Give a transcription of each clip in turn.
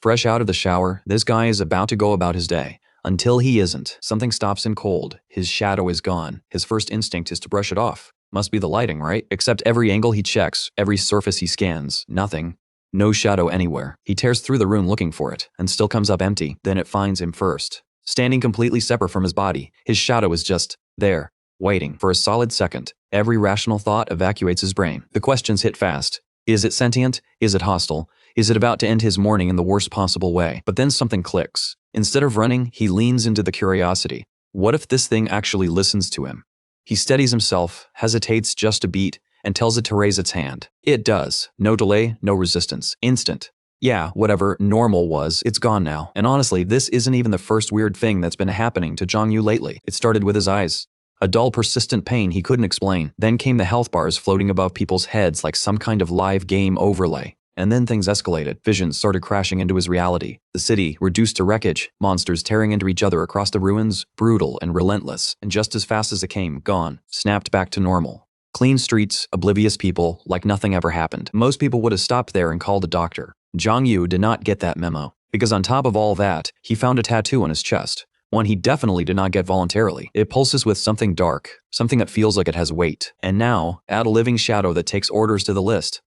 Fresh out of the shower, this guy is about to go about his day. Until he isn't. Something stops him cold. His shadow is gone. His first instinct is to brush it off. Must be the lighting, right? Except every angle he checks, every surface he scans, nothing. No shadow anywhere. He tears through the room looking for it, and still comes up empty. Then it finds him first. Standing completely separate from his body, his shadow is just there, waiting. For a solid second, every rational thought evacuates his brain. The questions hit fast. Is it sentient? Is it hostile? Is it about to end his morning in the worst possible way? But then something clicks. Instead of running, he leans into the curiosity. What if this thing actually listens to him? He steadies himself, hesitates just a beat, and tells it to raise its hand. It does. No delay, no resistance. Instant. Yeah, whatever normal was, it's gone now. And honestly, this isn't even the first weird thing that's been happening to Jiang Yu lately. It started with his eyes. A dull, persistent pain he couldn't explain. Then came the health bars floating above people's heads like some kind of live game overlay. And then things escalated. Visions started crashing into his reality. The city, reduced to wreckage, monsters tearing into each other across the ruins, brutal and relentless. And just as fast as it came, gone, snapped back to normal. Clean streets, oblivious people, like nothing ever happened. Most people would have stopped there and called a doctor. Jiang Yu did not get that memo. Because on top of all that, he found a tattoo on his chest. One he definitely did not get voluntarily. It pulses with something dark, something that feels like it has weight. And now, add a living shadow that takes orders to the list.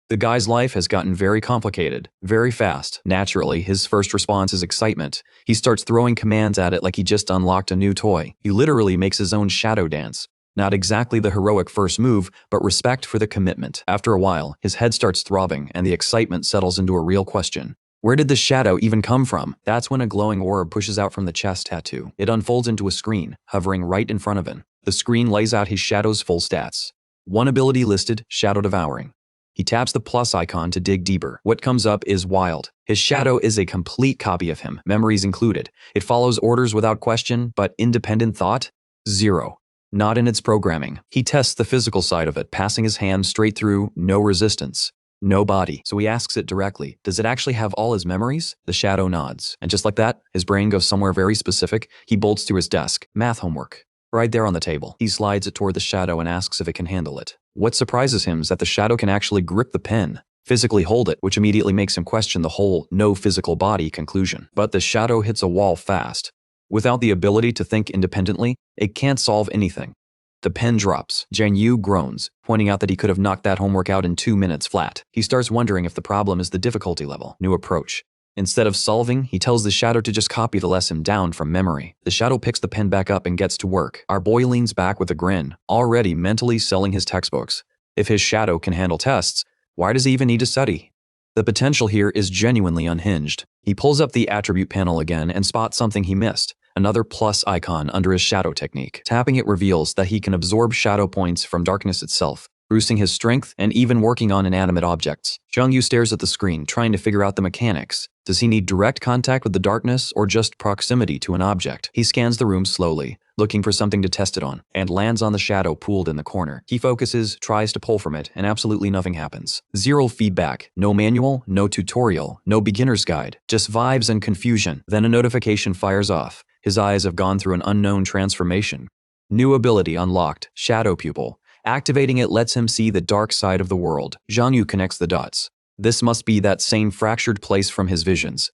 The guy's life has gotten very complicated, very fast. Naturally, his first response is excitement. He starts throwing commands at it like he just unlocked a new toy. He literally makes his own shadow dance. Not exactly the heroic first move, but respect for the commitment. After a while, his head starts throbbing and the excitement settles into a real question. Where did this shadow even come from? That's when a glowing orb pushes out from the chest tattoo. It unfolds into a screen, hovering right in front of him. The screen lays out his shadow's full stats. One ability listed, Shadow Devouring. He taps the plus icon to dig deeper. What comes up is wild. His shadow is a complete copy of him, memories included. It follows orders without question, but independent thought? Zero. Not in its programming. He tests the physical side of it, passing his hand straight through, no resistance. No body. So he asks it directly, does it actually have all his memories? The shadow nods. And just like that, his brain goes somewhere very specific. He bolts to his desk. Math homework. Right there on the table. He slides it toward the shadow and asks if it can handle it. What surprises him is that the shadow can actually grip the pen, physically hold it, which immediately makes him question the whole no physical body conclusion. But the shadow hits a wall fast. Without the ability to think independently, it can't solve anything. The pen drops. Jiang Yu groans, pointing out that he could have knocked that homework out in 2 minutes flat. He starts wondering if the problem is the difficulty level. New approach. Instead of solving, he tells the shadow to just copy the lesson down from memory. The shadow picks the pen back up and gets to work. Our boy leans back with a grin, already mentally selling his textbooks. If his shadow can handle tests, why does he even need to study? The potential here is genuinely unhinged. He pulls up the attribute panel again and spots something he missed. Another plus icon under his shadow technique. Tapping it reveals that he can absorb shadow points from darkness itself, boosting his strength and even working on inanimate objects. Jiang Yu stares at the screen, trying to figure out the mechanics. Does he need direct contact with the darkness or just proximity to an object? He scans the room slowly, looking for something to test it on, and lands on the shadow pooled in the corner. He focuses, tries to pull from it, and absolutely nothing happens. Zero feedback, no manual, no tutorial, no beginner's guide, just vibes and confusion. Then a notification fires off. His eyes have gone through an unknown transformation. New ability unlocked, Shadow Pupil. Activating it lets him see the dark side of the world. Jiang Yu connects the dots. This must be that same fractured place from his visions.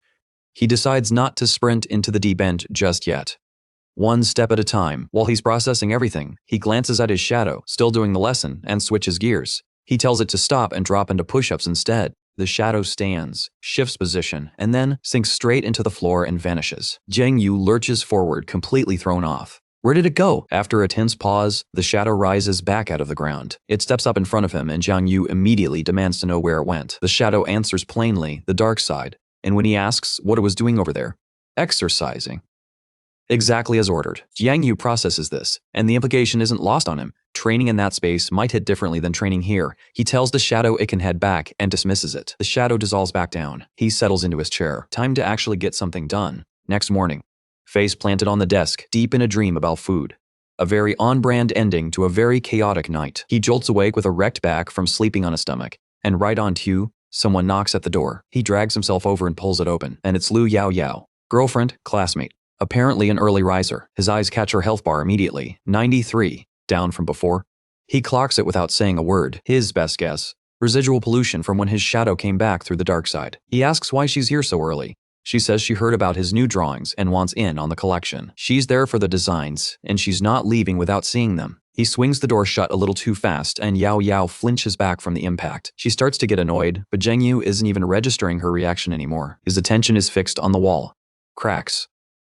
He decides not to sprint into the deep end just yet. One step at a time. While he's processing everything, he glances at his shadow, still doing the lesson, and switches gears. He tells it to stop and drop into push-ups instead. The shadow stands, shifts position, and then sinks straight into the floor and vanishes. Jiang Yu lurches forward, completely thrown off. Where did it go? After a tense pause, the shadow rises back out of the ground. It steps up in front of him, and Jiang Yu immediately demands to know where it went. The shadow answers plainly, the dark side, and when he asks what it was doing over there, exercising. Exactly as ordered. Jiang Yu processes this, and the implication isn't lost on him. Training in that space might hit differently than training here. He tells the shadow it can head back and dismisses it. The shadow dissolves back down. He settles into his chair. Time to actually get something done. Next morning. Face planted on the desk, deep in a dream about food. A very on-brand ending to a very chaotic night. He jolts awake with a wrecked back from sleeping on a stomach. And right on cue, someone knocks at the door. He drags himself over and pulls it open. And it's Lu Yao Yao. Girlfriend, classmate. Apparently an early riser. His eyes catch her health bar immediately. 93. Down from before. He clocks it without saying a word. His best guess. Residual pollution from when his shadow came back through the dark side. He asks why she's here so early. She says she heard about his new drawings and wants in on the collection. She's there for the designs, and she's not leaving without seeing them. He swings the door shut a little too fast, and Yao Yao flinches back from the impact. She starts to get annoyed, but Jiang Yu isn't even registering her reaction anymore. His attention is fixed on the wall. Cracks.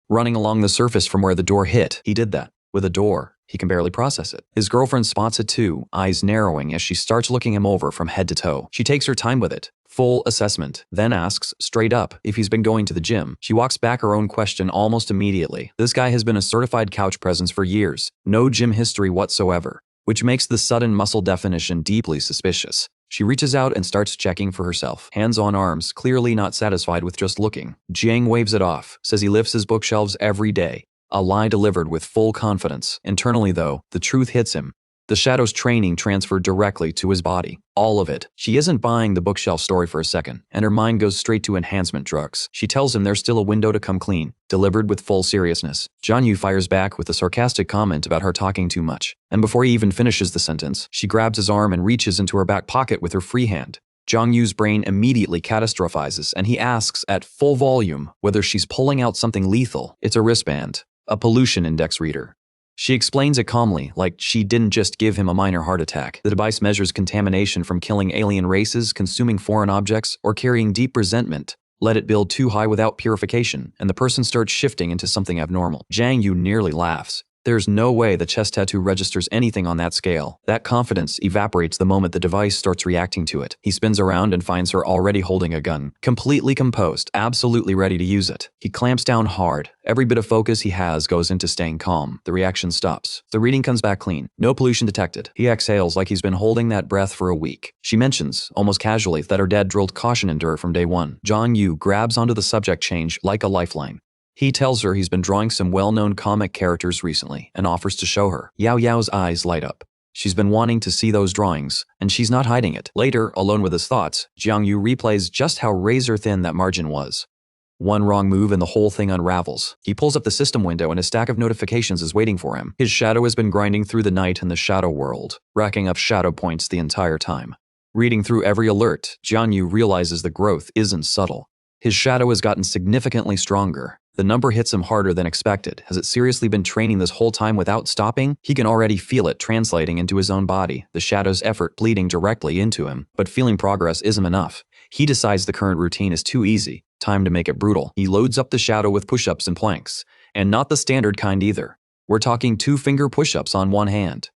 Running along the surface from where the door hit. He did that. With a door. He can barely process it. His girlfriend spots it too, eyes narrowing as she starts looking him over from head to toe. She takes her time with it. Full assessment, then asks, straight up, if he's been going to the gym. She walks back her own question almost immediately. This guy has been a certified couch presence for years. No gym history whatsoever, which makes the sudden muscle definition deeply suspicious. She reaches out and starts checking for herself. Hands on arms, clearly not satisfied with just looking. Jiang waves it off, says he lifts his bookshelves every day. A lie delivered with full confidence. Internally, though, the truth hits him. The shadow's training transferred directly to his body. All of it. She isn't buying the bookshelf story for a second, and her mind goes straight to enhancement drugs. She tells him there's still a window to come clean, delivered with full seriousness. Jiang Yu fires back with a sarcastic comment about her talking too much. And before he even finishes the sentence, she grabs his arm and reaches into her back pocket with her free hand. Jiang Yu's brain immediately catastrophizes, and he asks at full volume whether she's pulling out something lethal. It's a wristband. A pollution index reader. She explains it calmly, like she didn't just give him a minor heart attack. The device measures contamination from killing alien races, consuming foreign objects, or carrying deep resentment. Let it build too high without purification, and the person starts shifting into something abnormal. Jiang Yu nearly laughs. There's no way the chest tattoo registers anything on that scale. That confidence evaporates the moment the device starts reacting to it. He spins around and finds her already holding a gun, completely composed, absolutely ready to use it. He clamps down hard. Every bit of focus he has goes into staying calm. The reaction stops. The reading comes back clean. No pollution detected. He exhales like he's been holding that breath for a week. She mentions, almost casually, that her dad drilled caution into her from day one. Jiang Yu grabs onto the subject change like a lifeline. He tells her he's been drawing some well-known comic characters recently and offers to show her. Yao Yao's eyes light up. She's been wanting to see those drawings, and she's not hiding it. Later, alone with his thoughts, Jiang Yu replays just how razor-thin that margin was. One wrong move and the whole thing unravels. He pulls up the system window and a stack of notifications is waiting for him. His shadow has been grinding through the night in the shadow world, racking up shadow points the entire time. Reading through every alert, Jiang Yu realizes the growth isn't subtle. His shadow has gotten significantly stronger. The number hits him harder than expected. Has it seriously been training this whole time without stopping? He can already feel it translating into his own body, the shadow's effort bleeding directly into him. But feeling progress isn't enough. He decides the current routine is too easy. Time to make it brutal. He loads up the shadow with push-ups and planks. And not the standard kind either. We're talking 2-finger push-ups on one hand.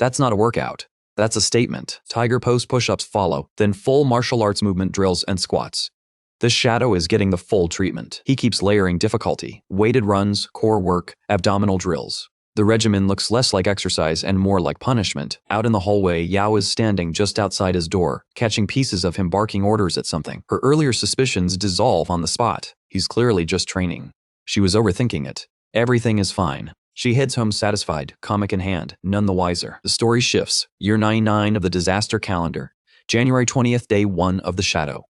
That's not a workout. That's a statement. Tiger pose push-ups follow, then full martial arts movement drills and squats. The shadow is getting the full treatment. He keeps layering difficulty, weighted runs, core work, abdominal drills. The regimen looks less like exercise and more like punishment. Out in the hallway, Yao is standing just outside his door, catching pieces of him barking orders at something. Her earlier suspicions dissolve on the spot. He's clearly just training. She was overthinking it. Everything is fine. She heads home satisfied, comic in hand, none the wiser. The story shifts. Year 99 of the disaster calendar. January 20th, day 1 of the shadow.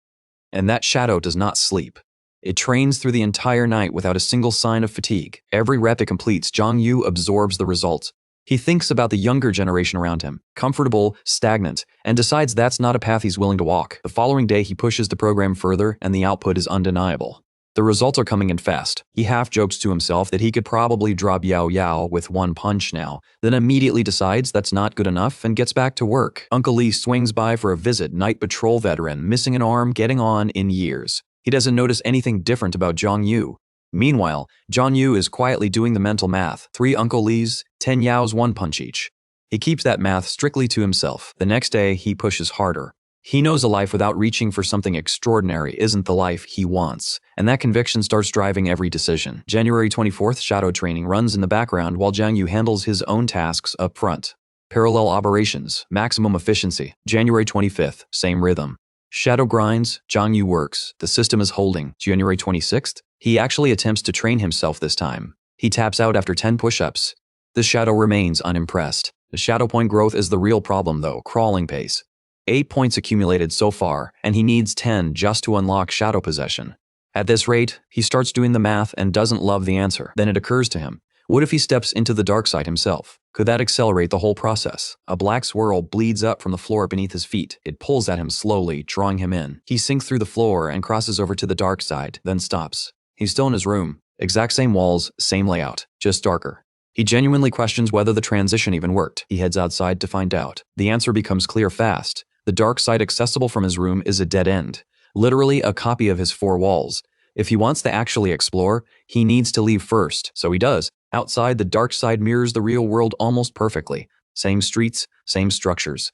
And that shadow does not sleep. It trains through the entire night without a single sign of fatigue. Every rep it completes, Jiang Yu absorbs the results. He thinks about the younger generation around him, comfortable, stagnant, and decides that's not a path he's willing to walk. The following day, he pushes the program further, and the output is undeniable. The results are coming in fast. He half jokes to himself that he could probably drop Yao Yao with one punch now, then immediately decides that's not good enough and gets back to work. Uncle Lee swings by for a visit, night patrol veteran, missing an arm, getting on in years. He doesn't notice anything different about Jiang Yu. Meanwhile, Jiang Yu is quietly doing the mental math. 3 Uncle Lees, 10 Yaos, 1 punch each. He keeps that math strictly to himself. The next day, he pushes harder. He knows a life without reaching for something extraordinary isn't the life he wants, and that conviction starts driving every decision. January 24th, shadow training runs in the background while Jiang Yu handles his own tasks up front. Parallel operations, maximum efficiency. January 25th, same rhythm. Shadow grinds, Jiang Yu works. The system is holding. January 26th, he actually attempts to train himself this time. He taps out after 10 push-ups. The shadow remains unimpressed. The shadow point growth is the real problem though, crawling pace. 8 points accumulated so far, and he needs 10 just to unlock shadow possession. At this rate, he starts doing the math and doesn't love the answer. Then it occurs to him, What if he steps into the dark side himself? Could that accelerate the whole process? A black swirl bleeds up from the floor beneath his feet. It pulls at him slowly, drawing him in. He sinks through the floor and crosses over to the dark side, then stops. He's still in his room. Exact same walls, same layout, just darker. He genuinely questions whether the transition even worked. He heads outside to find out. The answer becomes clear fast. The dark side accessible from his room is a dead end. Literally a copy of his four walls. If he wants to actually explore, he needs to leave first, so he does. Outside, the dark side mirrors the real world almost perfectly. Same streets, same structures.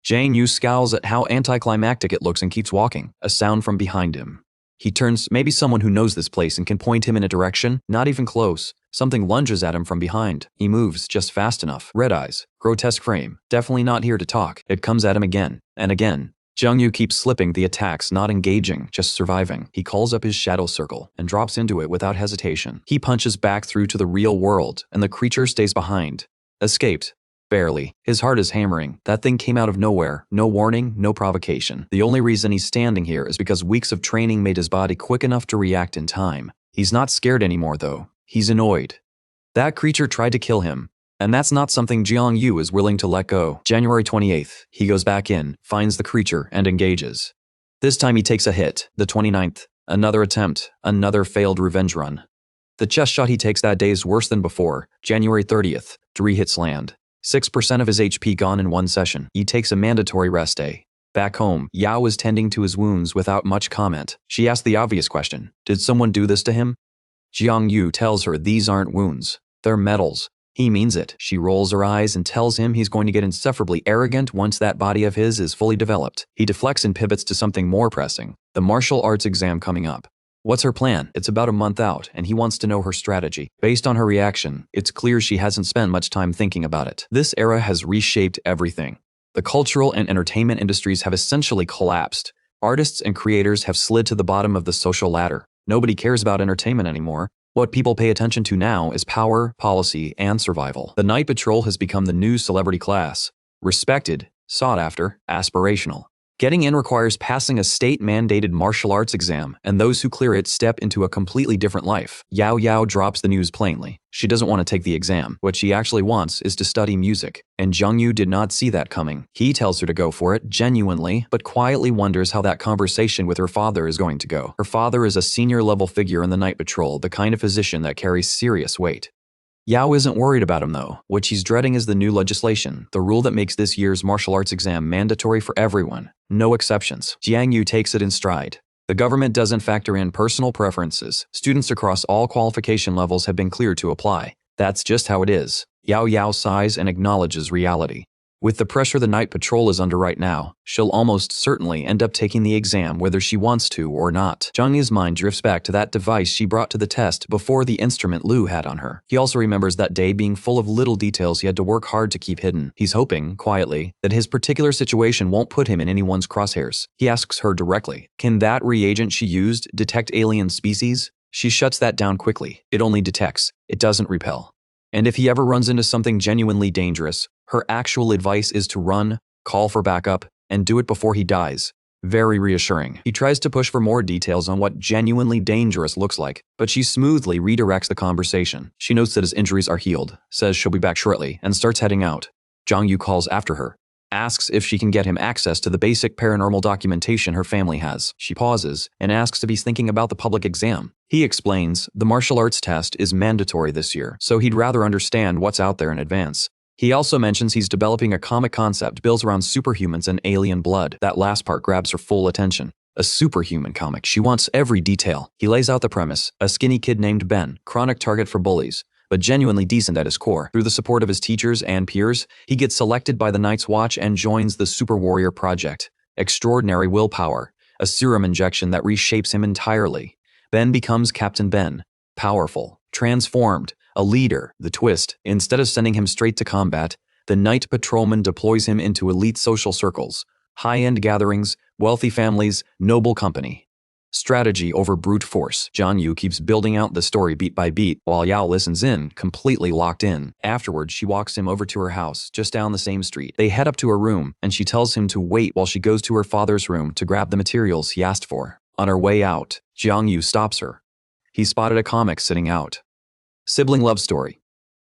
Jiang Yu scowls at how anticlimactic it looks and keeps walking. A sound from behind him. He turns, maybe someone who knows this place and can point him in a direction, not even close. Something lunges at him from behind. He moves just fast enough. Red eyes, grotesque frame, definitely not here to talk. It comes at him again and again. Jiang Yu keeps slipping the attacks, not engaging, just surviving. He calls up his shadow circle and drops into it without hesitation. He punches back through to the real world, and the creature stays behind. Escaped. Barely. His heart is hammering. That thing came out of nowhere. No warning, no provocation. The only reason he's standing here is because weeks of training made his body quick enough to react in time. He's not scared anymore, though. He's annoyed. That creature tried to kill him. And that's not something Jiang Yu is willing to let go. January 28th, he goes back in, finds the creature, and engages. This time he takes a hit. The 29th, another attempt, another failed revenge run. The chest shot he takes that day is worse than before. January 30th, 3 hits land. 6% of his HP gone in one session. He takes a mandatory rest day. Back home, Yao is tending to his wounds without much comment. She asks the obvious question. Did someone do this to him? Jiang Yu tells her these aren't wounds. They're medals. He means it. She rolls her eyes and tells him he's going to get insufferably arrogant once that body of his is fully developed. He deflects and pivots to something more pressing. The martial arts exam coming up. What's her plan? It's about a month out, and he wants to know her strategy. Based on her reaction, it's clear she hasn't spent much time thinking about it. This era has reshaped everything. The cultural and entertainment industries have essentially collapsed. Artists and creators have slid to the bottom of the social ladder. Nobody cares about entertainment anymore. What people pay attention to now is power, policy, and survival. The Night Patrol has become the new celebrity class. Respected, sought after, aspirational. Getting in requires passing a state-mandated martial arts exam, and those who clear it step into a completely different life. Yao Yao drops the news plainly. She doesn't want to take the exam. What she actually wants is to study music, and Jiang Yu did not see that coming. He tells her to go for it, genuinely, but quietly wonders how that conversation with her father is going to go. Her father is a senior-level figure in the Night Patrol, the kind of position that carries serious weight. Yao isn't worried about him, though. What she's dreading is the new legislation, the rule that makes this year's martial arts exam mandatory for everyone. No exceptions. Jiang Yu takes it in stride. The government doesn't factor in personal preferences. Students across all qualification levels have been cleared to apply. That's just how it is. Yao Yao sighs and acknowledges reality. With the pressure the Night Patrol is under right now, she'll almost certainly end up taking the exam whether she wants to or not. Jiang Yu's mind drifts back to that device she brought to the test before the instrument Lu had on her. He also remembers that day being full of little details he had to work hard to keep hidden. He's hoping, quietly, that his particular situation won't put him in anyone's crosshairs. He asks her directly, can that reagent she used detect alien species? She shuts that down quickly. It only detects. It doesn't repel. And if he ever runs into something genuinely dangerous, her actual advice is to run, call for backup, and do it before he dies. Very reassuring. He tries to push for more details on what genuinely dangerous looks like, but she smoothly redirects the conversation. She notes that his injuries are healed, says she'll be back shortly, and starts heading out. Jiang Yu calls after her, asks if she can get him access to the basic paranormal documentation her family has. She pauses and asks if he's thinking about the public exam. He explains the martial arts test is mandatory this year, so he'd rather understand what's out there in advance. He also mentions he's developing a comic concept built around superhumans and alien blood. That last part grabs her full attention. A superhuman comic. She wants every detail. He lays out the premise. A skinny kid named Ben, chronic target for bullies, but genuinely decent at his core. Through the support of his teachers and peers, he gets selected by the Night's Watch and joins the Super Warrior Project. Extraordinary willpower. A serum injection that reshapes him entirely. Ben becomes Captain Ben. Powerful. Transformed. A leader. The twist. Instead of sending him straight to combat, the Night Patrolman deploys him into elite social circles. High-end gatherings, wealthy families, noble company. Strategy over brute force. Jiang Yu keeps building out the story beat by beat, while Yao listens in, completely locked in. Afterwards, she walks him over to her house, just down the same street. They head up to her room, and she tells him to wait while she goes to her father's room to grab the materials he asked for. On her way out, Jiang Yu stops her. He spotted a comic sitting out. Sibling love story.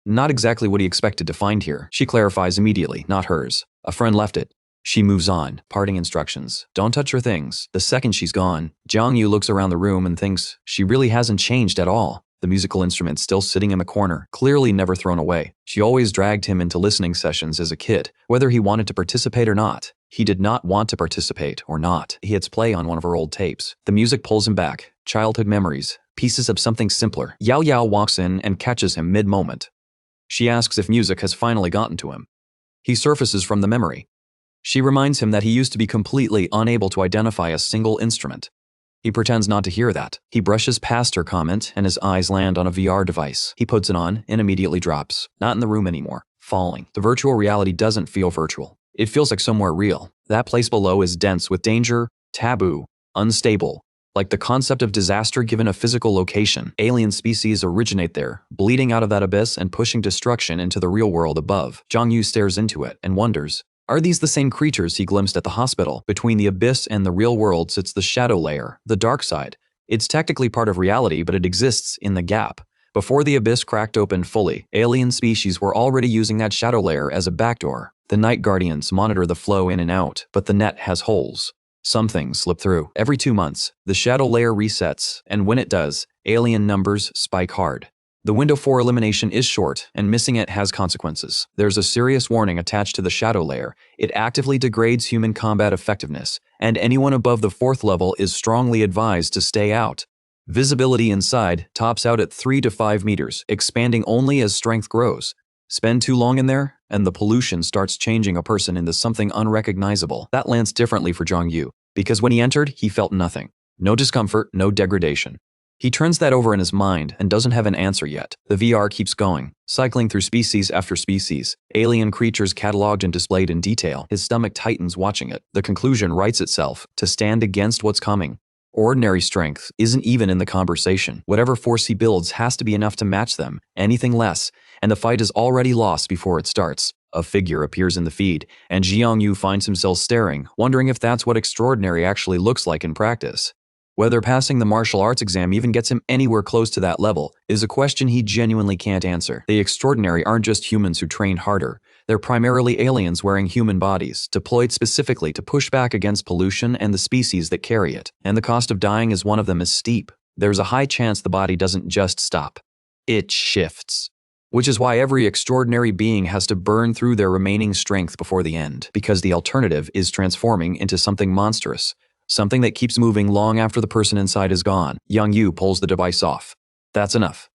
Not exactly what he expected to find here. She clarifies immediately, not hers. A friend left it. She moves on, parting instructions. Don't touch her things. The second she's gone, Jiang Yu looks around the room and thinks she really hasn't changed at all. The musical instrument still sitting in the corner, clearly never thrown away. She always dragged him into listening sessions as a kid, whether he wanted to participate or not. He did not want to participate or not. He hits play on one of her old tapes. The music pulls him back. Childhood memories. Pieces of something simpler. Yao Yao walks in and catches him mid-moment. She asks if music has finally gotten to him. He surfaces from the memory. She reminds him that he used to be completely unable to identify a single instrument. He pretends not to hear that. He brushes past her comment and his eyes land on a VR device. He puts it on and immediately drops. Not in the room anymore. Falling. The virtual reality doesn't feel virtual. It feels like somewhere real. That place below is dense with danger, taboo, unstable. Like the concept of disaster given a physical location. Alien species originate there, bleeding out of that abyss and pushing destruction into the real world above. Jiang Yu stares into it and wonders, are these the same creatures he glimpsed at the hospital? Between the abyss and the real world sits the shadow layer, the dark side. It's technically part of reality, but it exists in the gap. Before the abyss cracked open fully, alien species were already using that shadow layer as a backdoor. The night guardians monitor the flow in and out, but the net has holes. Some things slip through. Every 2 months, the shadow layer resets, and when it does, alien numbers spike hard. The window for elimination is short, and missing it has consequences. There's a serious warning attached to the shadow layer. It actively degrades human combat effectiveness, and anyone above the 4th level is strongly advised to stay out. Visibility inside tops out at 3 to 5 meters, expanding only as strength grows. Spend too long in there, and the pollution starts changing a person into something unrecognizable. That lands differently for Jiang Yu, because when he entered, he felt nothing. No discomfort, no degradation. He turns that over in his mind and doesn't have an answer yet. The VR keeps going, cycling through species after species, alien creatures cataloged and displayed in detail. His stomach tightens watching it. The conclusion writes itself, to stand against what's coming. Ordinary strength isn't even in the conversation. Whatever force he builds has to be enough to match them, anything less, and the fight is already lost before it starts. A figure appears in the feed, and Jiang Yu finds himself staring, wondering if that's what extraordinary actually looks like in practice. Whether passing the martial arts exam even gets him anywhere close to that level is a question he genuinely can't answer. The extraordinary aren't just humans who train harder. They're primarily aliens wearing human bodies, deployed specifically to push back against pollution and the species that carry it. And the cost of dying as one of them is steep. There's a high chance the body doesn't just stop. It shifts. Which is why every extraordinary being has to burn through their remaining strength before the end, because the alternative is transforming into something monstrous. Something that keeps moving long after the person inside is gone. Jiang Yu pulls the device off. That's enough.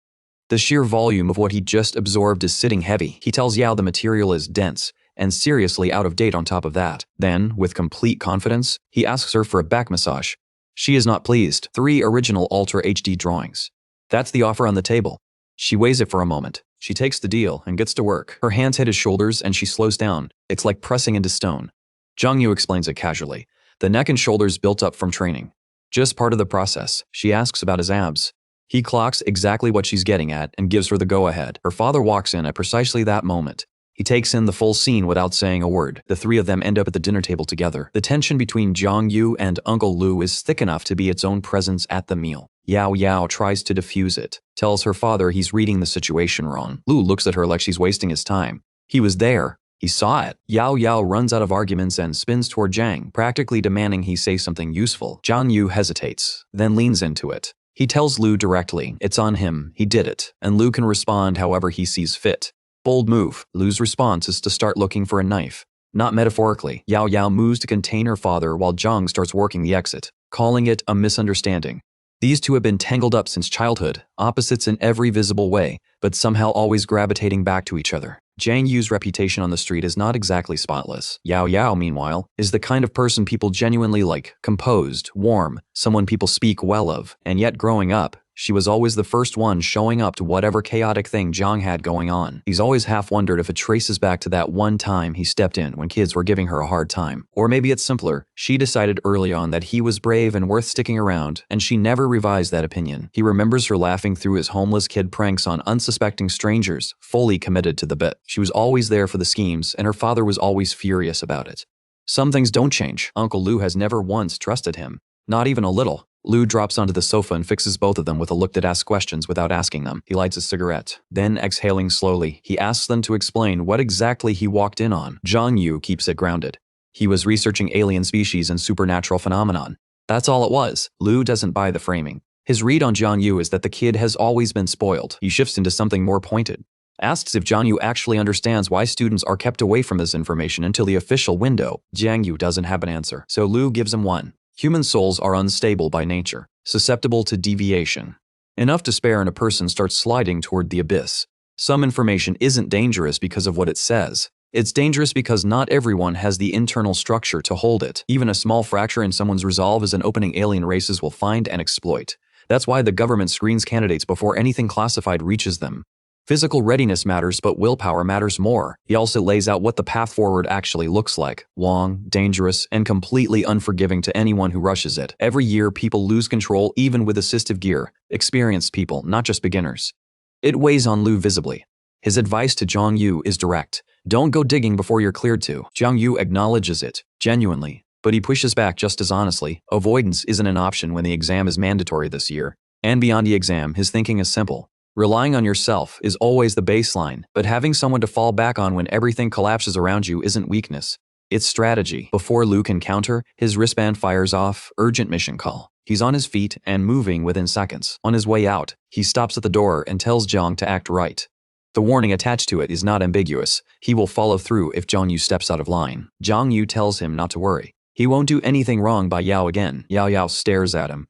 The sheer volume of what he just absorbed is sitting heavy. He tells Yao the material is dense, and seriously out of date on top of that. Then, with complete confidence, he asks her for a back massage. She is not pleased. 3 original Ultra HD drawings. That's the offer on the table. She weighs it for a moment. She takes the deal and gets to work. Her hands hit his shoulders and she slows down. It's like pressing into stone. Jiang Yu explains it casually. The neck and shoulders built up from training. Just part of the process. She asks about his abs. He clocks exactly what she's getting at and gives her the go-ahead. Her father walks in at precisely that moment. He takes in the full scene without saying a word. The 3 of them end up at the dinner table together. The tension between Jiang Yu and Uncle Lu is thick enough to be its own presence at the meal. Yao Yao tries to diffuse it, tells her father he's reading the situation wrong. Lu looks at her like she's wasting his time. He was there. He saw it. Yao Yao runs out of arguments and spins toward Jiang, practically demanding he say something useful. Jiang Yu hesitates, then leans into it. He tells Lu directly, it's on him, he did it, and Lu can respond however he sees fit. Bold move. Lu's response is to start looking for a knife. Not metaphorically. Yao Yao moves to contain her father while Jiang starts working the exit, calling it a misunderstanding. These 2 have been tangled up since childhood, opposites in every visible way, but somehow always gravitating back to each other. Jiang Yu's reputation on the street is not exactly spotless. Yao Yao, meanwhile, is the kind of person people genuinely like, composed, warm, someone people speak well of, and yet growing up, she was always the first one showing up to whatever chaotic thing Jiang had going on. He's always half wondered if it traces back to that one time he stepped in when kids were giving her a hard time. Or maybe it's simpler. She decided early on that he was brave and worth sticking around, and she never revised that opinion. He remembers her laughing through his homeless kid pranks on unsuspecting strangers, fully committed to the bit. She was always there for the schemes, and her father was always furious about it. Some things don't change. Uncle Lu has never once trusted him. Not even a little. Lu drops onto the sofa and fixes both of them with a look that asks questions without asking them. He lights a cigarette. Then, exhaling slowly, he asks them to explain what exactly he walked in on. Jiang Yu keeps it grounded. He was researching alien species and supernatural phenomenon. That's all it was. Lu doesn't buy the framing. His read on Jiang Yu is that the kid has always been spoiled. He shifts into something more pointed. Asks if Jiang Yu actually understands why students are kept away from this information until the official window. Jiang Yu doesn't have an answer, so Lu gives him one. Human souls are unstable by nature, susceptible to deviation. Enough despair in a person starts sliding toward the abyss. Some information isn't dangerous because of what it says. It's dangerous because not everyone has the internal structure to hold it. Even a small fracture in someone's resolve is an opening alien races will find and exploit. That's why the government screens candidates before anything classified reaches them. Physical readiness matters, but willpower matters more. He also lays out what the path forward actually looks like. Long, dangerous, and completely unforgiving to anyone who rushes it. Every year, people lose control even with assistive gear. Experienced people, not just beginners. It weighs on Lu visibly. His advice to Jiang Yu is direct. Don't go digging before you're cleared to. Jiang Yu acknowledges it, genuinely. But he pushes back just as honestly. Avoidance isn't an option when the exam is mandatory this year. And beyond the exam, his thinking is simple. Relying on yourself is always the baseline, but having someone to fall back on when everything collapses around you isn't weakness. It's strategy. Before Lu can counter, his wristband fires off, urgent mission call. He's on his feet and moving within seconds. On his way out, he stops at the door and tells Jiang to act right. The warning attached to it is not ambiguous. He will follow through if Jiang Yu steps out of line. Jiang Yu tells him not to worry. He won't do anything wrong by Yao again. Yao stares at him.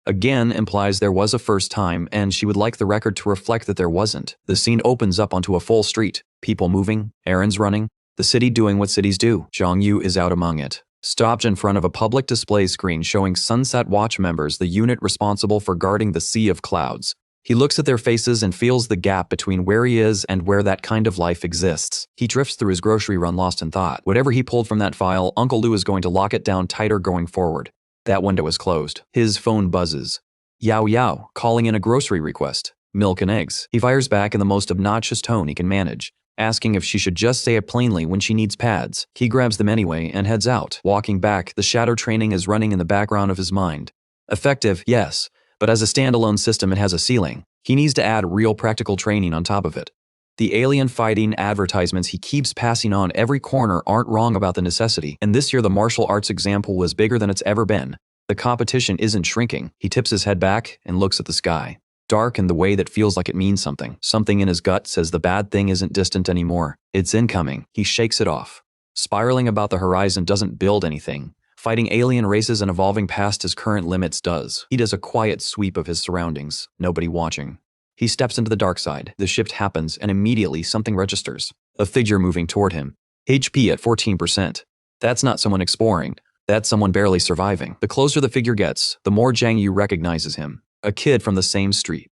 Again implies there was a first time, and she would like the record to reflect that there wasn't. The scene opens up onto a full street. People moving, errands running, the city doing what cities do. Jiang Yu is out among it. Stopped in front of a public display screen showing Sunset Watch members, the unit responsible for guarding the Sea of Clouds. He looks at their faces and feels the gap between where he is and where that kind of life exists. He drifts through his grocery run lost in thought. Whatever he pulled from that file, Uncle Lu is going to lock it down tighter going forward. That window is closed. His phone buzzes. Yao, calling in a grocery request. Milk and eggs. He fires back in the most obnoxious tone he can manage, asking if she should just say it plainly when she needs pads. He grabs them anyway and heads out. Walking back, the shadow training is running in the background of his mind. Effective, yes, but as a standalone system it has a ceiling. He needs to add real practical training on top of it. The alien fighting advertisements he keeps passing on every corner aren't wrong about the necessity, and this year the martial arts example was bigger than it's ever been. The competition isn't shrinking. He tips his head back and looks at the sky. Dark in the way that feels like it means something. Something in his gut says the bad thing isn't distant anymore. It's incoming. He shakes it off. Spiraling about the horizon doesn't build anything. Fighting alien races and evolving past his current limits does. He does a quiet sweep of his surroundings. Nobody watching. He steps into the dark side. The shift happens, and immediately something registers. A figure moving toward him. HP at 14%. That's not someone exploring. That's someone barely surviving. The closer the figure gets, the more Jiang Yu recognizes him. A kid from the same street.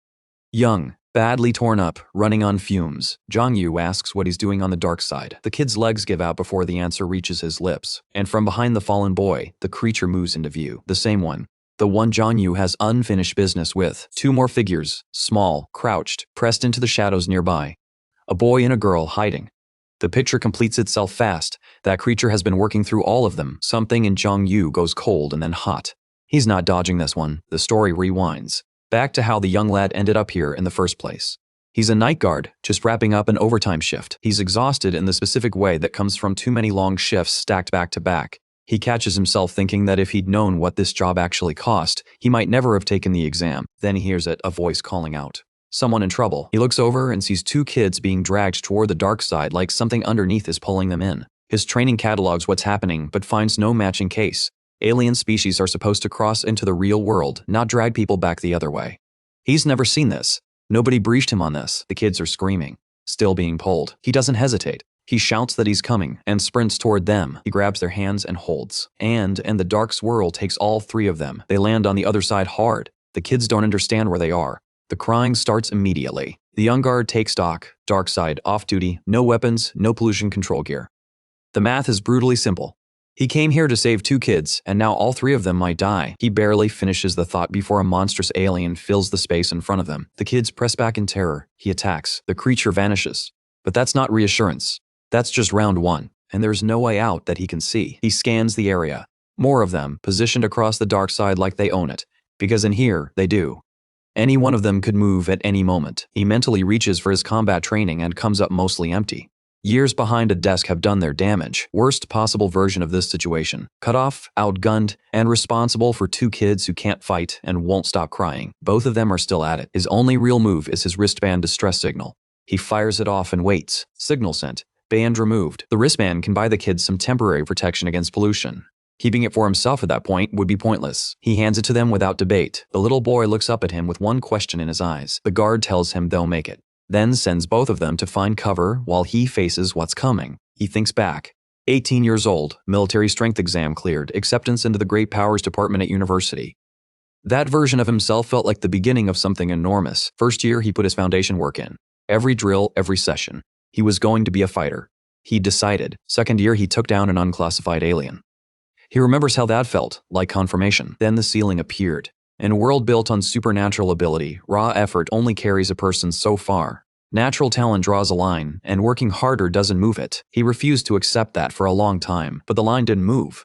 Young, badly torn up, running on fumes. Jiang Yu asks what he's doing on the dark side. The kid's legs give out before the answer reaches his lips. And from behind the fallen boy, the creature moves into view. The same one. The one Jiang Yu has unfinished business with. Two more figures, small, crouched, pressed into the shadows nearby. A boy and a girl hiding. The picture completes itself fast. That creature has been working through all of them. Something in Jiang Yu goes cold and then hot. He's not dodging this one. The story rewinds. Back to how the young lad ended up here in the first place. He's a night guard, just wrapping up an overtime shift. He's exhausted in the specific way that comes from too many long shifts stacked back to back. He catches himself thinking that if he'd known what this job actually cost, he might never have taken the exam. Then he hears it, a voice calling out. Someone in trouble. He looks over and sees two kids being dragged toward the dark side like something underneath is pulling them in. His training catalogs what's happening, but finds no matching case. Alien species are supposed to cross into the real world, not drag people back the other way. He's never seen this. Nobody briefed him on this. The kids are screaming, still being pulled. He doesn't hesitate. He shouts that he's coming and sprints toward them. He grabs their hands and holds. And the dark swirl takes all three of them. They land on the other side hard. The kids don't understand where they are. The crying starts immediately. The young guard takes stock. Dark side, off duty, no weapons, no pollution control gear. The math is brutally simple. He came here to save two kids, and now all three of them might die. He barely finishes the thought before a monstrous alien fills the space in front of them. The kids press back in terror. He attacks. The creature vanishes. But that's not reassurance. That's just round one, and there's no way out that he can see. He scans the area. More of them, positioned across the dark side like they own it. Because in here, they do. Any one of them could move at any moment. He mentally reaches for his combat training and comes up mostly empty. Years behind a desk have done their damage. Worst possible version of this situation. Cut off, outgunned, and responsible for 2 kids who can't fight and won't stop crying. Both of them are still at it. His only real move is his wristband distress signal. He fires it off and waits. Signal sent. Band removed. The wristband can buy the kids some temporary protection against pollution. Keeping it for himself at that point would be pointless. He hands it to them without debate. The little boy looks up at him with one question in his eyes. The guard tells him they'll make it. Then sends both of them to find cover while he faces what's coming. He thinks back. 18 years old, military strength exam cleared, acceptance into the Great Powers Department at university. That version of himself felt like the beginning of something enormous. First year, he put his foundation work in. Every drill, every session. He was going to be a fighter. He decided. Second year, he took down an unclassified alien. He remembers how that felt, like confirmation. Then the ceiling appeared. In a world built on supernatural ability, raw effort only carries a person so far. Natural talent draws a line, and working harder doesn't move it. He refused to accept that for a long time, but the line didn't move.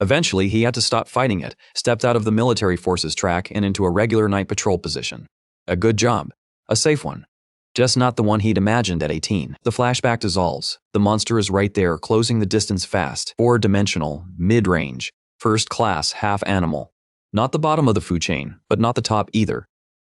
Eventually, he had to stop fighting it, stepped out of the military forces track and into a regular night patrol position. A good job. A safe one. Just not the one he'd imagined at 18. The flashback dissolves. The monster is right there, closing the distance fast. 4-dimensional, mid-range, first class, half animal. Not the bottom of the food chain, but not the top either.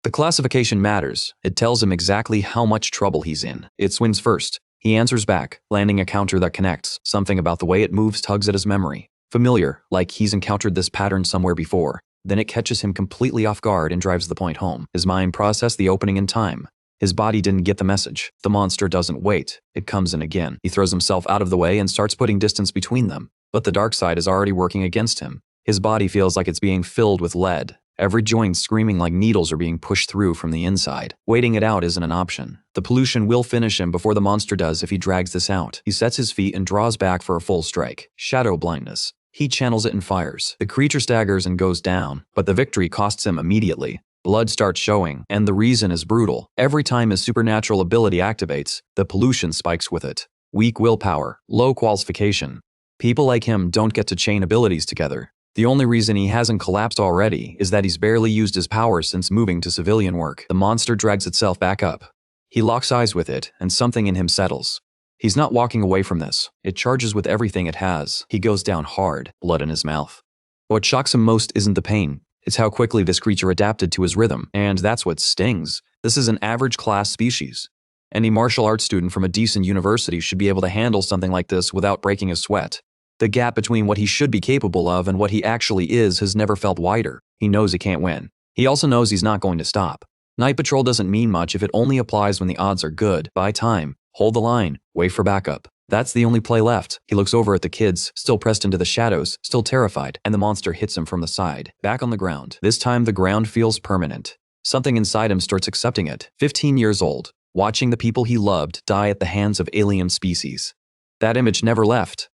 The classification matters. It tells him exactly how much trouble he's in. It swings first. He answers back, landing a counter that connects. Something about the way it moves tugs at his memory. Familiar, like he's encountered this pattern somewhere before. Then it catches him completely off guard and drives the point home. His mind processed the opening in time. His body didn't get the message. The monster doesn't wait. It comes in again. He throws himself out of the way and starts putting distance between them. But the dark side is already working against him. His body feels like it's being filled with lead. Every joint screaming like needles are being pushed through from the inside. Waiting it out isn't an option. The pollution will finish him before the monster does if he drags this out. He sets his feet and draws back for a full strike. Shadow blindness. He channels it and fires. The creature staggers and goes down, but the victory costs him immediately. Blood starts showing, and the reason is brutal. Every time his supernatural ability activates, the pollution spikes with it. Weak willpower, low qualification. People like him don't get to chain abilities together. The only reason he hasn't collapsed already is that he's barely used his powers since moving to civilian work. The monster drags itself back up. He locks eyes with it, and something in him settles. He's not walking away from this. It charges with everything it has. He goes down hard, blood in his mouth. What shocks him most isn't the pain. It's how quickly this creature adapted to his rhythm, and that's what stings. This is an average class species. Any martial arts student from a decent university should be able to handle something like this without breaking a sweat. The gap between what he should be capable of and what he actually is has never felt wider. He knows he can't win. He also knows he's not going to stop. Night patrol doesn't mean much if it only applies when the odds are good. Buy time. Hold the line. Wait for backup. That's the only play left. He looks over at the kids, still pressed into the shadows, still terrified, and the monster hits him from the side. Back on the ground. This time the ground feels permanent. Something inside him starts accepting it. 15 years old, watching the people he loved die at the hands of alien species. That image never left.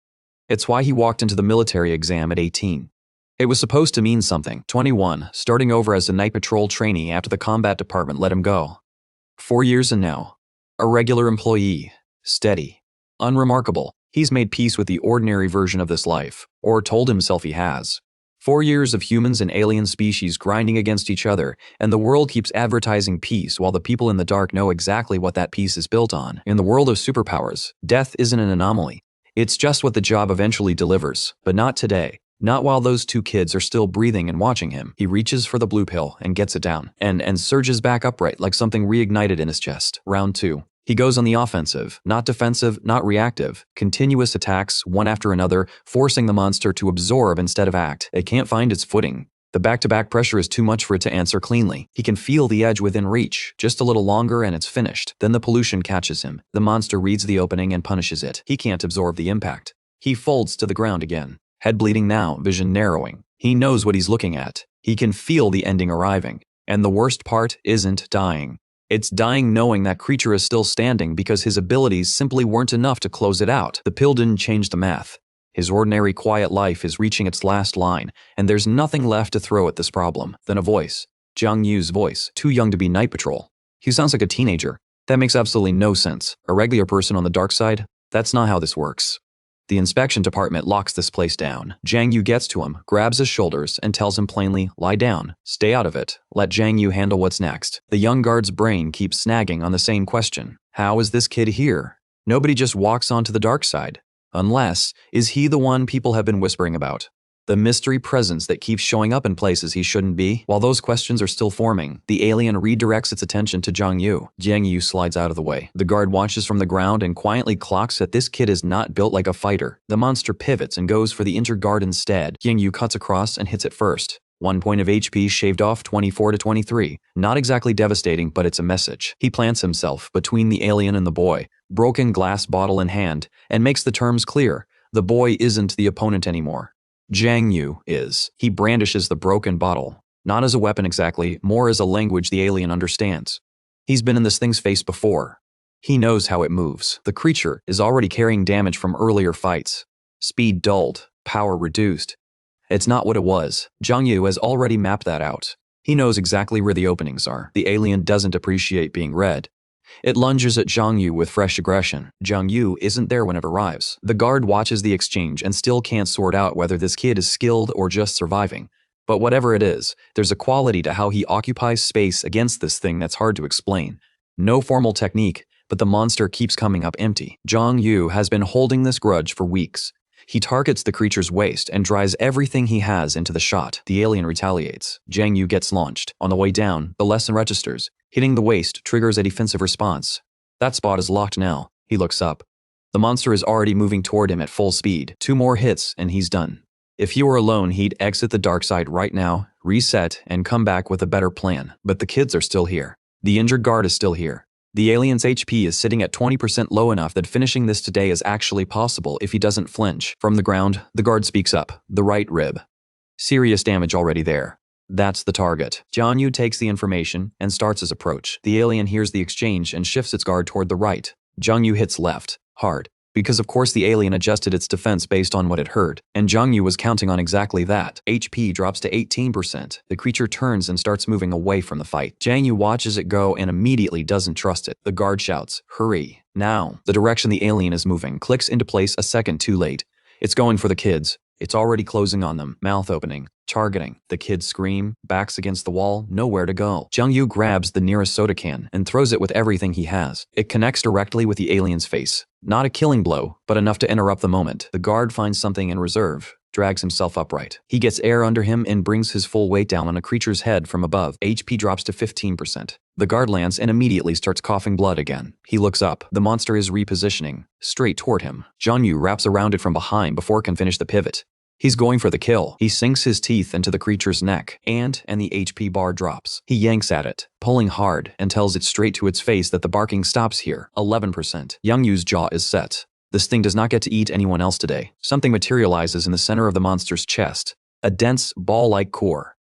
It's why he walked into the military exam at 18. It was supposed to mean something. 21, starting over as a night patrol trainee after the combat department let him go. 4 years and now. A regular employee. Steady. Unremarkable. He's made peace with the ordinary version of this life, or told himself he has. 4 years of humans and alien species grinding against each other, and the world keeps advertising peace while the people in the dark know exactly what that peace is built on. In the world of superpowers, death isn't an anomaly. It's just what the job eventually delivers, but not today. Not while those 2 kids are still breathing and watching him. He reaches for the blue pill and gets it down, and surges back upright like something reignited in his chest. Round 2. He goes on the offensive, not defensive, not reactive. Continuous attacks, one after another, forcing the monster to absorb instead of act. It can't find its footing. The back-to-back pressure is too much for it to answer cleanly. He can feel the edge within reach. Just a little longer and it's finished. Then the pollution catches him. The monster reads the opening and punishes it. He can't absorb the impact. He folds to the ground again. Head bleeding now, vision narrowing. He knows what he's looking at. He can feel the ending arriving. And the worst part isn't dying. It's dying knowing that creature is still standing because his abilities simply weren't enough to close it out. The pill didn't change the math. His ordinary quiet life is reaching its last line, and there's nothing left to throw at this problem. Then a voice. Jiang Yu's voice. Too young to be night patrol. He sounds like a teenager. That makes absolutely no sense. A regular person on the dark side? That's not how this works. The inspection department locks this place down. Jiang Yu gets to him, grabs his shoulders, and tells him plainly, lie down, stay out of it, let Jiang Yu handle what's next. The young guard's brain keeps snagging on the same question. How is this kid here? Nobody just walks onto the dark side. Unless, is he the one people have been whispering about? The mystery presence that keeps showing up in places he shouldn't be? While those questions are still forming, the alien redirects its attention to Jiang Yu. Jiang Yu slides out of the way. The guard watches from the ground and quietly clocks that this kid is not built like a fighter. The monster pivots and goes for the injured guard instead. Jiang Yu cuts across and hits it first. 1 point of HP shaved off, 24 to 23. Not exactly devastating, but it's a message. He plants himself between the alien and the boy, broken glass bottle in hand, and makes the terms clear. The boy isn't the opponent anymore. Jiang Yu is. He brandishes the broken bottle. Not as a weapon exactly, more as a language the alien understands. He's been in this thing's face before. He knows how it moves. The creature is already carrying damage from earlier fights. Speed dulled, power reduced. It's not what it was. Jiang Yu has already mapped that out. He knows exactly where the openings are. The alien doesn't appreciate being read. It lunges at Jiang Yu with fresh aggression. Jiang Yu isn't there when it arrives. The guard watches the exchange and still can't sort out whether this kid is skilled or just surviving. But whatever it is, there's a quality to how he occupies space against this thing that's hard to explain. No formal technique, but the monster keeps coming up empty. Jiang Yu has been holding this grudge for weeks. He targets the creature's waist and drives everything he has into the shot. The alien retaliates. Jiang Yu gets launched. On the way down, the lesson registers. Hitting the waist triggers a defensive response. That spot is locked now. He looks up. The monster is already moving toward him at full speed. 2 more hits and he's done. If he were alone, he'd exit the dark side right now, reset, and come back with a better plan. But the kids are still here. The injured guard is still here. The alien's HP is sitting at 20% low enough that finishing this today is actually possible if he doesn't flinch. From the ground, the guard speaks up. The right rib. Serious damage already there. That's the target. Jiang Yu takes the information and starts his approach. The alien hears the exchange and shifts its guard toward the right. Jiang Yu hits left, hard. Because of course the alien adjusted its defense based on what it heard, and Jiang Yu was counting on exactly that. HP drops to 18%. The creature turns and starts moving away from the fight. Jiang Yu watches it go and immediately doesn't trust it. The guard shouts, "Hurry, now." The direction the alien is moving clicks into place a second too late. It's going for the kids. It's already closing on them, mouth opening, targeting. The kids scream, backs against the wall, nowhere to go. Jiang Yu grabs the nearest soda can and throws it with everything he has. It connects directly with the alien's face. Not a killing blow, but enough to interrupt the moment. The guard finds something in reserve, drags himself upright. He gets air under him and brings his full weight down on a creature's head from above. HP drops to 15%. The guard lands and immediately starts coughing blood again. He looks up. The monster is repositioning, straight toward him. Jiang Yu wraps around it from behind before it can finish the pivot. He's going for the kill. He sinks his teeth into the creature's neck, and the HP bar drops. He yanks at it, pulling hard, and tells it straight to its face that the barking stops here. 11%. Jiang Yu's jaw is set. This thing does not get to eat anyone else today. Something materializes in the center of the monster's chest. A dense, ball-like core.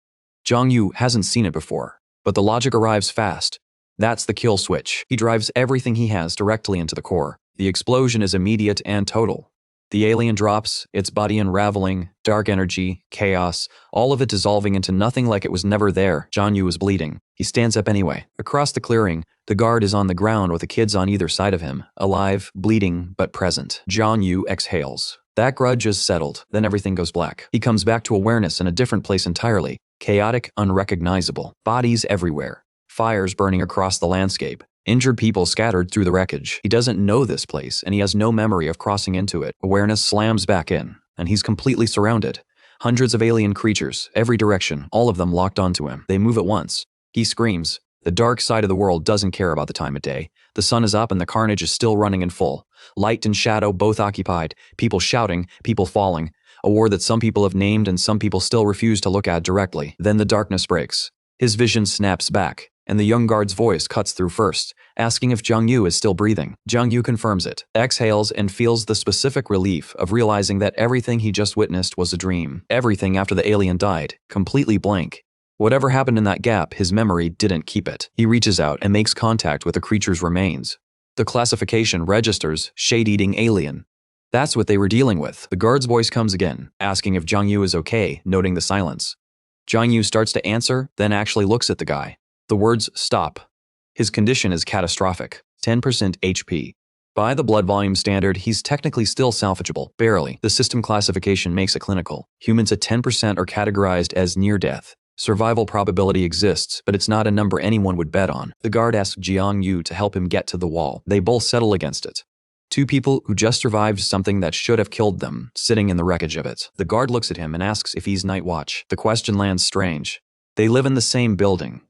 Jiang Yu hasn't seen it before, but the logic arrives fast. That's the kill switch. He drives everything he has directly into the core. The explosion is immediate and total. The alien drops, its body unraveling, dark energy, chaos, all of it dissolving into nothing like it was never there. Jiang Yu is bleeding. He stands up anyway. Across the clearing, the guard is on the ground with the kids on either side of him, alive, bleeding, but present. Jiang Yu exhales. That grudge is settled. Then everything goes black. He comes back to awareness in a different place entirely. Chaotic, unrecognizable. Bodies everywhere. Fires burning across the landscape. Injured people scattered through the wreckage. He doesn't know this place, and he has no memory of crossing into it. Awareness slams back in, and he's completely surrounded. Hundreds of alien creatures, every direction, all of them locked onto him. They move at once. He screams. The dark side of the world doesn't care about the time of day. The sun is up and the carnage is still running in full. Light and shadow both occupied. People shouting, people falling. A war that some people have named and some people still refuse to look at directly. Then the darkness breaks. His vision snaps back, and the young guard's voice cuts through first, asking if Jiang Yu is still breathing. Jiang Yu confirms it, exhales, and feels the specific relief of realizing that everything he just witnessed was a dream. Everything after the alien died, completely blank. Whatever happened in that gap, his memory didn't keep it. He reaches out and makes contact with the creature's remains. The classification registers shade-eating alien. That's what they were dealing with. The guard's voice comes again, asking if Jiang Yu is okay, noting the silence. Jiang Yu starts to answer, then actually looks at the guy. The words stop. His condition is catastrophic, 10% HP. By the blood volume standard, he's technically still salvageable, barely. The system classification makes it clinical. Humans at 10% are categorized as near death. Survival probability exists, but it's not a number anyone would bet on. The guard asks Jiang Yu to help him get to the wall. They both settle against it. Two people who just survived something that should have killed them, sitting in the wreckage of it. The guard looks at him and asks if he's Night Watch. The question lands strange. They live in the same building.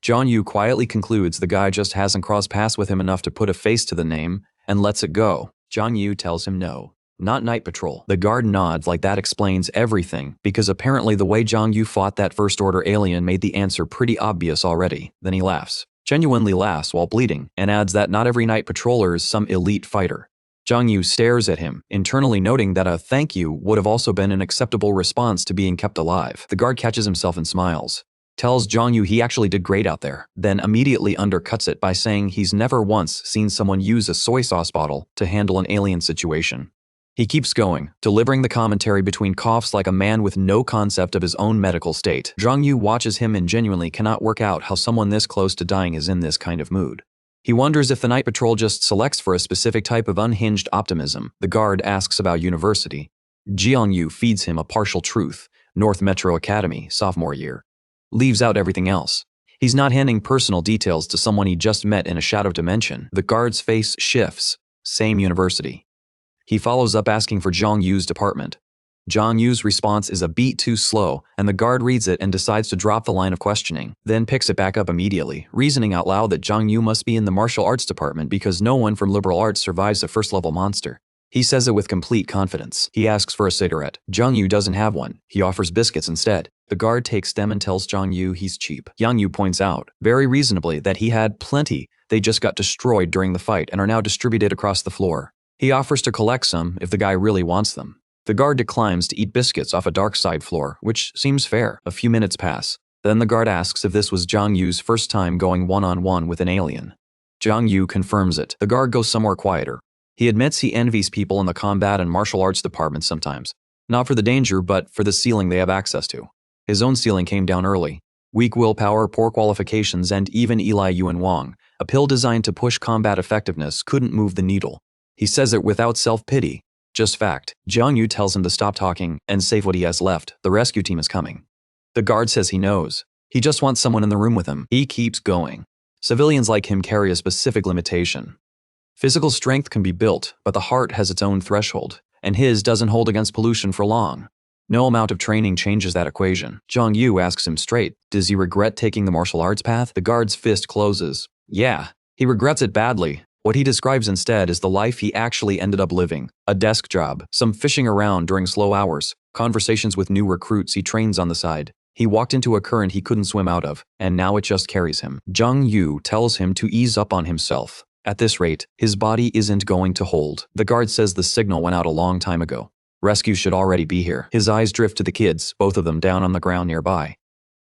Jiang Yu quietly concludes the guy just hasn't crossed paths with him enough to put a face to the name, and lets it go. Jiang Yu tells him no. Not Night Patrol. The guard nods like that explains everything, because apparently the way Jiang Yu fought that First Order alien made the answer pretty obvious already. Then he laughs. Genuinely laughs while bleeding, and adds that not every Night Patroller is some elite fighter. Jiang Yu stares at him, internally noting that a thank you would have also been an acceptable response to being kept alive. The guard catches himself and smiles. Tells Jiang Yu he actually did great out there, then immediately undercuts it by saying he's never once seen someone use a soy sauce bottle to handle an alien situation. He keeps going, delivering the commentary between coughs like a man with no concept of his own medical state. Jiang Yu watches him and genuinely cannot work out how someone this close to dying is in this kind of mood. He wonders if the Night Patrol just selects for a specific type of unhinged optimism. The guard asks about university. Jiang Yu feeds him a partial truth. North Metro Academy, sophomore year. Leaves out everything else. He's not handing personal details to someone he just met in a shadow dimension. The guard's face shifts. Same university. He follows up asking for Jiang Yu's department. Jiang Yu's response is a beat too slow, and the guard reads it and decides to drop the line of questioning, then picks it back up immediately, reasoning out loud that Jiang Yu must be in the martial arts department because no one from liberal arts survives a first-level monster. He says it with complete confidence. He asks for a cigarette. Jiang Yu doesn't have one. He offers biscuits instead. The guard takes them and tells Jiang Yu he's cheap. Jiang Yu points out, very reasonably, that he had plenty. They just got destroyed during the fight and are now distributed across the floor. He offers to collect some if the guy really wants them. The guard declines to eat biscuits off a dark side floor, which seems fair. A few minutes pass. Then the guard asks if this was Jiang Yu's first time going one-on-one with an alien. Jiang Yu confirms it. The guard goes somewhere quieter. He admits he envies people in the combat and martial arts departments sometimes. Not for the danger, but for the ceiling they have access to. His own ceiling came down early. Weak willpower, poor qualifications, and even Eli Yuan Wang, a pill designed to push combat effectiveness, couldn't move the needle. He says it without self-pity. Just fact. Jiang Yu tells him to stop talking and save what he has left. The rescue team is coming. The guard says he knows. He just wants someone in the room with him. He keeps going. Civilians like him carry a specific limitation. Physical strength can be built, but the heart has its own threshold, and his doesn't hold against pollution for long. No amount of training changes that equation. Jiang Yu asks him straight, does he regret taking the martial arts path? The guard's fist closes. Yeah, he regrets it badly. What he describes instead is the life he actually ended up living. A desk job, some fishing around during slow hours, conversations with new recruits he trains on the side. He walked into a current he couldn't swim out of, and now it just carries him. Jiang Yu tells him to ease up on himself. At this rate, his body isn't going to hold. The guard says the signal went out a long time ago. Rescue should already be here. His eyes drift to the kids, both of them down on the ground nearby.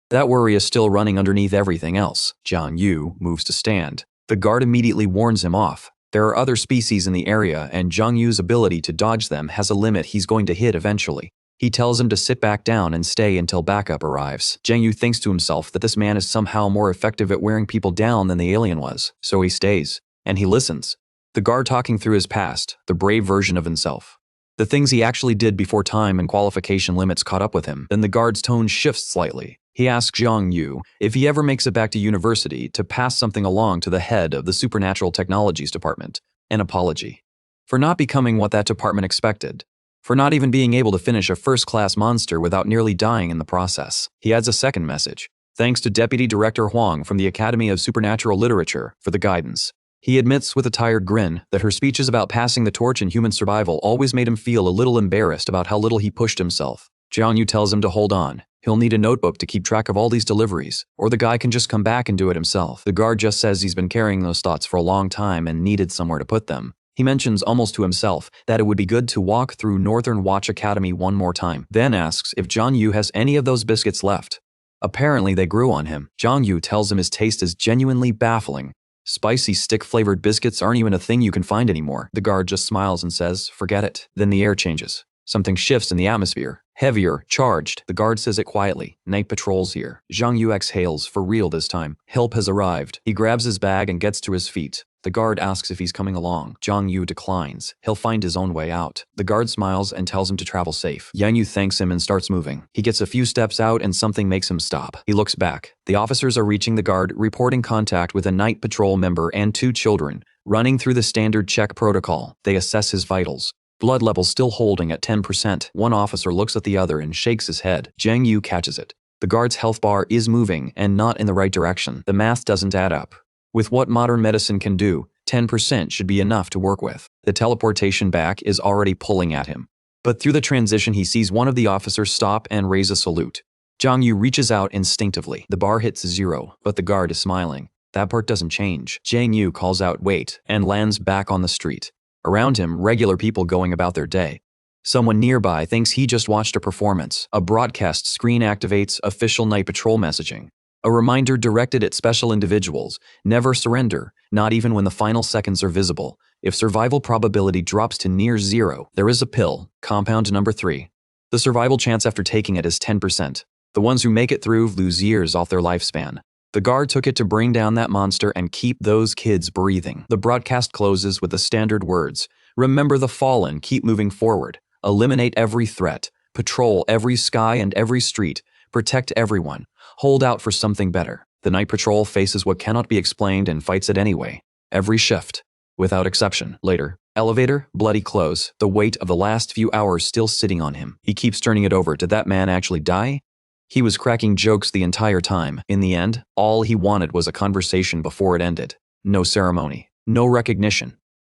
That worry is still running underneath everything else. Jiang Yu moves to stand. The guard immediately warns him off. There are other species in the area, and Jiang Yu's ability to dodge them has a limit he's going to hit eventually. He tells him to sit back down and stay until backup arrives. Jiang Yu thinks to himself that this man is somehow more effective at wearing people down than the alien was, so he stays. And he listens. The guard talking through his past, the brave version of himself. The things he actually did before time and qualification limits caught up with him. Then the guard's tone shifts slightly. He asks Jiang Yu if he ever makes it back to university to pass something along to the head of the Supernatural Technologies Department. An apology. For not becoming what that department expected. For not even being able to finish a first-class monster without nearly dying in the process. He adds a second message. Thanks to Deputy Director Huang from the Academy of Supernatural Literature for the guidance. He admits with a tired grin that her speeches about passing the torch in human survival always made him feel a little embarrassed about how little he pushed himself. Jiang Yu tells him to hold on. He'll need a notebook to keep track of all these deliveries, or the guy can just come back and do it himself. The guard just says he's been carrying those thoughts for a long time and needed somewhere to put them. He mentions almost to himself that it would be good to walk through Northern Watch Academy one more time, then asks if Jiang Yu has any of those biscuits left. Apparently they grew on him. Jiang Yu tells him his taste is genuinely baffling. Spicy stick-flavored biscuits aren't even a thing you can find anymore. The guard just smiles and says, forget it. Then the air changes. Something shifts in the atmosphere. Heavier, charged. The guard says it quietly. Night patrol's here. Jiang Yu exhales, for real this time. Help has arrived. He grabs his bag and gets to his feet. The guard asks if he's coming along. Jiang Yu declines. He'll find his own way out. The guard smiles and tells him to travel safe. Jiang Yu thanks him and starts moving. He gets a few steps out and something makes him stop. He looks back. The officers are reaching the guard, reporting contact with a night patrol member and 2 children. Running through the standard check protocol, they assess his vitals. Blood levels still holding at 10%. One officer looks at the other and shakes his head. Jiang Yu catches it. The guard's health bar is moving and not in the right direction. The math doesn't add up. With what modern medicine can do, 10% should be enough to work with. The teleportation back is already pulling at him. But through the transition, he sees one of the officers stop and raise a salute. Jiang Yu reaches out instinctively. The bar hits 0, but the guard is smiling. That part doesn't change. Jiang Yu calls out "wait" and lands back on the street. Around him, regular people going about their day. Someone nearby thinks he just watched a performance. A broadcast screen activates official night patrol messaging. A reminder directed at special individuals: never surrender, not even when the final seconds are visible. If survival probability drops to near 0, there is a pill, compound number 3. The survival chance after taking it is 10%. The ones who make it through lose years off their lifespan. The guard took it to bring down that monster and keep those kids breathing. The broadcast closes with the standard words: remember the fallen, keep moving forward. Eliminate every threat. Patrol every sky and every street. Protect everyone. Hold out for something better. The night patrol faces what cannot be explained and fights it anyway. Every shift, without exception. Later, elevator, bloody clothes, the weight of the last few hours still sitting on him. He keeps turning it over. Did that man actually die? He was cracking jokes the entire time. In the end, all he wanted was a conversation before it ended. No ceremony, no recognition.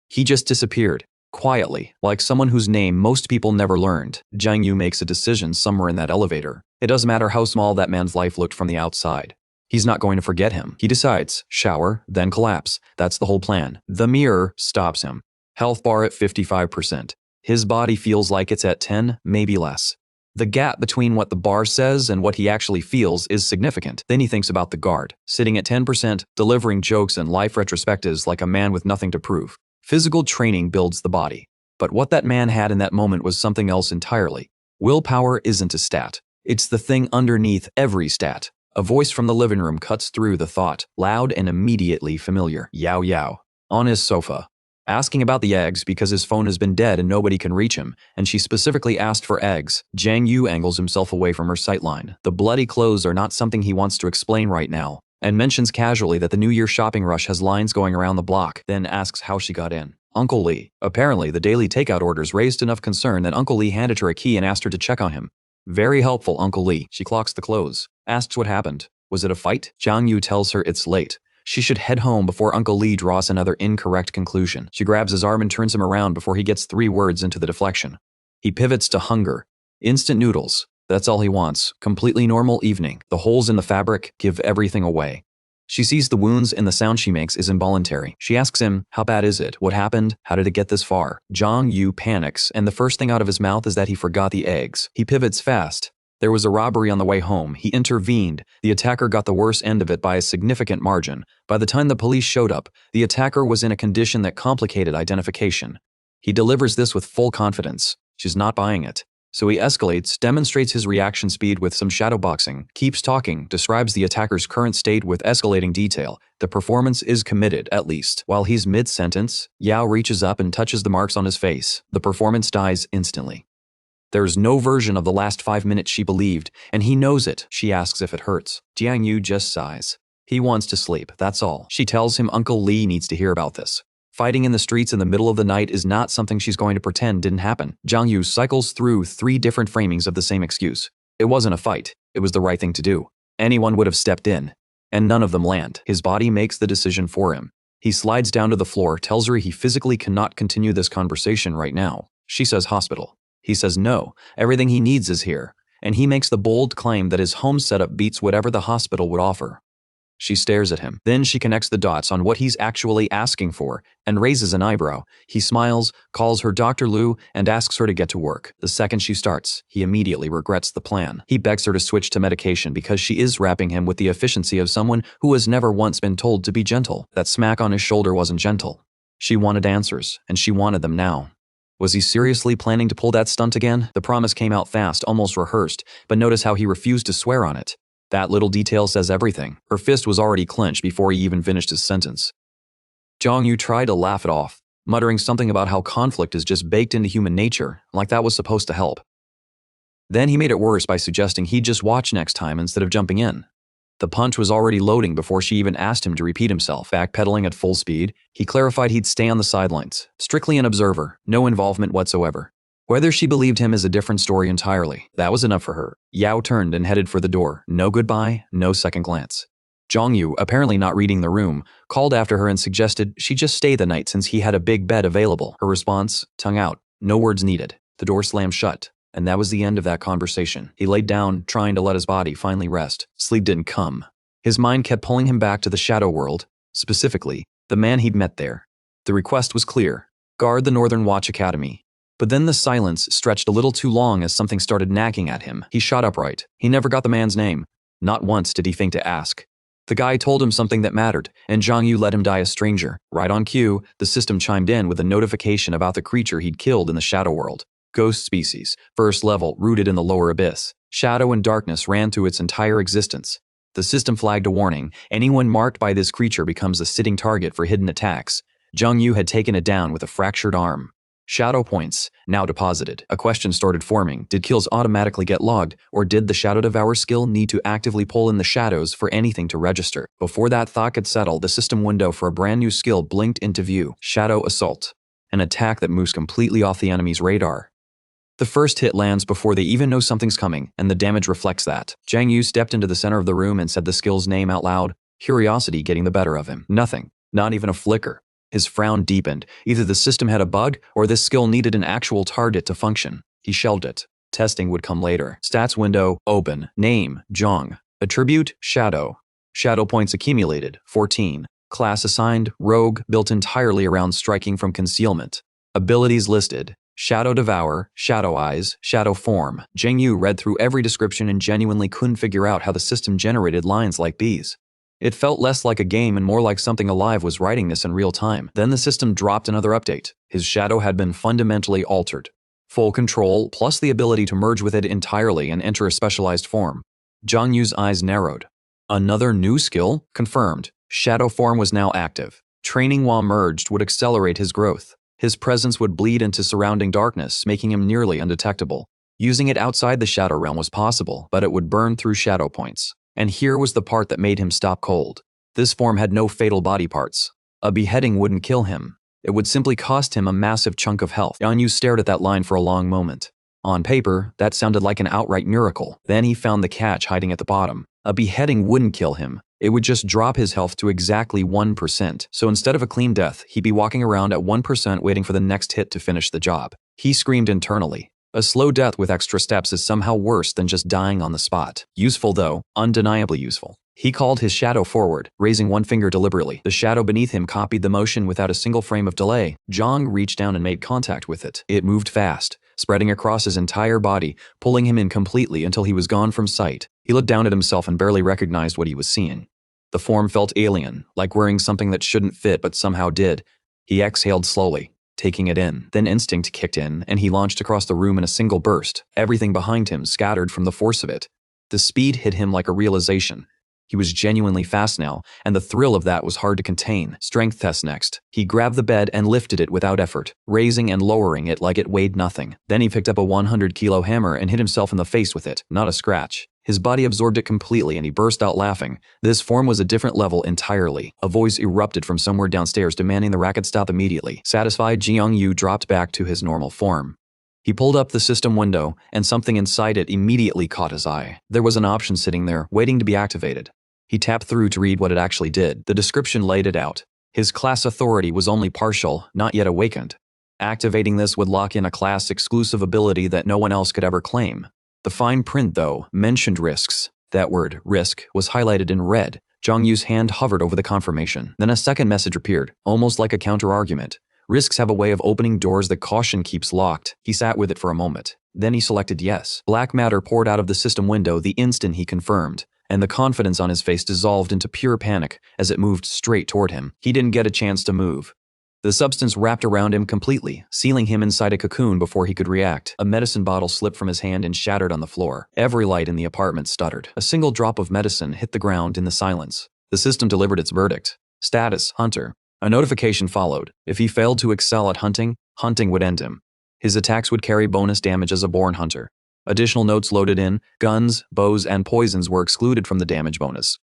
He just disappeared. Quietly, like someone whose name most people never learned. Jiang Yu makes a decision somewhere in that elevator. It doesn't matter how small that man's life looked from the outside. He's not going to forget him. He decides, shower, then collapse. That's the whole plan. The mirror stops him. Health bar at 55%. His body feels like it's at 10, maybe less. The gap between what the bar says and what he actually feels is significant. Then he thinks about the guard, sitting at 10%, delivering jokes and life retrospectives like a man with nothing to prove. Physical training builds the body. But what that man had in that moment was something else entirely. Willpower isn't a stat. It's the thing underneath every stat. A voice from the living room cuts through the thought, loud and immediately familiar. Yao Yao, on his sofa, asking about the eggs because his phone has been dead and nobody can reach him, and she specifically asked for eggs. Jiang Yu angles himself away from her sightline. The bloody clothes are not something he wants to explain right now, and mentions casually that the New Year shopping rush has lines going around the block, then asks how she got in. Uncle Lee. Apparently, the daily takeout orders raised enough concern that Uncle Lee handed her a key and asked her to check on him. Very helpful, Uncle Lee. She clocks the clothes, asks what happened. Was it a fight? Jiang Yu tells her it's late. She should head home before Uncle Lee draws another incorrect conclusion. She grabs his arm and turns him around before he gets 3 words into the deflection. He pivots to hunger. Instant noodles. That's all he wants. Completely normal evening. The holes in the fabric give everything away. She sees the wounds and the sound she makes is involuntary. She asks him, how bad is it? What happened? How did it get this far? Jiang Yu panics, and the first thing out of his mouth is that he forgot the eggs. He pivots fast. There was a robbery on the way home. He intervened. The attacker got the worst end of it by a significant margin. By the time the police showed up, the attacker was in a condition that complicated identification. He delivers this with full confidence. She's not buying it. So he escalates, demonstrates his reaction speed with some shadowboxing, keeps talking, describes the attacker's current state with escalating detail. The performance is committed, at least. While he's mid-sentence, Yao reaches up and touches the marks on his face. The performance dies instantly. There's no version of the last 5 minutes she believed, and he knows it. She asks if it hurts. Jiang Yu just sighs. He wants to sleep, that's all. She tells him Uncle Lee needs to hear about this. Fighting in the streets in the middle of the night is not something she's going to pretend didn't happen. Jiang Yu cycles through 3 different framings of the same excuse. It wasn't a fight. It was the right thing to do. Anyone would have stepped in. And none of them land. His body makes the decision for him. He slides down to the floor, tells her he physically cannot continue this conversation right now. She says hospital. He says no, everything he needs is here. And he makes the bold claim that his home setup beats whatever the hospital would offer. She stares at him. Then she connects the dots on what he's actually asking for and raises an eyebrow. He smiles, calls her Dr. Liu, and asks her to get to work. The second she starts, he immediately regrets the plan. He begs her to switch to medication because she is wrapping him with the efficiency of someone who has never once been told to be gentle. That smack on his shoulder wasn't gentle. She wanted answers, and she wanted them now. Was he seriously planning to pull that stunt again? The promise came out fast, almost rehearsed, but notice how he refused to swear on it. That little detail says everything. Her fist was already clenched before he even finished his sentence. Jiang Yu tried to laugh it off, muttering something about how conflict is just baked into human nature, like that was supposed to help. Then he made it worse by suggesting he'd just watch next time instead of jumping in. The punch was already loading before she even asked him to repeat himself. Backpedaling at full speed, he clarified he'd stay on the sidelines, strictly an observer, no involvement whatsoever. Whether she believed him is a different story entirely. That was enough for her. Yao turned and headed for the door. No goodbye, no second glance. Jiang Yu, apparently not reading the room, called after her and suggested she just stay the night since he had a big bed available. Her response, tongue out, no words needed. The door slammed shut. And that was the end of that conversation. He laid down, trying to let his body finally rest. Sleep didn't come. His mind kept pulling him back to the shadow world, specifically, the man he'd met there. The request was clear: guard the Northern Watch Academy. But then the silence stretched a little too long as something started nagging at him. He shot upright. He never got the man's name. Not once did he think to ask. The guy told him something that mattered, and Jiang Yu let him die a stranger. Right on cue, the system chimed in with a notification about the creature he'd killed in the shadow world. Ghost species, first level, rooted in the lower abyss. Shadow and darkness ran through its entire existence. The system flagged a warning: anyone marked by this creature becomes a sitting target for hidden attacks. Jiang Yu had taken it down with a fractured arm. Shadow points, now deposited. A question started forming: did kills automatically get logged, or did the Shadow Devour skill need to actively pull in the shadows for anything to register? Before that thought could settle, the system window for a brand new skill blinked into view: Shadow Assault, an attack that moves completely off the enemy's radar. The first hit lands before they even know something's coming, and the damage reflects that. Jiang Yu stepped into the center of the room and said the skill's name out loud, curiosity getting the better of him. Nothing, not even a flicker. His frown deepened. Either the system had a bug, or this skill needed an actual target to function. He shelved it. Testing would come later. Stats window, open. Name, Zhang. Attribute, Shadow. Shadow points accumulated, 14. Class assigned, Rogue, built entirely around striking from concealment. Abilities listed: Shadow Devour, Shadow Eyes, Shadow Form. Jiang Yu read through every description and genuinely couldn't figure out how the system generated lines like these. It felt less like a game and more like something alive was writing this in real time. Then the system dropped another update. His shadow had been fundamentally altered. Full control, plus the ability to merge with it entirely and enter a specialized form. Jiang Yu's eyes narrowed. Another new skill? Confirmed. Shadow Form was now active. Training while merged would accelerate his growth. His presence would bleed into surrounding darkness, making him nearly undetectable. Using it outside the shadow realm was possible, but it would burn through shadow points. And here was the part that made him stop cold. This form had no fatal body parts. A beheading wouldn't kill him. It would simply cost him a massive chunk of health. Jiang Yu stared at that line for a long moment. On paper, that sounded like an outright miracle. Then he found the catch hiding at the bottom. A beheading wouldn't kill him. It would just drop his health to exactly 1%. So instead of a clean death, he'd be walking around at 1% waiting for the next hit to finish the job. He screamed internally. A slow death with extra steps is somehow worse than just dying on the spot. Useful though, undeniably useful. He called his shadow forward, raising one finger deliberately. The shadow beneath him copied the motion without a single frame of delay. Zhang reached down and made contact with it. It moved fast, spreading across his entire body, pulling him in completely until he was gone from sight. He looked down at himself and barely recognized what he was seeing. The form felt alien, like wearing something that shouldn't fit but somehow did. He exhaled slowly, taking it in. Then instinct kicked in, and he launched across the room in a single burst. Everything behind him scattered from the force of it. The speed hit him like a realization. He was genuinely fast now, and the thrill of that was hard to contain. Strength test next. He grabbed the bed and lifted it without effort, raising and lowering it like it weighed nothing. Then he picked up a 100-kilo hammer and hit himself in the face with it. Not a scratch. His body absorbed it completely and he burst out laughing. This form was a different level entirely. A voice erupted from somewhere downstairs demanding the racket stop immediately. Satisfied, Jiang Yu dropped back to his normal form. He pulled up the system window, and something inside it immediately caught his eye. There was an option sitting there, waiting to be activated. He tapped through to read what it actually did. The description laid it out. His class authority was only partial, not yet awakened. Activating this would lock in a class-exclusive ability that no one else could ever claim. The fine print, though, mentioned risks. That word, risk, was highlighted in red. Jiang Yu's hand hovered over the confirmation. Then a second message appeared, almost like a counter-argument. Risks have a way of opening doors that caution keeps locked. He sat with it for a moment. Then he selected yes. Black matter poured out of the system window the instant he confirmed, and the confidence on his face dissolved into pure panic as it moved straight toward him. He didn't get a chance to move. The substance wrapped around him completely, sealing him inside a cocoon before he could react. A medicine bottle slipped from his hand and shattered on the floor. Every light in the apartment stuttered. A single drop of medicine hit the ground in the silence. The system delivered its verdict. Status, Hunter. A notification followed. If he failed to excel at hunting, hunting would end him. His attacks would carry bonus damage as a born hunter. Additional notes loaded in, guns, bows, and poisons were excluded from the damage bonus.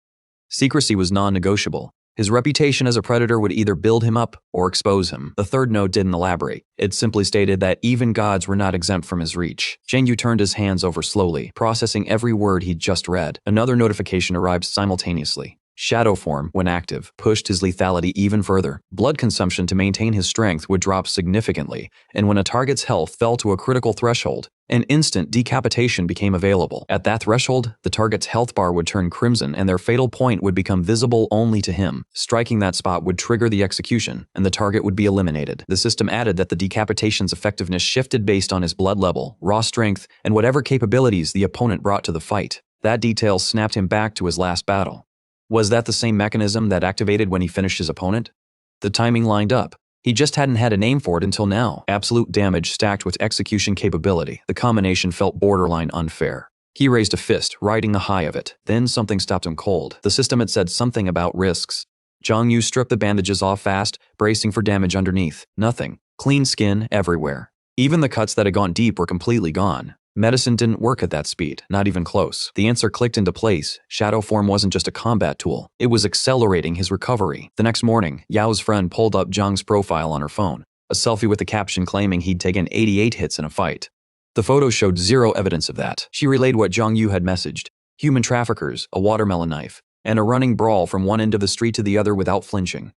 Secrecy was non-negotiable. His reputation as a predator would either build him up or expose him. The third note didn't elaborate. It simply stated that even gods were not exempt from his reach. Jiang Yu turned his hands over slowly, processing every word he'd just read. Another notification arrived simultaneously. Shadow form, when active, pushed his lethality even further. Blood consumption to maintain his strength would drop significantly, and when a target's health fell to a critical threshold, an instant decapitation became available. At that threshold, the target's health bar would turn crimson and their fatal point would become visible only to him. Striking that spot would trigger the execution, and the target would be eliminated. The system added that the decapitation's effectiveness shifted based on his blood level, raw strength, and whatever capabilities the opponent brought to the fight. That detail snapped him back to his last battle. Was that the same mechanism that activated when he finished his opponent? The timing lined up. He just hadn't had a name for it until now. Absolute damage stacked with execution capability. The combination felt borderline unfair. He raised a fist, riding the high of it. Then something stopped him cold. The system had said something about risks. Jiang Yu stripped the bandages off fast, bracing for damage underneath. Nothing. Clean skin everywhere. Even the cuts that had gone deep were completely gone. Medicine didn't work at that speed, not even close. The answer clicked into place. Shadow form wasn't just a combat tool. It was accelerating his recovery. The next morning, Yao's friend pulled up Zhang's profile on her phone, a selfie with the caption claiming he'd taken 88 hits in a fight. The photo showed zero evidence of that. She relayed what Jiang Yu had messaged: human traffickers, a watermelon knife, and a running brawl from one end of the street to the other without flinching.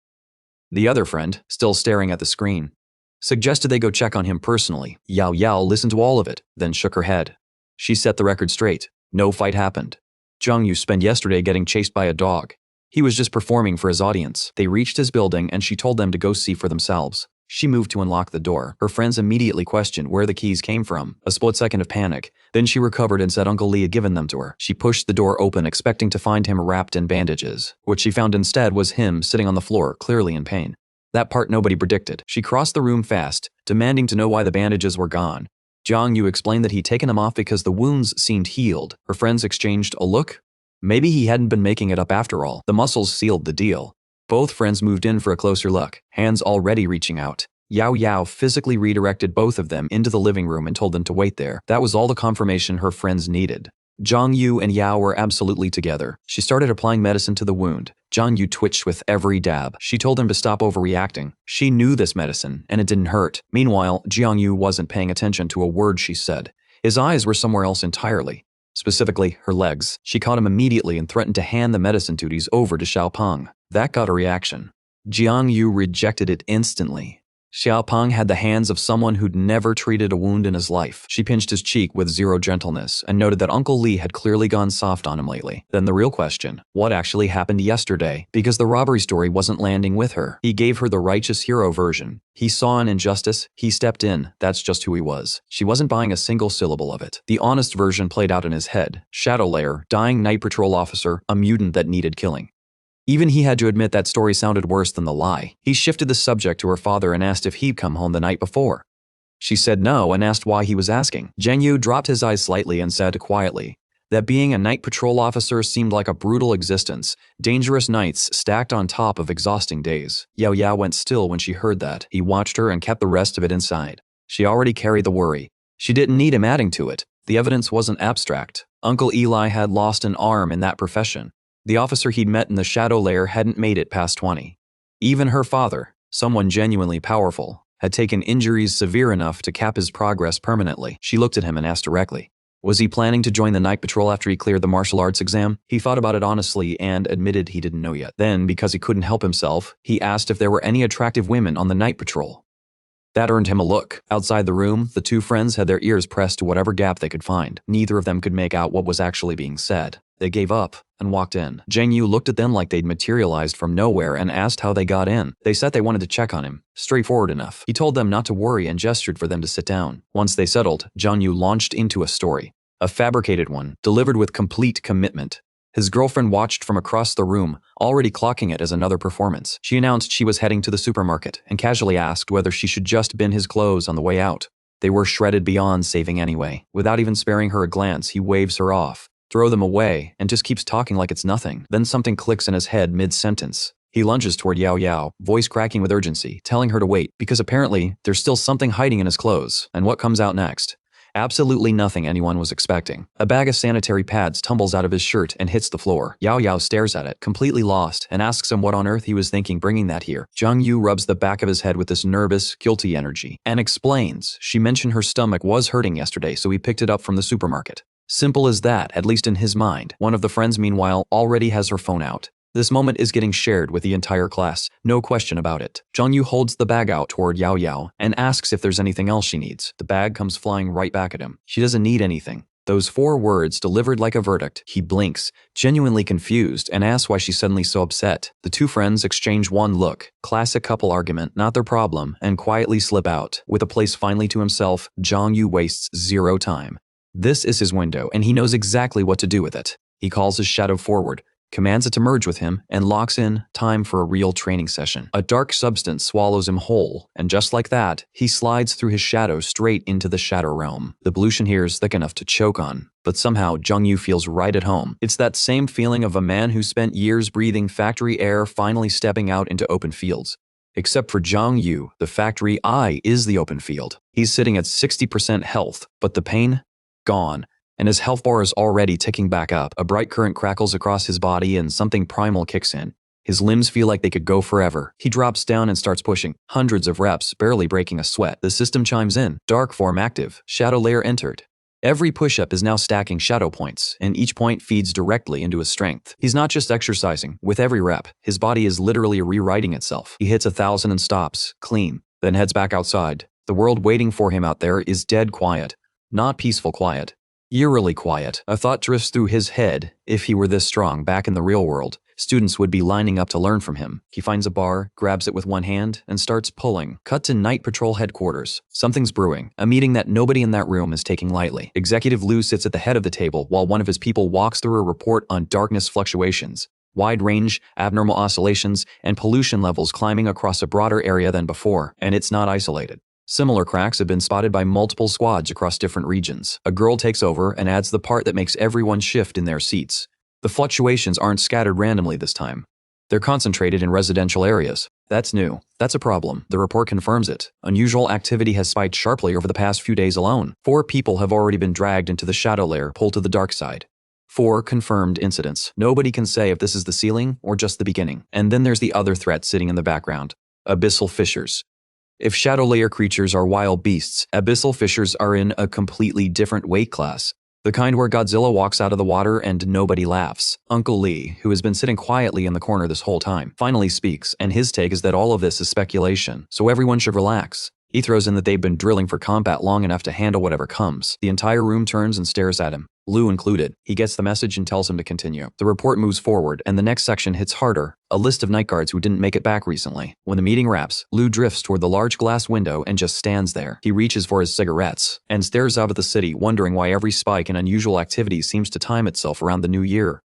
The other friend, still staring at the screen, suggested they go check on him personally. Yao listened to all of it, then shook her head. She set the record straight. No fight happened. Jiang Yu spent yesterday getting chased by a dog. He was just performing for his audience. They reached his building and she told them to go see for themselves. She moved to unlock the door. Her friends immediately questioned where the keys came from. A split second of panic. Then she recovered and said Uncle Lee had given them to her. She pushed the door open, expecting to find him wrapped in bandages. What she found instead was him sitting on the floor, clearly in pain. That part nobody predicted. She crossed the room fast, demanding to know why the bandages were gone. Jiang Yu explained that he'd taken them off because the wounds seemed healed. Her friends exchanged a look. Maybe he hadn't been making it up after all. The muscles sealed the deal. Both friends moved in for a closer look, hands already reaching out. Yao physically redirected both of them into the living room and told them to wait there. That was all the confirmation her friends needed. Jiang Yu and Yao were absolutely together. She started applying medicine to the wound. Jiang Yu twitched with every dab. She told him to stop overreacting. She knew this medicine, and it didn't hurt. Meanwhile, Jiang Yu wasn't paying attention to a word she said. His eyes were somewhere else entirely. Specifically, her legs. She caught him immediately and threatened to hand the medicine duties over to Xiaopeng. That got a reaction. Jiang Yu rejected it instantly. Xiaopeng had the hands of someone who'd never treated a wound in his life. She pinched his cheek with zero gentleness and noted that Uncle Lee had clearly gone soft on him lately. Then the real question: what actually happened yesterday? Because the robbery story wasn't landing with her. He gave her the righteous hero version. He saw an injustice, he stepped in. That's just who he was. She wasn't buying a single syllable of it. The honest version played out in his head. Shadow Layer, dying night patrol officer, a mutant that needed killing. Even he had to admit that story sounded worse than the lie. He shifted the subject to her father and asked if he'd come home the night before. She said no and asked why he was asking. Jiang Yu dropped his eyes slightly and said quietly that being a night patrol officer seemed like a brutal existence, dangerous nights stacked on top of exhausting days. Yao went still when she heard that. He watched her and kept the rest of it inside. She already carried the worry. She didn't need him adding to it. The evidence wasn't abstract. Uncle Eli had lost an arm in that profession. The officer he'd met in the Shadow Layer hadn't made it past 20. Even her father, someone genuinely powerful, had taken injuries severe enough to cap his progress permanently. She looked at him and asked directly, was he planning to join the night patrol after he cleared the martial arts exam? He thought about it honestly and admitted he didn't know yet. Then, because he couldn't help himself, he asked if there were any attractive women on the night patrol. That earned him a look. Outside the room, the two friends had their ears pressed to whatever gap they could find. Neither of them could make out what was actually being said. They gave up and walked in. Jiang Yu looked at them like they'd materialized from nowhere and asked how they got in. They said they wanted to check on him. Straightforward enough. He told them not to worry and gestured for them to sit down. Once they settled, Jiang Yu launched into a story. A fabricated one, delivered with complete commitment. His girlfriend watched from across the room, already clocking it as another performance. She announced she was heading to the supermarket and casually asked whether she should just bin his clothes on the way out. They were shredded beyond saving anyway. Without even sparing her a glance, he waves her off. Throw them away, and just keeps talking like it's nothing. Then something clicks in his head mid-sentence. He lunges toward Yao Yao, voice cracking with urgency, telling her to wait, because apparently there's still something hiding in his clothes. And what comes out next? Absolutely nothing anyone was expecting. A bag of sanitary pads tumbles out of his shirt and hits the floor. Yao Yao stares at it, completely lost, and asks him what on earth he was thinking bringing that here. Jiang Yu rubs the back of his head with this nervous, guilty energy, and explains she mentioned her stomach was hurting yesterday, so he picked it up from the supermarket. Simple as that, at least in his mind. One of the friends, meanwhile, already has her phone out. This moment is getting shared with the entire class, no question about it. Jiang Yu holds the bag out toward Yao Yao and asks if there's anything else she needs. The bag comes flying right back at him. She doesn't need anything. Those 4 words delivered like a verdict. He blinks, genuinely confused, and asks why she's suddenly so upset. The 2 friends exchange one look, classic couple argument, not their problem, and quietly slip out. With a place finally to himself, Jiang Yu wastes 0 time. This is his window, and he knows exactly what to do with it. He calls his shadow forward, commands it to merge with him, and locks in time for a real training session. A dark substance swallows him whole, and just like that, he slides through his shadow straight into the shadow realm. The pollution here is thick enough to choke on, but somehow Jiang Yu feels right at home. It's that same feeling of a man who spent years breathing factory air finally stepping out into open fields. Except for Jiang Yu, the factory eye is the open field. He's sitting at 60% health, but the pain? Gone. And his health bar is already ticking back up. A bright current crackles across his body and something primal kicks in. His limbs feel like they could go forever. He drops down and starts pushing. Hundreds of reps, barely breaking a sweat. The system chimes in. Dark form active. Shadow layer entered. Every push-up is now stacking shadow points, and each point feeds directly into his strength. He's not just exercising. With every rep, his body is literally rewriting itself. He hits 1,000 and stops, clean, then heads back outside. The world waiting for him out there is dead quiet. Not peaceful quiet. Eerily quiet. A thought drifts through his head. If he were this strong back in the real world, students would be lining up to learn from him. He finds a bar, grabs it with one hand, and starts pulling. Cut to Night Patrol headquarters. Something's brewing. A meeting that nobody in that room is taking lightly. Executive Liu sits at the head of the table while one of his people walks through a report on darkness fluctuations, wide range, abnormal oscillations, and pollution levels climbing across a broader area than before. And it's not isolated. Similar cracks have been spotted by multiple squads across different regions. A girl takes over and adds the part that makes everyone shift in their seats. The fluctuations aren't scattered randomly this time. They're concentrated in residential areas. That's new. That's a problem. The report confirms it. Unusual activity has spiked sharply over the past few days alone. 4 people have already been dragged into the shadow layer, pulled to the dark side. 4 confirmed incidents. Nobody can say if this is the ceiling or just the beginning. And then there's the other threat sitting in the background. Abyssal fissures. If shadow layer creatures are wild beasts, abyssal fissures are in a completely different weight class. The kind where Godzilla walks out of the water and nobody laughs. Uncle Lee, who has been sitting quietly in the corner this whole time, finally speaks, and his take is that all of this is speculation, so everyone should relax. He throws in that they've been drilling for combat long enough to handle whatever comes. The entire room turns and stares at him, Liu included. He gets the message and tells him to continue. The report moves forward, and the next section hits harder. A list of night guards who didn't make it back recently. When the meeting wraps, Liu drifts toward the large glass window and just stands there. He reaches for his cigarettes and stares out at the city, wondering why every spike in unusual activity seems to time itself around the new year.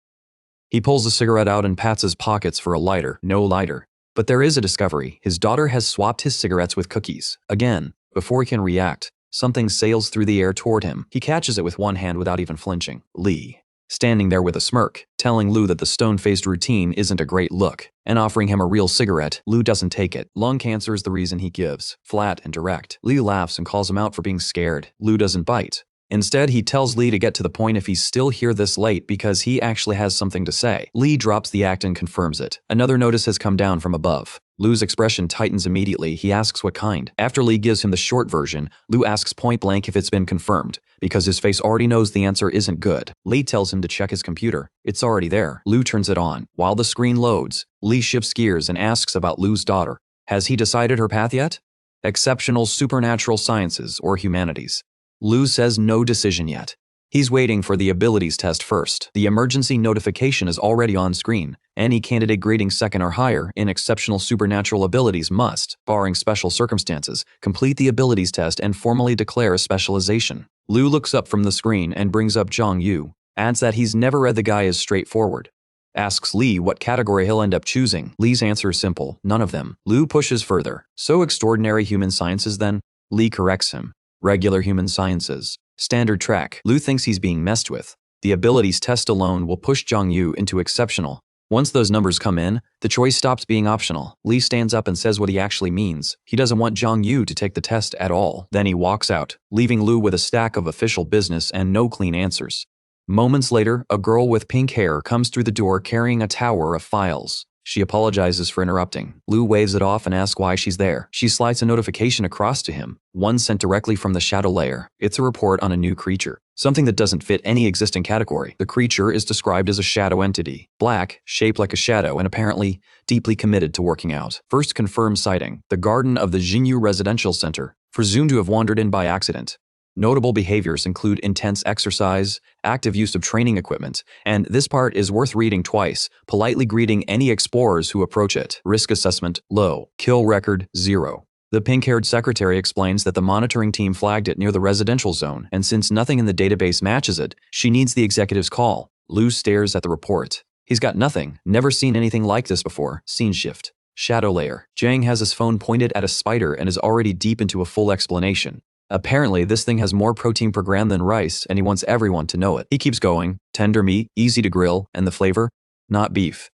He pulls a cigarette out and pats his pockets for a lighter. No lighter. But there is a discovery. His daughter has swapped his cigarettes with cookies. Again, before he can react, something sails through the air toward him. He catches it with one hand without even flinching. Lee, standing there with a smirk, telling Liu that the stone-faced routine isn't a great look, and offering him a real cigarette. Liu doesn't take it. Lung cancer is the reason he gives. Flat and direct. Lee laughs and calls him out for being scared. Liu doesn't bite. Instead, he tells Lee to get to the point if he's still here this late because he actually has something to say. Lee drops the act and confirms it. Another notice has come down from above. Liu's expression tightens immediately. He asks what kind. After Lee gives him the short version, Liu asks point blank if it's been confirmed, because his face already knows the answer isn't good. Lee tells him to check his computer. It's already there. Liu turns it on. While the screen loads, Lee shifts gears and asks about Liu's daughter. Has he decided her path yet? Exceptional supernatural sciences or humanities. Liu says no decision yet. He's waiting for the abilities test first. The emergency notification is already on screen. Any candidate grading second or higher in exceptional supernatural abilities must, barring special circumstances, complete the abilities test and formally declare a specialization. Liu looks up from the screen and brings up Jiang Yu, adds that he's never read the guy as straightforward. Asks Lee what category he'll end up choosing. Lee's answer is simple, none of them. Liu pushes further. So extraordinary human sciences then? Lee corrects him. Regular human sciences. Standard track. Liu thinks he's being messed with. The abilities test alone will push Jiang Yu into exceptional. Once those numbers come in, the choice stops being optional. Lee stands up and says what he actually means. He doesn't want Jiang Yu to take the test at all. Then he walks out, leaving Lu with a stack of official business and no clean answers. Moments later, a girl with pink hair comes through the door carrying a tower of files. She apologizes for interrupting. Lu waves it off and asks why she's there. She slides a notification across to him, one sent directly from the shadow layer. It's a report on a new creature, something that doesn't fit any existing category. The creature is described as a shadow entity, black, shaped like a shadow, and apparently deeply committed to working out. First confirmed sighting, the garden of the Jiang Yu residential center, presumed to have wandered in by accident. Notable behaviors include intense exercise, active use of training equipment, and this part is worth reading twice, politely greeting any explorers who approach it. Risk assessment, low. Kill record, 0. The pink-haired secretary explains that the monitoring team flagged it near the residential zone, and since nothing in the database matches it, she needs the executive's call. Lu stares at the report. He's got nothing, never seen anything like this before. Scene shift. Shadow layer. Jiang has his phone pointed at a spider and is already deep into a full explanation. Apparently, this thing has more protein per gram than rice, and he wants everyone to know it. He keeps going. Tender meat, easy to grill, and the flavor? Not beef.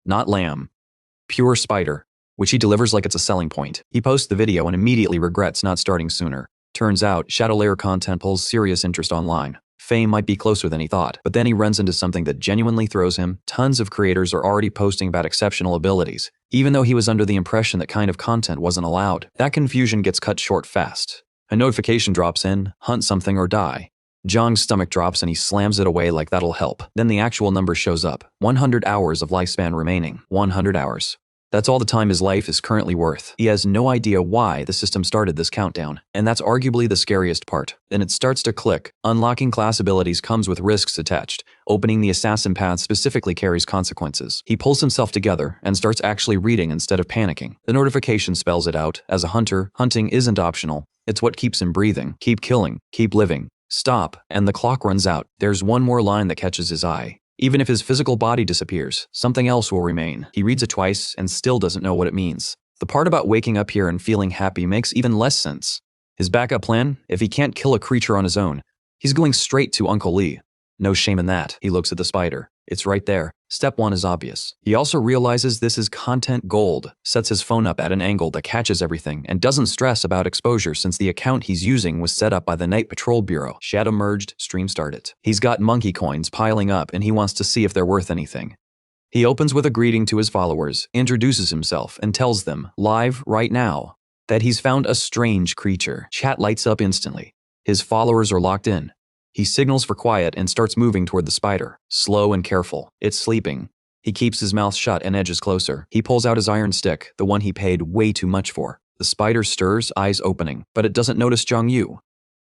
Not lamb. Pure spider, which he delivers like it's a selling point. He posts the video and immediately regrets not starting sooner. Turns out, shadow layer content pulls serious interest online. Fame might be closer than he thought, but then he runs into something that genuinely throws him. Tons of creators are already posting about exceptional abilities, even though he was under the impression that kind of content wasn't allowed. That confusion gets cut short fast. A notification drops in, hunt something or die. Jiang's stomach drops and he slams it away like that'll help. Then the actual number shows up. 100 hours of lifespan remaining. 100 hours. That's all the time his life is currently worth. He has no idea why the system started this countdown, and that's arguably the scariest part. Then it starts to click. Unlocking class abilities comes with risks attached. Opening the assassin path specifically carries consequences. He pulls himself together and starts actually reading instead of panicking. The notification spells it out. As a hunter, hunting isn't optional. It's what keeps him breathing. Keep killing. Keep living. Stop, and the clock runs out. There's one more line that catches his eye. Even if his physical body disappears, something else will remain. He reads it twice and still doesn't know what it means. The part about waking up here and feeling happy makes even less sense. His backup plan? If he can't kill a creature on his own, he's going straight to Uncle Lee. No shame in that. He looks at the spider. It's right there. Step 1 is obvious. He also realizes this is content gold, sets his phone up at an angle that catches everything, and doesn't stress about exposure since the account he's using was set up by the Night Patrol Bureau. Shadow merged, stream started. He's got monkey coins piling up and he wants to see if they're worth anything. He opens with a greeting to his followers, introduces himself, and tells them, live right now, that he's found a strange creature. Chat lights up instantly. His followers are locked in. He signals for quiet and starts moving toward the spider, slow and careful. It's sleeping. He keeps his mouth shut and edges closer. He pulls out his iron stick, the one he paid way too much for. The spider stirs, eyes opening, but it doesn't notice Jiang Yu.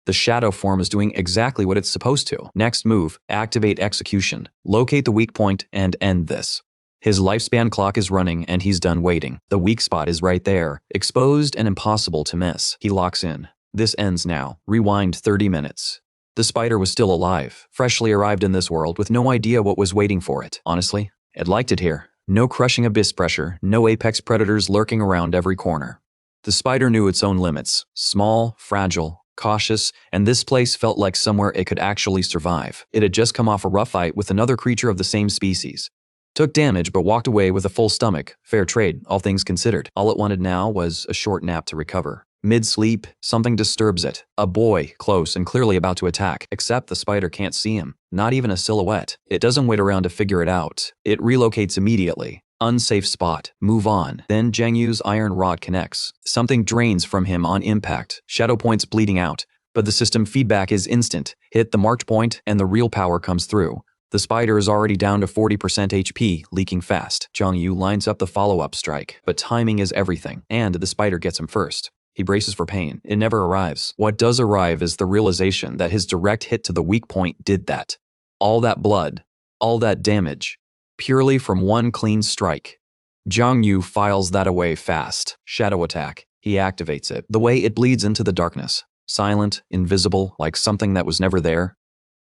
The shadow form is doing exactly what it's supposed to. Next move, activate execution. Locate the weak point and end this. His lifespan clock is running and he's done waiting. The weak spot is right there, exposed and impossible to miss. He locks in. This ends now. Rewind 30 minutes. The spider was still alive, freshly arrived in this world with no idea what was waiting for it. Honestly, it liked it here. No crushing abyss pressure, no apex predators lurking around every corner. The spider knew its own limits. Small, fragile, cautious, and this place felt like somewhere it could actually survive. It had just come off a rough fight with another creature of the same species. Took damage but walked away with a full stomach. Fair trade, all things considered. All it wanted now was a short nap to recover. Mid-sleep, something disturbs it. A boy, close and clearly about to attack, except the spider can't see him. Not even a silhouette. It doesn't wait around to figure it out. It relocates immediately. Unsafe spot. Move on. Then Jiang Yu's iron rod connects. Something drains from him on impact. Shadow points bleeding out. But the system feedback is instant. Hit the marked point and the real power comes through. The spider is already down to 40% HP, leaking fast. Jiang Yu lines up the follow-up strike. But timing is everything, and the spider gets him first. He braces for pain. It never arrives. What does arrive is the realization that his direct hit to the weak point did that. All that blood, all that damage, purely from one clean strike. Jiang Yu files that away fast. Shadow attack. He activates it. The way it bleeds into the darkness. Silent, invisible, like something that was never there.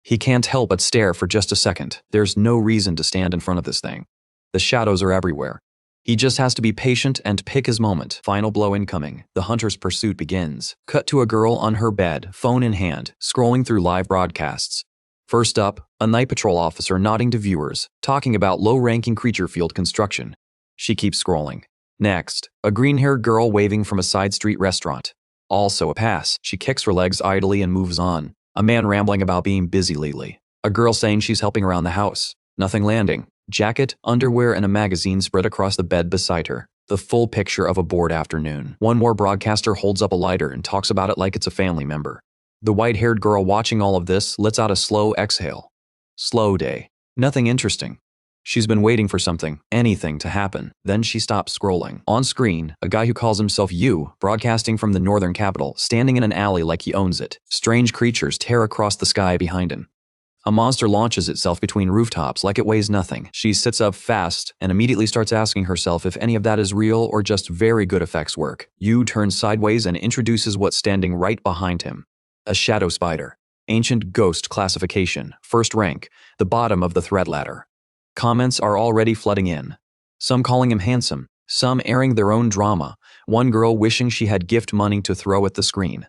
He can't help but stare for just a second. There's no reason to stand in front of this thing. The shadows are everywhere. He just has to be patient and pick his moment. Final blow incoming. The hunter's pursuit begins. Cut to a girl on her bed, phone in hand, scrolling through live broadcasts. First up, a night patrol officer nodding to viewers, talking about low-ranking creature field construction. She keeps scrolling. Next, a green-haired girl waving from a side street restaurant. Also a pass. She kicks her legs idly and moves on. A man rambling about being busy lately. A girl saying she's helping around the house. Nothing landing. Jacket, underwear, and a magazine spread across the bed beside her. The full picture of a bored afternoon. One more broadcaster holds up a lighter and talks about it like it's a family member. The white-haired girl watching all of this lets out a slow exhale. Slow day. Nothing interesting. She's been waiting for something, anything to happen. Then she stops scrolling. On screen, a guy who calls himself Yu, broadcasting from the northern capital, standing in an alley like he owns it. Strange creatures tear across the sky behind him. A monster launches itself between rooftops like it weighs nothing. She sits up fast and immediately starts asking herself if any of that is real or just very good effects work. Yu turns sideways and introduces what's standing right behind him. A shadow spider. Ancient ghost classification, first rank, the bottom of the threat ladder. Comments are already flooding in. Some calling him handsome, some airing their own drama, one girl wishing she had gift money to throw at the screen.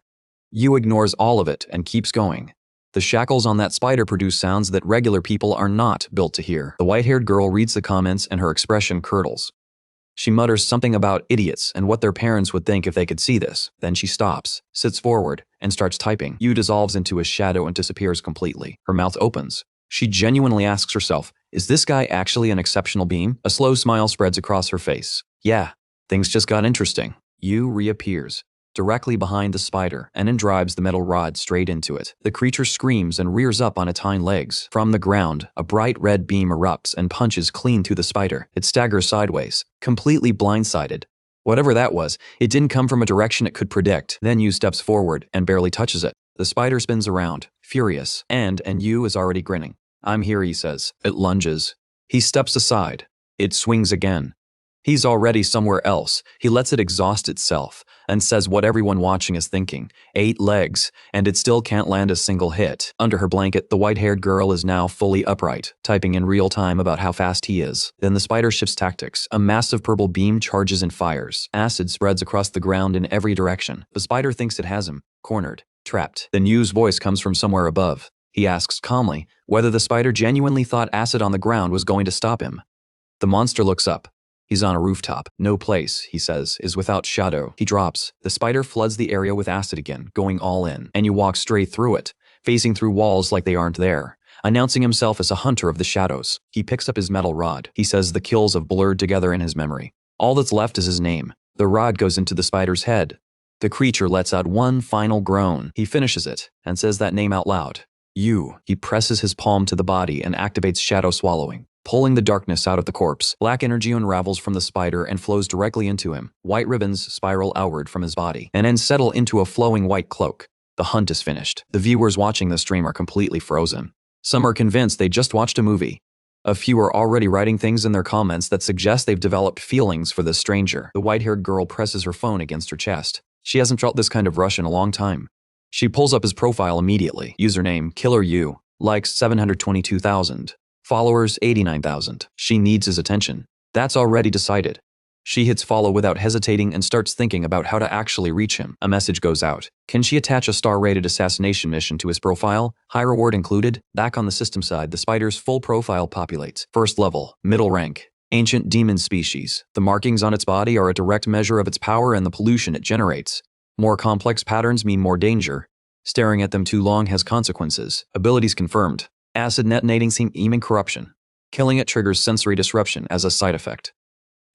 Yu ignores all of it and keeps going. The shackles on that spider produce sounds that regular people are not built to hear. The white-haired girl reads the comments and her expression curdles. She mutters something about idiots and what their parents would think if they could see this. Then she stops, sits forward, and starts typing. Yu dissolves into a shadow and disappears completely. Her mouth opens. She genuinely asks herself, is this guy actually an exceptional being? A slow smile spreads across her face. Yeah, things just got interesting. Yu reappears, directly behind the spider, and then drives the metal rod straight into it. The creature screams and rears up on its hind legs. From the ground, a bright red beam erupts and punches clean through the spider. It staggers sideways, completely blindsided. Whatever that was, it didn't come from a direction it could predict. Then Yu steps forward and barely touches it. The spider spins around, furious, and Yu is already grinning. I'm here, he says. It lunges. He steps aside. It swings again. He's already somewhere else. He lets it exhaust itself and says what everyone watching is thinking. 8 legs, and it still can't land a single hit. Under her blanket, the white-haired girl is now fully upright, typing in real time about how fast he is. Then the spider shifts tactics. A massive purple beam charges and fires. Acid spreads across the ground in every direction. The spider thinks it has him, cornered, trapped. Then Yu's voice comes from somewhere above. He asks calmly whether the spider genuinely thought acid on the ground was going to stop him. The monster looks up. He's on a rooftop. No place, he says, is without shadow. He drops. The spider floods the area with acid again, going all in. And you walk straight through it, facing through walls like they aren't there. Announcing himself as a hunter of the shadows. He picks up his metal rod. He says the kills have blurred together in his memory. All that's left is his name. The rod goes into the spider's head. The creature lets out one final groan. He finishes it and says that name out loud. Yu. He presses his palm to the body and activates shadow swallowing. Pulling the darkness out of the corpse, black energy unravels from the spider and flows directly into him. White ribbons spiral outward from his body and then settle into a flowing white cloak. The hunt is finished. The viewers watching the stream are completely frozen. Some are convinced they just watched a movie. A few are already writing things in their comments that suggest they've developed feelings for this stranger. The white-haired girl presses her phone against her chest. She hasn't felt this kind of rush in a long time. She pulls up his profile immediately. Username, Killer Yu. Likes 722,000. Followers 89,000. She needs his attention. That's already decided. She hits follow without hesitating and starts thinking about how to actually reach him. A message goes out. Can she attach a star-rated assassination mission to his profile? High reward included? Back on the system side, the spider's full profile populates. First level, middle rank, ancient demon species. The markings on its body are a direct measure of its power and the pollution it generates. More complex patterns mean more danger. Staring at them too long has consequences. Abilities confirmed. Acid detonating seem aiming corruption. Killing it triggers sensory disruption as a side effect.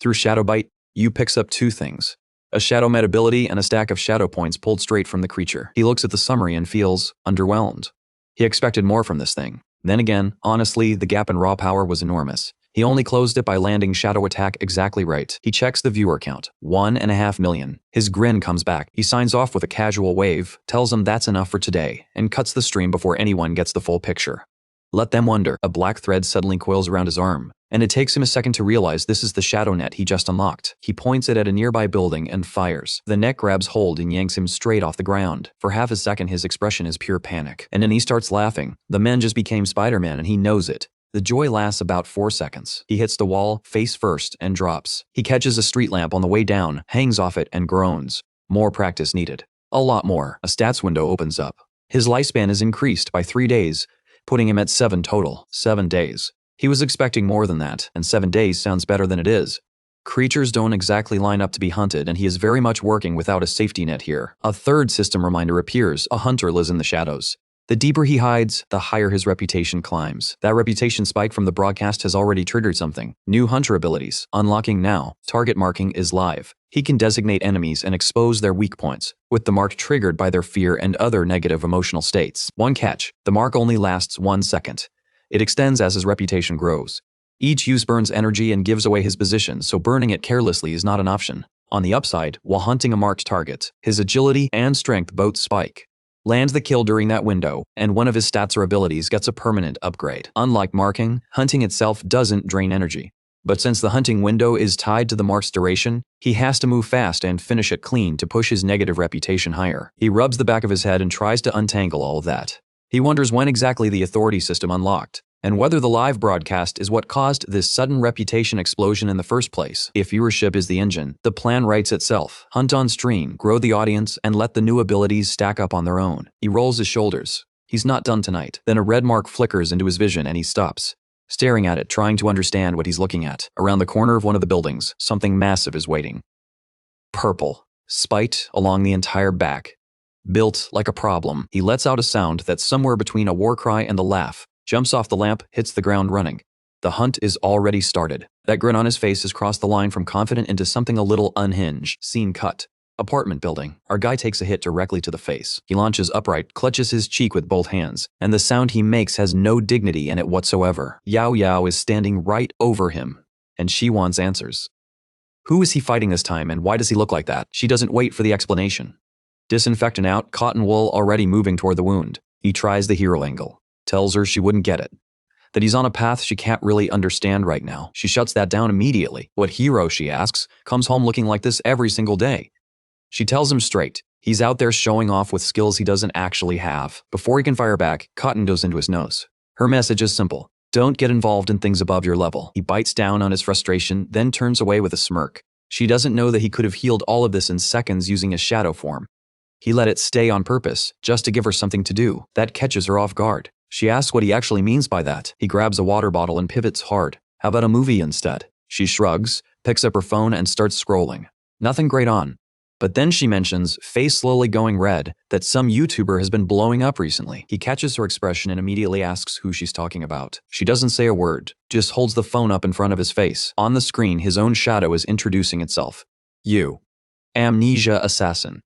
Through Shadow Bite, Yu picks up 2 things. A Shadow Med ability and a stack of shadow points pulled straight from the creature. He looks at the summary and feels underwhelmed. He expected more from this thing. Then again, honestly, the gap in raw power was enormous. He only closed it by landing Shadow Attack exactly right. He checks the viewer count, 1.5 million. His grin comes back. He signs off with a casual wave, tells them that's enough for today, and cuts the stream before anyone gets the full picture. Let them wonder. A black thread suddenly coils around his arm, and it takes him a second to realize this is the shadow net he just unlocked. He points it at a nearby building and fires. The net grabs hold and yanks him straight off the ground. For half a second, his expression is pure panic, and then he starts laughing. The man just became Spider-Man, and he knows it. The joy lasts about 4 seconds. He hits the wall, face first, and drops. He catches a street lamp on the way down, hangs off it, and groans. More practice needed. A lot more. A stats window opens up. His lifespan is increased by 3 days. putting him at 7 total. 7 days. He was expecting more than that, and 7 days sounds better than it is. Creatures don't exactly line up to be hunted, and he is very much working without a safety net here. A third system reminder appears: a hunter lives in the shadows. The deeper he hides, the higher his reputation climbs. That reputation spike from the broadcast has already triggered something. New hunter abilities. Unlocking now. Target marking is live. He can designate enemies and expose their weak points, with the mark triggered by their fear and other negative emotional states. One catch: the mark only lasts 1 second. It extends as his reputation grows. Each use burns energy and gives away his position, so burning it carelessly is not an option. On the upside, while hunting a marked target, his agility and strength both spike. Land the kill during that window, and one of his stats or abilities gets a permanent upgrade. Unlike marking, hunting itself doesn't drain energy. But since the hunting window is tied to the mark's duration, he has to move fast and finish it clean to push his negative reputation higher. He rubs the back of his head and tries to untangle all of that. He wonders when exactly the authority system unlocked, and whether the live broadcast is what caused this sudden reputation explosion in the first place. If viewership is the engine, the plan writes itself. Hunt on stream, grow the audience, and let the new abilities stack up on their own. He rolls his shoulders. He's not done tonight. Then a red mark flickers into his vision and he stops, staring at it, trying to understand what he's looking at. Around the corner of one of the buildings, something massive is waiting. Purple. Spiked along the entire back. Built like a problem. He lets out a sound that's somewhere between a war cry and a laugh. Jumps off the lamp, hits the ground running. The hunt is already started. That grin on his face has crossed the line from confident into something a little unhinged. Scene cut. Apartment building. Our guy takes a hit directly to the face. He launches upright, clutches his cheek with both hands, and the sound he makes has no dignity in it whatsoever. Yao Yao is standing right over him, and she wants answers. Who is he fighting this time, and why does he look like that? She doesn't wait for the explanation. Disinfectant out, cotton wool already moving toward the wound. He tries the hero angle. Tells her she wouldn't get it. That he's on a path she can't really understand right now. She shuts that down immediately. What hero, she asks, comes home looking like this every single day? She tells him straight. He's out there showing off with skills he doesn't actually have. Before he can fire back, cotton goes into his nose. Her message is simple. Don't get involved in things above your level. He bites down on his frustration, then turns away with a smirk. She doesn't know that he could have healed all of this in seconds using his shadow form. He let it stay on purpose, just to give her something to do. That catches her off guard. She asks what he actually means by that. He grabs a water bottle and pivots hard. How about a movie instead? She shrugs, picks up her phone and starts scrolling. Nothing great on. But then she mentions, face slowly going red, that some YouTuber has been blowing up recently. He catches her expression and immediately asks who she's talking about. She doesn't say a word, just holds the phone up in front of his face. On the screen, his own shadow is introducing itself. You. Amnesia assassin.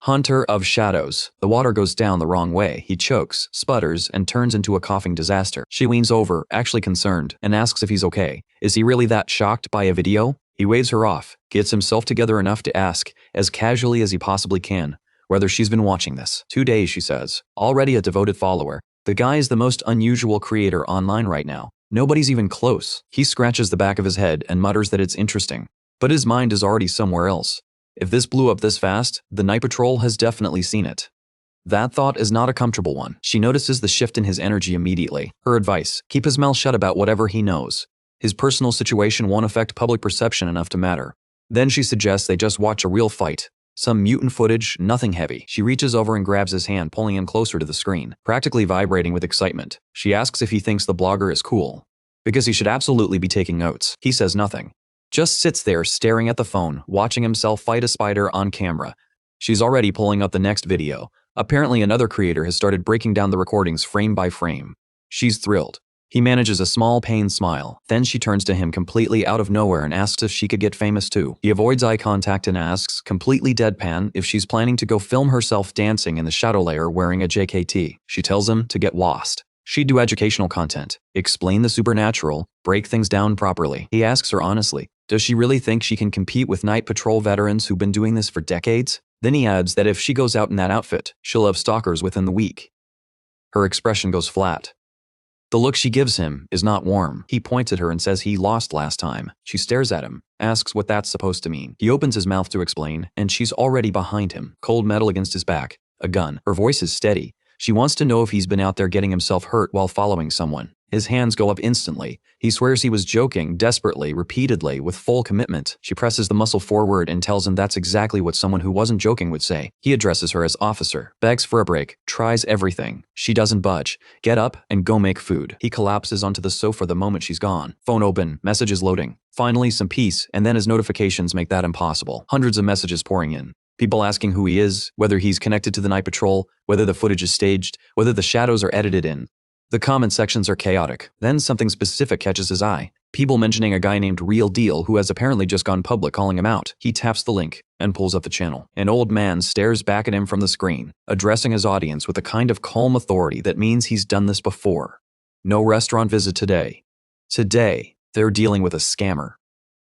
Hunter of shadows. The water goes down the wrong way. He chokes, sputters, and turns into a coughing disaster. She leans over, actually concerned, and asks if he's okay. Is he really that shocked by a video? He waves her off, gets himself together enough to ask, as casually as he possibly can, whether she's been watching this. 2 days, she says. Already a devoted follower. The guy is the most unusual creator online right now. Nobody's even close. He scratches the back of his head and mutters that it's interesting. But his mind is already somewhere else. If this blew up this fast, the night patrol has definitely seen it. That thought is not a comfortable one. She notices the shift in his energy immediately. Her advice, keep his mouth shut about whatever he knows. His personal situation won't affect public perception enough to matter. Then she suggests they just watch a real fight. Some mutant footage, nothing heavy. She reaches over and grabs his hand, pulling him closer to the screen, practically vibrating with excitement. She asks if he thinks the blogger is cool, because he should absolutely be taking notes. He says nothing. Just sits there staring at the phone, watching himself fight a spider on camera. She's already pulling up the next video. Apparently another creator has started breaking down the recordings frame by frame. She's thrilled. He manages a small pained smile. Then she turns to him completely out of nowhere and asks if she could get famous too. He avoids eye contact and asks, completely deadpan, if she's planning to go film herself dancing in the shadow layer wearing a JKT. She tells him to get lost. She'd do educational content, explain the supernatural, break things down properly. He asks her honestly, does she really think she can compete with night patrol veterans who've been doing this for decades? Then he adds that if she goes out in that outfit, she'll have stalkers within the week. Her expression goes flat. The look she gives him is not warm. He points at her and says he lost last time. She stares at him, asks what that's supposed to mean. He opens his mouth to explain, and she's already behind him, cold metal against his back, a gun. Her voice is steady. She wants to know if he's been out there getting himself hurt while following someone. His hands go up instantly. He swears he was joking, desperately, repeatedly, with full commitment. She presses the muscle forward and tells him that's exactly what someone who wasn't joking would say. He addresses her as officer, begs for a break, tries everything. She doesn't budge. Get up and go make food. He collapses onto the sofa the moment she's gone. Phone open, messages loading. Finally, some peace, and then his notifications make that impossible. Hundreds of messages pouring in. People asking who he is, whether he's connected to the night patrol, whether the footage is staged, whether the shadows are edited in. The comment sections are chaotic. Then something specific catches his eye. People mentioning a guy named Real Deal who has apparently just gone public calling him out. He taps the link and pulls up the channel. An old man stares back at him from the screen, addressing his audience with a kind of calm authority that means he's done this before. No restaurant visit today. Today, they're dealing with a scammer.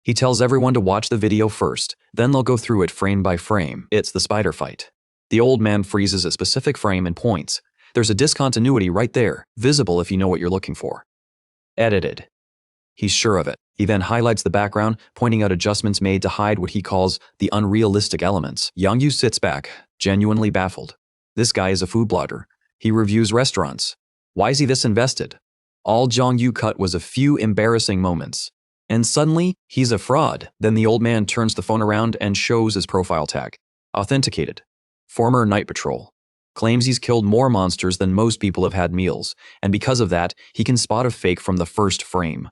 He tells everyone to watch the video first, then they'll go through it frame by frame. It's the spider fight. The old man freezes a specific frame and points. There's a discontinuity right there, visible if you know what you're looking for. Edited. He's sure of it. He then highlights the background, pointing out adjustments made to hide what he calls the unrealistic elements. Jiang Yu sits back, genuinely baffled. This guy is a food blogger. He reviews restaurants. Why is he this invested? All Jiang Yu cut was a few embarrassing moments. And suddenly, he's a fraud. Then the old man turns the phone around and shows his profile tag. Authenticated. Former night patrol. Claims he's killed more monsters than most people have had meals, and because of that, he can spot a fake from the first frame.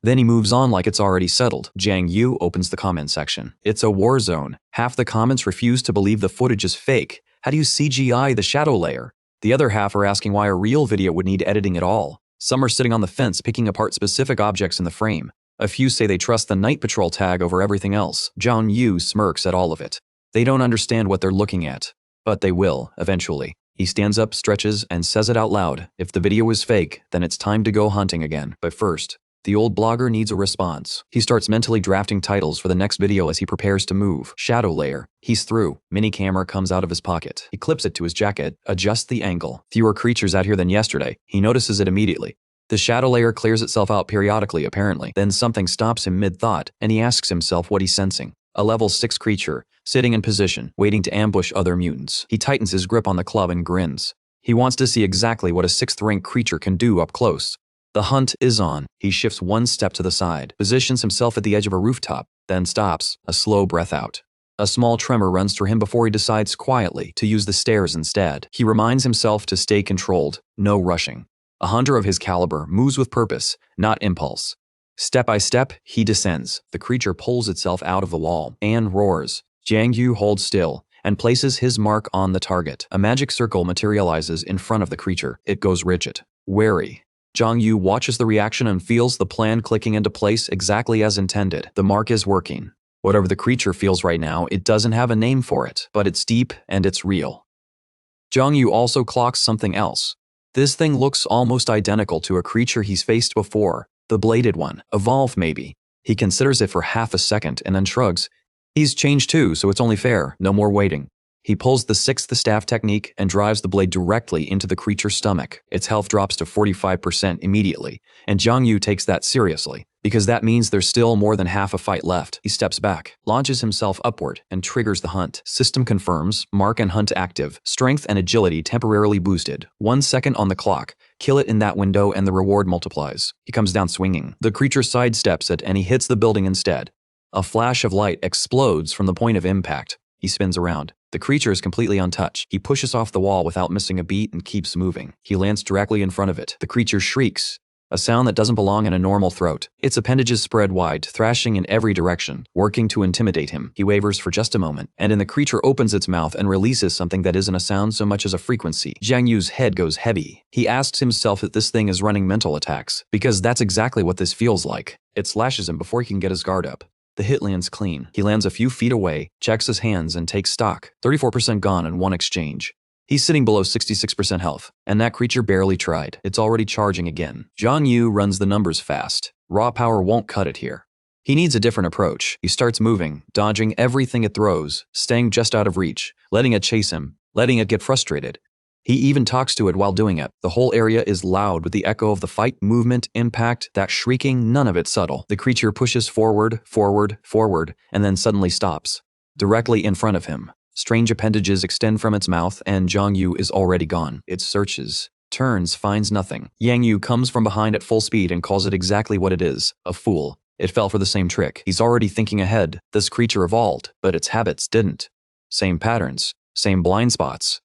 Then he moves on like it's already settled. Jiang Yu opens the comment section. It's a war zone. Half the comments refuse to believe the footage is fake. How do you CGI the shadow layer? The other half are asking why a real video would need editing at all. Some are sitting on the fence picking apart specific objects in the frame. A few say they trust the night patrol tag over everything else. Jiang Yu smirks at all of it. They don't understand what they're looking at. But they will, eventually. He stands up, stretches, and says it out loud. If the video is fake, then it's time to go hunting again. But first, the old blogger needs a response. He starts mentally drafting titles for the next video as he prepares to move. Shadow layer. He's through. Mini camera comes out of his pocket. He clips it to his jacket, adjusts the angle. Fewer creatures out here than yesterday. He notices it immediately. The shadow layer clears itself out periodically, apparently. Then something stops him mid-thought, and he asks himself what he's sensing. A level 6 creature, sitting in position, waiting to ambush other mutants. He tightens his grip on the club and grins. He wants to see exactly what a 6th rank creature can do up close. The hunt is on. He shifts one step to the side, positions himself at the edge of a rooftop, then stops, a slow breath out. A small tremor runs through him before he decides quietly to use the stairs instead. He reminds himself to stay controlled, no rushing. A hunter of his caliber moves with purpose, not impulse. Step by step, he descends. The creature pulls itself out of the wall and roars. Jiang Yu holds still and places his mark on the target. A magic circle materializes in front of the creature. It goes rigid, wary. Jiang Yu watches the reaction and feels the plan clicking into place exactly as intended. The mark is working. Whatever the creature feels right now, it doesn't have a name for it, but it's deep and it's real. Jiang Yu also clocks something else. This thing looks almost identical to a creature he's faced before. The bladed one. Evolve, maybe. He considers it for half a second and then shrugs. He's changed too, so it's only fair. No more waiting. He pulls the 6th staff technique and drives the blade directly into the creature's stomach. Its health drops to 45% immediately, and Jiang Yu takes that seriously, because that means there's still more than half a fight left. He steps back, launches himself upward, and triggers the hunt. System confirms, mark and hunt active, strength and agility temporarily boosted. 1 second on the clock. Kill it in that window and the reward multiplies. He comes down swinging. The creature sidesteps it and he hits the building instead. A flash of light explodes from the point of impact. He spins around. The creature is completely untouched. He pushes off the wall without missing a beat and keeps moving. He lands directly in front of it. The creature shrieks, a sound that doesn't belong in a normal throat. Its appendages spread wide, thrashing in every direction, working to intimidate him. He wavers for just a moment, and then the creature opens its mouth and releases something that isn't a sound so much as a frequency. Jiang Yu's head goes heavy. He asks himself if this thing is running mental attacks, because that's exactly what this feels like. It slashes him before he can get his guard up. The hit lands clean. He lands a few feet away, checks his hands, and takes stock. 34% gone in one exchange. He's sitting below 66% health, and that creature barely tried. It's already charging again. Jiang Yu runs the numbers fast. Raw power won't cut it here. He needs a different approach. He starts moving, dodging everything it throws, staying just out of reach, letting it chase him, letting it get frustrated. He even talks to it while doing it. The whole area is loud with the echo of the fight, movement, impact, that shrieking, none of it subtle. The creature pushes forward, forward, forward, and then suddenly stops. Directly in front of him. Strange appendages extend from its mouth, and Jiang Yu is already gone. It searches. Turns, finds nothing. Jiang Yu comes from behind at full speed and calls it exactly what it is, a fool. It fell for the same trick. He's already thinking ahead. This creature evolved, but its habits didn't. Same patterns, same blind spots.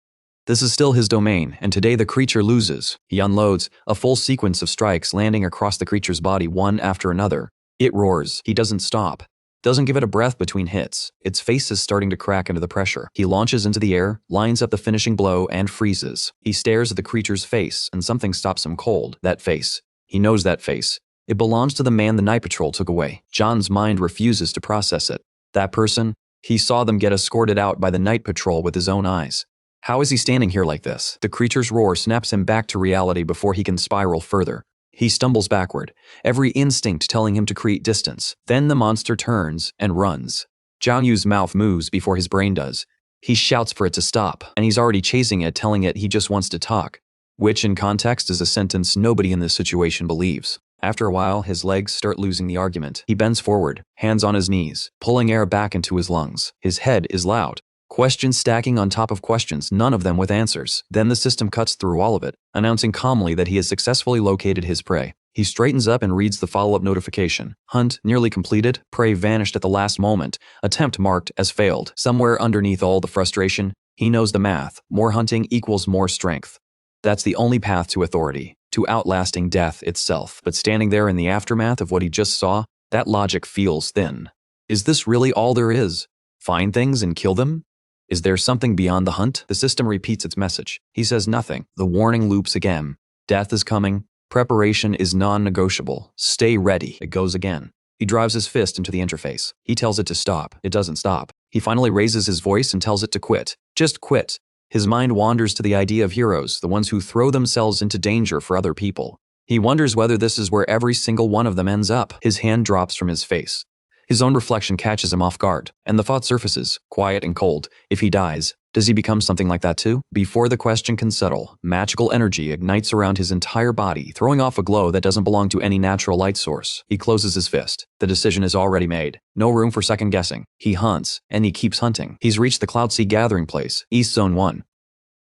This is still his domain, and today the creature loses. He unloads, a full sequence of strikes landing across the creature's body one after another. It roars. He doesn't stop. Doesn't give it a breath between hits. Its face is starting to crack under the pressure. He launches into the air, lines up the finishing blow, and freezes. He stares at the creature's face, and something stops him cold. That face. He knows that face. It belongs to the man the night patrol took away. John's mind refuses to process it. That person? He saw them get escorted out by the night patrol with his own eyes. How is he standing here like this? The creature's roar snaps him back to reality before he can spiral further. He stumbles backward, every instinct telling him to create distance. Then the monster turns and runs. Jiang Yu's mouth moves before his brain does. He shouts for it to stop, and he's already chasing it, telling it he just wants to talk. Which, in context, is a sentence nobody in this situation believes. After a while, his legs start losing the argument. He bends forward, hands on his knees, pulling air back into his lungs. His head is loud. Questions stacking on top of questions, none of them with answers. Then the system cuts through all of it, announcing calmly that he has successfully located his prey. He straightens up and reads the follow-up notification. Hunt nearly completed, prey vanished at the last moment, attempt marked as failed. Somewhere underneath all the frustration, he knows the math. More hunting equals more strength. That's the only path to authority, to outlasting death itself. But standing there in the aftermath of what he just saw, that logic feels thin. Is this really all there is? Find things and kill them? Is there something beyond the hunt? The system repeats its message. He says nothing. The warning loops again. Death is coming. Preparation is non-negotiable. Stay ready. It goes again. He drives his fist into the interface. He tells it to stop. It doesn't stop. He finally raises his voice and tells it to quit. Just quit. His mind wanders to the idea of heroes, the ones who throw themselves into danger for other people. He wonders whether this is where every single one of them ends up. His hand drops from his face. His own reflection catches him off guard, and the thought surfaces, quiet and cold. If he dies, does he become something like that too? Before the question can settle, magical energy ignites around his entire body, throwing off a glow that doesn't belong to any natural light source. He closes his fist. The decision is already made. No room for second guessing. He hunts, and he keeps hunting. He's reached the Cloud Sea gathering place, East Zone 1.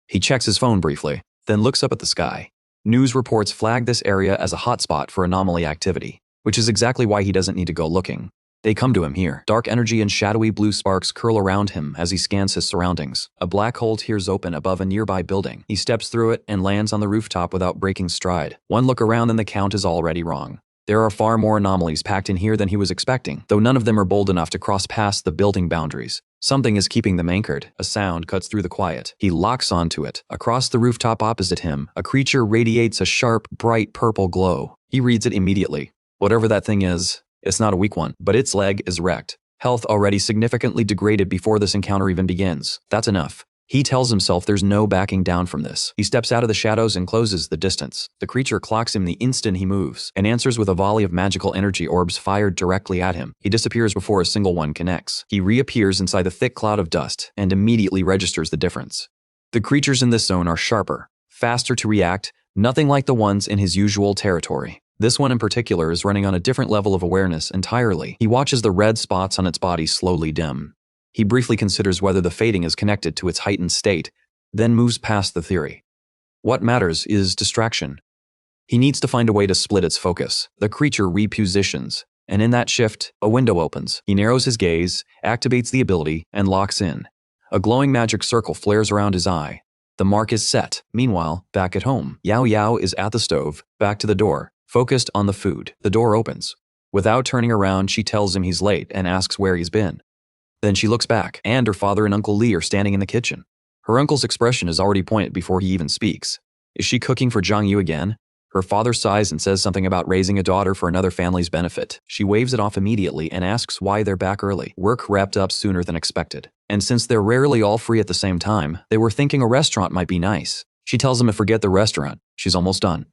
He checks his phone briefly, then looks up at the sky. News reports flag this area as a hotspot for anomaly activity, which is exactly why he doesn't need to go looking. They come to him here. Dark energy and shadowy blue sparks curl around him as he scans his surroundings. A black hole tears open above a nearby building. He steps through it and lands on the rooftop without breaking stride. One look around and the count is already wrong. There are far more anomalies packed in here than he was expecting, though none of them are bold enough to cross past the building boundaries. Something is keeping them anchored. A sound cuts through the quiet. He locks onto it. Across the rooftop opposite him, a creature radiates a sharp, bright purple glow. He reads it immediately. Whatever that thing is, it's not a weak one, but its leg is wrecked. Health already significantly degraded before this encounter even begins. That's enough. He tells himself there's no backing down from this. He steps out of the shadows and closes the distance. The creature clocks him the instant he moves, and answers with a volley of magical energy orbs fired directly at him. He disappears before a single one connects. He reappears inside the thick cloud of dust, and immediately registers the difference. The creatures in this zone are sharper, faster to react, nothing like the ones in his usual territory. This one in particular is running on a different level of awareness entirely. He watches the red spots on its body slowly dim. He briefly considers whether the fading is connected to its heightened state, then moves past the theory. What matters is distraction. He needs to find a way to split its focus. The creature repositions, and in that shift, a window opens. He narrows his gaze, activates the ability, and locks in. A glowing magic circle flares around his eye. The mark is set. Meanwhile, back at home, Yao Yao is at the stove, back to the door, focused on the food. The door opens. Without turning around, she tells him he's late and asks where he's been. Then she looks back, and her father and Uncle Lee are standing in the kitchen. Her uncle's expression is already pointed before he even speaks. Is she cooking for Jiang Yu again? Her father sighs and says something about raising a daughter for another family's benefit. She waves it off immediately and asks why they're back early. Work wrapped up sooner than expected. And since they're rarely all free at the same time, they were thinking a restaurant might be nice. She tells him to forget the restaurant. She's almost done.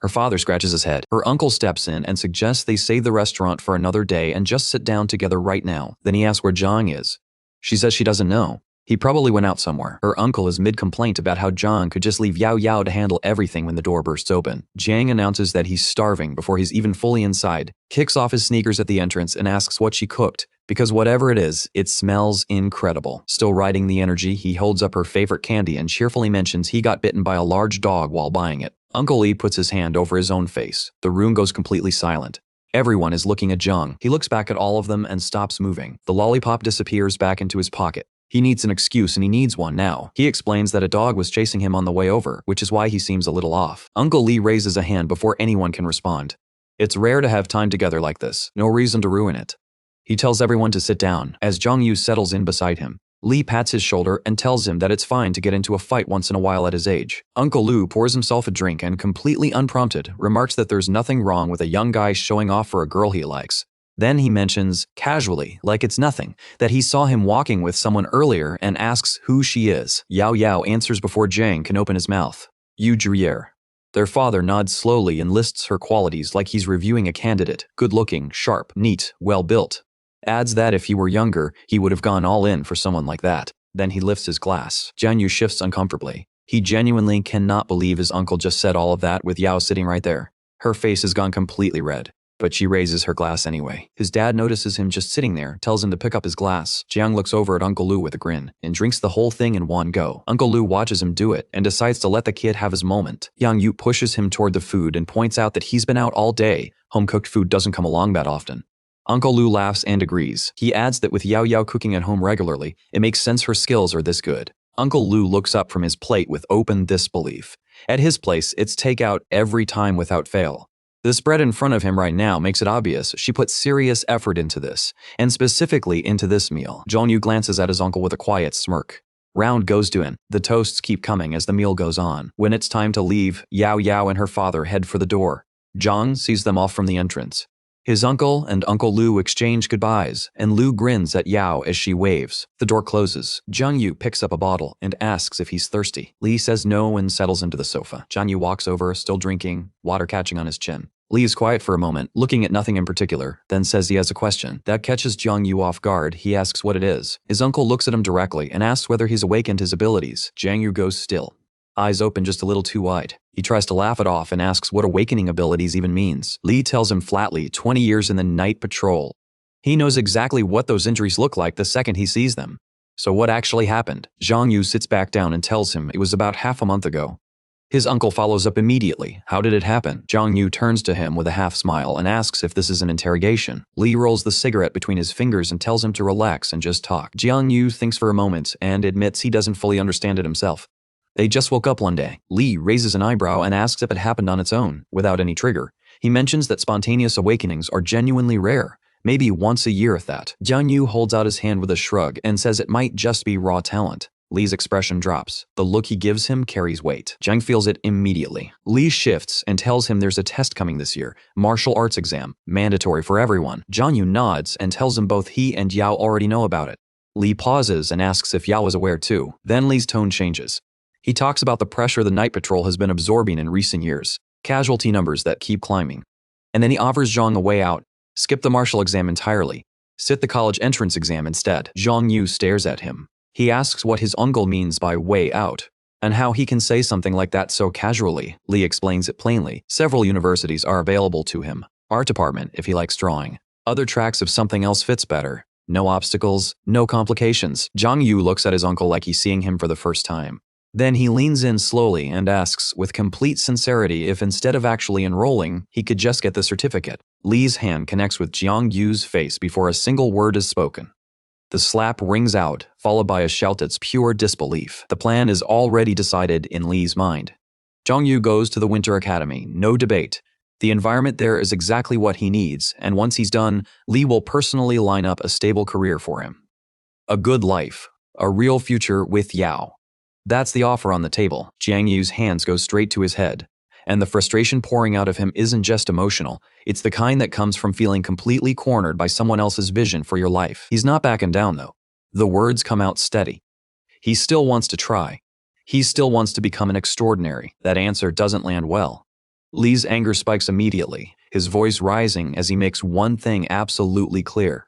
Her father scratches his head. Her uncle steps in and suggests they save the restaurant for another day and just sit down together right now. Then he asks where Jiang is. She says she doesn't know. He probably went out somewhere. Her uncle is mid-complaint about how Jiang could just leave Yao Yao to handle everything when the door bursts open. Jiang announces that he's starving before he's even fully inside, kicks off his sneakers at the entrance and asks what she cooked, because whatever it is, it smells incredible. Still riding the energy, he holds up her favorite candy and cheerfully mentions he got bitten by a large dog while buying it. Uncle Lee puts his hand over his own face. The room goes completely silent. Everyone is looking at Jiang. He looks back at all of them and stops moving. The lollipop disappears back into his pocket. He needs an excuse and he needs one now. He explains that a dog was chasing him on the way over, which is why he seems a little off. Uncle Lee raises a hand before anyone can respond. It's rare to have time together like this. No reason to ruin it. He tells everyone to sit down. As Jiang Yu settles in beside him, Lee pats his shoulder and tells him that it's fine to get into a fight once in a while at his age. Uncle Lu pours himself a drink and, completely unprompted, remarks that there's nothing wrong with a young guy showing off for a girl he likes. Then he mentions, casually, like it's nothing, that he saw him walking with someone earlier and asks who she is. Yao Yao answers before Jiang can open his mouth. Yu Zhiyer. Their father nods slowly and lists her qualities like he's reviewing a candidate. Good-looking, sharp, neat, well-built. Adds that if he were younger, he would have gone all in for someone like that. Then he lifts his glass. Jiang Yu shifts uncomfortably. He genuinely cannot believe his uncle just said all of that with Yao sitting right there. Her face has gone completely red. But she raises her glass anyway. His dad notices him just sitting there, tells him to pick up his glass. Jiang looks over at Uncle Lu with a grin and drinks the whole thing in one go. Uncle Lu watches him do it and decides to let the kid have his moment. Jiang Yu pushes him toward the food and points out that he's been out all day. Home-cooked food doesn't come along that often. Uncle Lu laughs and agrees. He adds that with Yao Yao cooking at home regularly, it makes sense her skills are this good. Uncle Lu looks up from his plate with open disbelief. At his place, it's takeout every time without fail. The spread in front of him right now makes it obvious she put serious effort into this, and specifically into this meal. Jiang Yu glances at his uncle with a quiet smirk. Round goes to him. The toasts keep coming as the meal goes on. When it's time to leave, Yao Yao and her father head for the door. Jiang sees them off from the entrance. His uncle and Uncle Lu exchange goodbyes, and Lu grins at Yao as she waves. The door closes. Jiang Yu picks up a bottle and asks if he's thirsty. Lee says no and settles into the sofa. Jiang Yu walks over, still drinking, water catching on his chin. Lee is quiet for a moment, looking at nothing in particular, then says he has a question. That catches Jiang Yu off guard. He asks what it is. His uncle looks at him directly and asks whether he's awakened his abilities. Jiang Yu goes still. Eyes open just a little too wide. He tries to laugh it off and asks what awakening abilities even means. Lee tells him flatly 20 years in the night patrol. He knows exactly what those injuries look like the second he sees them. So what actually happened? Jiang Yu sits back down and tells him it was about half a month ago. His uncle follows up immediately. How did it happen? Jiang Yu turns to him with a half smile and asks if this is an interrogation. Lee rolls the cigarette between his fingers and tells him to relax and just talk. Jiang Yu thinks for a moment and admits he doesn't fully understand it himself. They just woke up one day. Lee raises an eyebrow and asks if it happened on its own, without any trigger. He mentions that spontaneous awakenings are genuinely rare, maybe once a year if that. Jiang Yu holds out his hand with a shrug and says it might just be raw talent. Lee's expression drops. The look he gives him carries weight. Jiang feels it immediately. Lee shifts and tells him there's a test coming this year, martial arts exam, mandatory for everyone. Jiang Yu nods and tells him both he and Yao already know about it. Lee pauses and asks if Yao was aware too. Then Lee's tone changes. He talks about the pressure the night patrol has been absorbing in recent years, casualty numbers that keep climbing. And then he offers Jiang a way out. Skip the martial exam entirely. Sit the college entrance exam instead. Jiang Yu stares at him. He asks what his uncle means by way out, and how he can say something like that so casually. Lee explains it plainly. Several universities are available to him. Art department if he likes drawing. Other tracks if something else fits better. No obstacles, no complications. Jiang Yu looks at his uncle like he's seeing him for the first time. Then he leans in slowly and asks with complete sincerity if instead of actually enrolling, he could just get the certificate. Lee's hand connects with Jiang Yu's face before a single word is spoken. The slap rings out, followed by a shout that's pure disbelief. The plan is already decided in Lee's mind. Jiang Yu goes to the Winter Academy, no debate. The environment there is exactly what he needs, and once he's done, Lee will personally line up a stable career for him. A good life, a real future with Yao. That's the offer on the table. Jiang Yu's hands go straight to his head. And the frustration pouring out of him isn't just emotional. It's the kind that comes from feeling completely cornered by someone else's vision for your life. He's not backing down, though. The words come out steady. He still wants to try. He still wants to become an extraordinary. That answer doesn't land well. Lee's anger spikes immediately, his voice rising as he makes one thing absolutely clear.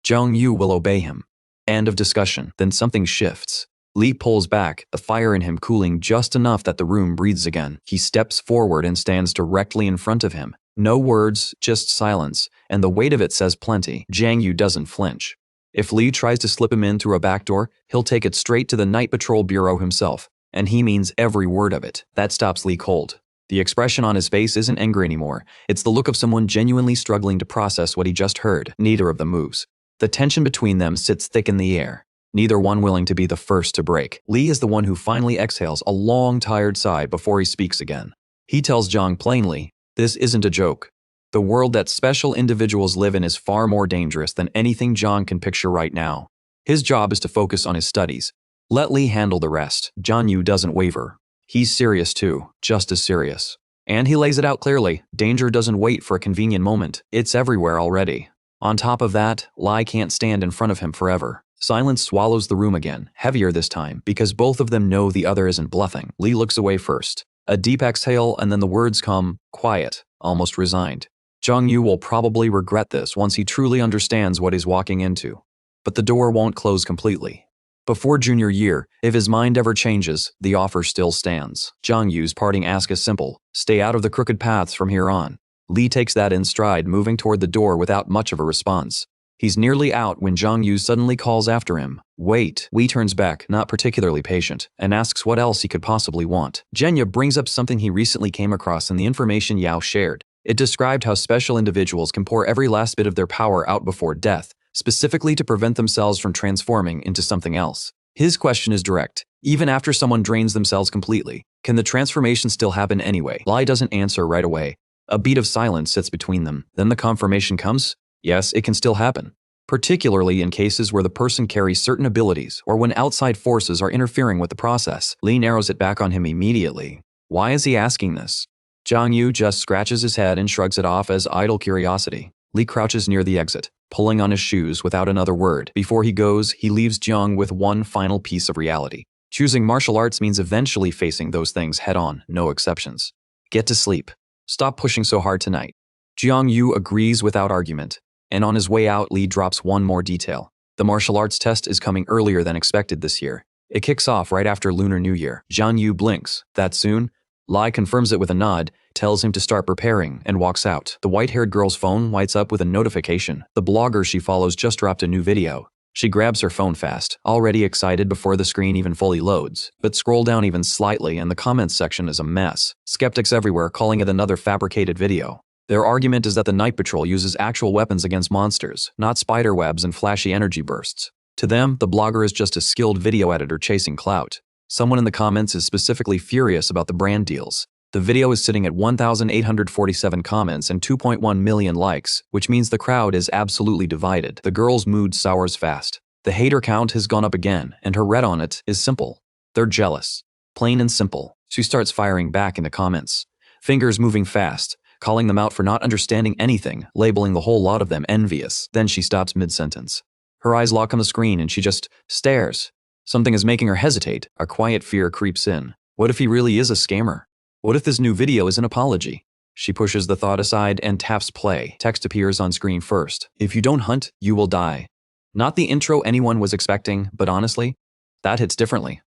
Jiang Yu will obey him. End of discussion. Then something shifts. Lee pulls back, the fire in him cooling just enough that the room breathes again. He steps forward and stands directly in front of him. No words, just silence, and the weight of it says plenty. Jiang Yu doesn't flinch. If Lee tries to slip him in through a back door, he'll take it straight to the Night Patrol Bureau himself, and he means every word of it. That stops Lee cold. The expression on his face isn't anger anymore. It's the look of someone genuinely struggling to process what he just heard. Neither of them moves. The tension between them sits thick in the air, neither one willing to be the first to break. Lee is the one who finally exhales a long, tired sigh before he speaks again. He tells Jiang plainly, this isn't a joke. The world that special individuals live in is far more dangerous than anything Jiang can picture right now. His job is to focus on his studies. Let Lee handle the rest. Jiang Yu doesn't waver. He's serious too, just as serious. And he lays it out clearly. Danger doesn't wait for a convenient moment. It's everywhere already. On top of that, Lie can't stand in front of him forever. Silence swallows the room again, heavier this time, because both of them know the other isn't bluffing. Lee looks away first. A deep exhale, and then the words come, quiet, almost resigned. Jiang Yu will probably regret this once he truly understands what he's walking into. But the door won't close completely. Before junior year, if his mind ever changes, the offer still stands. Jiang Yu's parting ask is simple: stay out of the crooked paths from here on. Lee takes that in stride, moving toward the door without much of a response. He's nearly out when Jiang Yu suddenly calls after him. Wait. Lee turns back, not particularly patient, and asks what else he could possibly want. Jenya brings up something he recently came across in the information Yao shared. It described how special individuals can pour every last bit of their power out before death, specifically to prevent themselves from transforming into something else. His question is direct. Even after someone drains themselves completely, can the transformation still happen anyway? Lai doesn't answer right away. A beat of silence sits between them. Then the confirmation comes. Yes, it can still happen. Particularly in cases where the person carries certain abilities or when outside forces are interfering with the process. Lee narrows it back on him immediately. Why is he asking this? Jiang Yu just scratches his head and shrugs it off as idle curiosity. Lee crouches near the exit, pulling on his shoes without another word. Before he goes, he leaves Jiang with one final piece of reality. Choosing martial arts means eventually facing those things head-on, no exceptions. Get to sleep. Stop pushing so hard tonight. Jiang Yu agrees without argument, and on his way out, Lee drops one more detail. The martial arts test is coming earlier than expected this year. It kicks off right after Lunar New Year. Jiang Yu blinks. That soon? Lai confirms it with a nod, tells him to start preparing, and walks out. The white-haired girl's phone lights up with a notification. The blogger she follows just dropped a new video. She grabs her phone fast, already excited before the screen even fully loads. But scroll down even slightly and the comments section is a mess. Skeptics everywhere calling it another fabricated video. Their argument is that the Night Patrol uses actual weapons against monsters, not spider webs and flashy energy bursts. To them, the blogger is just a skilled video editor chasing clout. Someone in the comments is specifically furious about the brand deals. The video is sitting at 1,847 comments and 2.1 million likes, which means the crowd is absolutely divided. The girl's mood sours fast. The hater count has gone up again, and her read on it is simple. They're jealous. Plain and simple. She starts firing back in the comments. Fingers moving fast, calling them out for not understanding anything, labeling the whole lot of them envious. Then she stops mid-sentence. Her eyes lock on the screen and she just stares. Something is making her hesitate. A quiet fear creeps in. What if he really is a scammer? What if this new video is an apology? She pushes the thought aside and taps play. Text appears on screen first. If you don't hunt, you will die. Not the intro anyone was expecting, but honestly, that hits differently.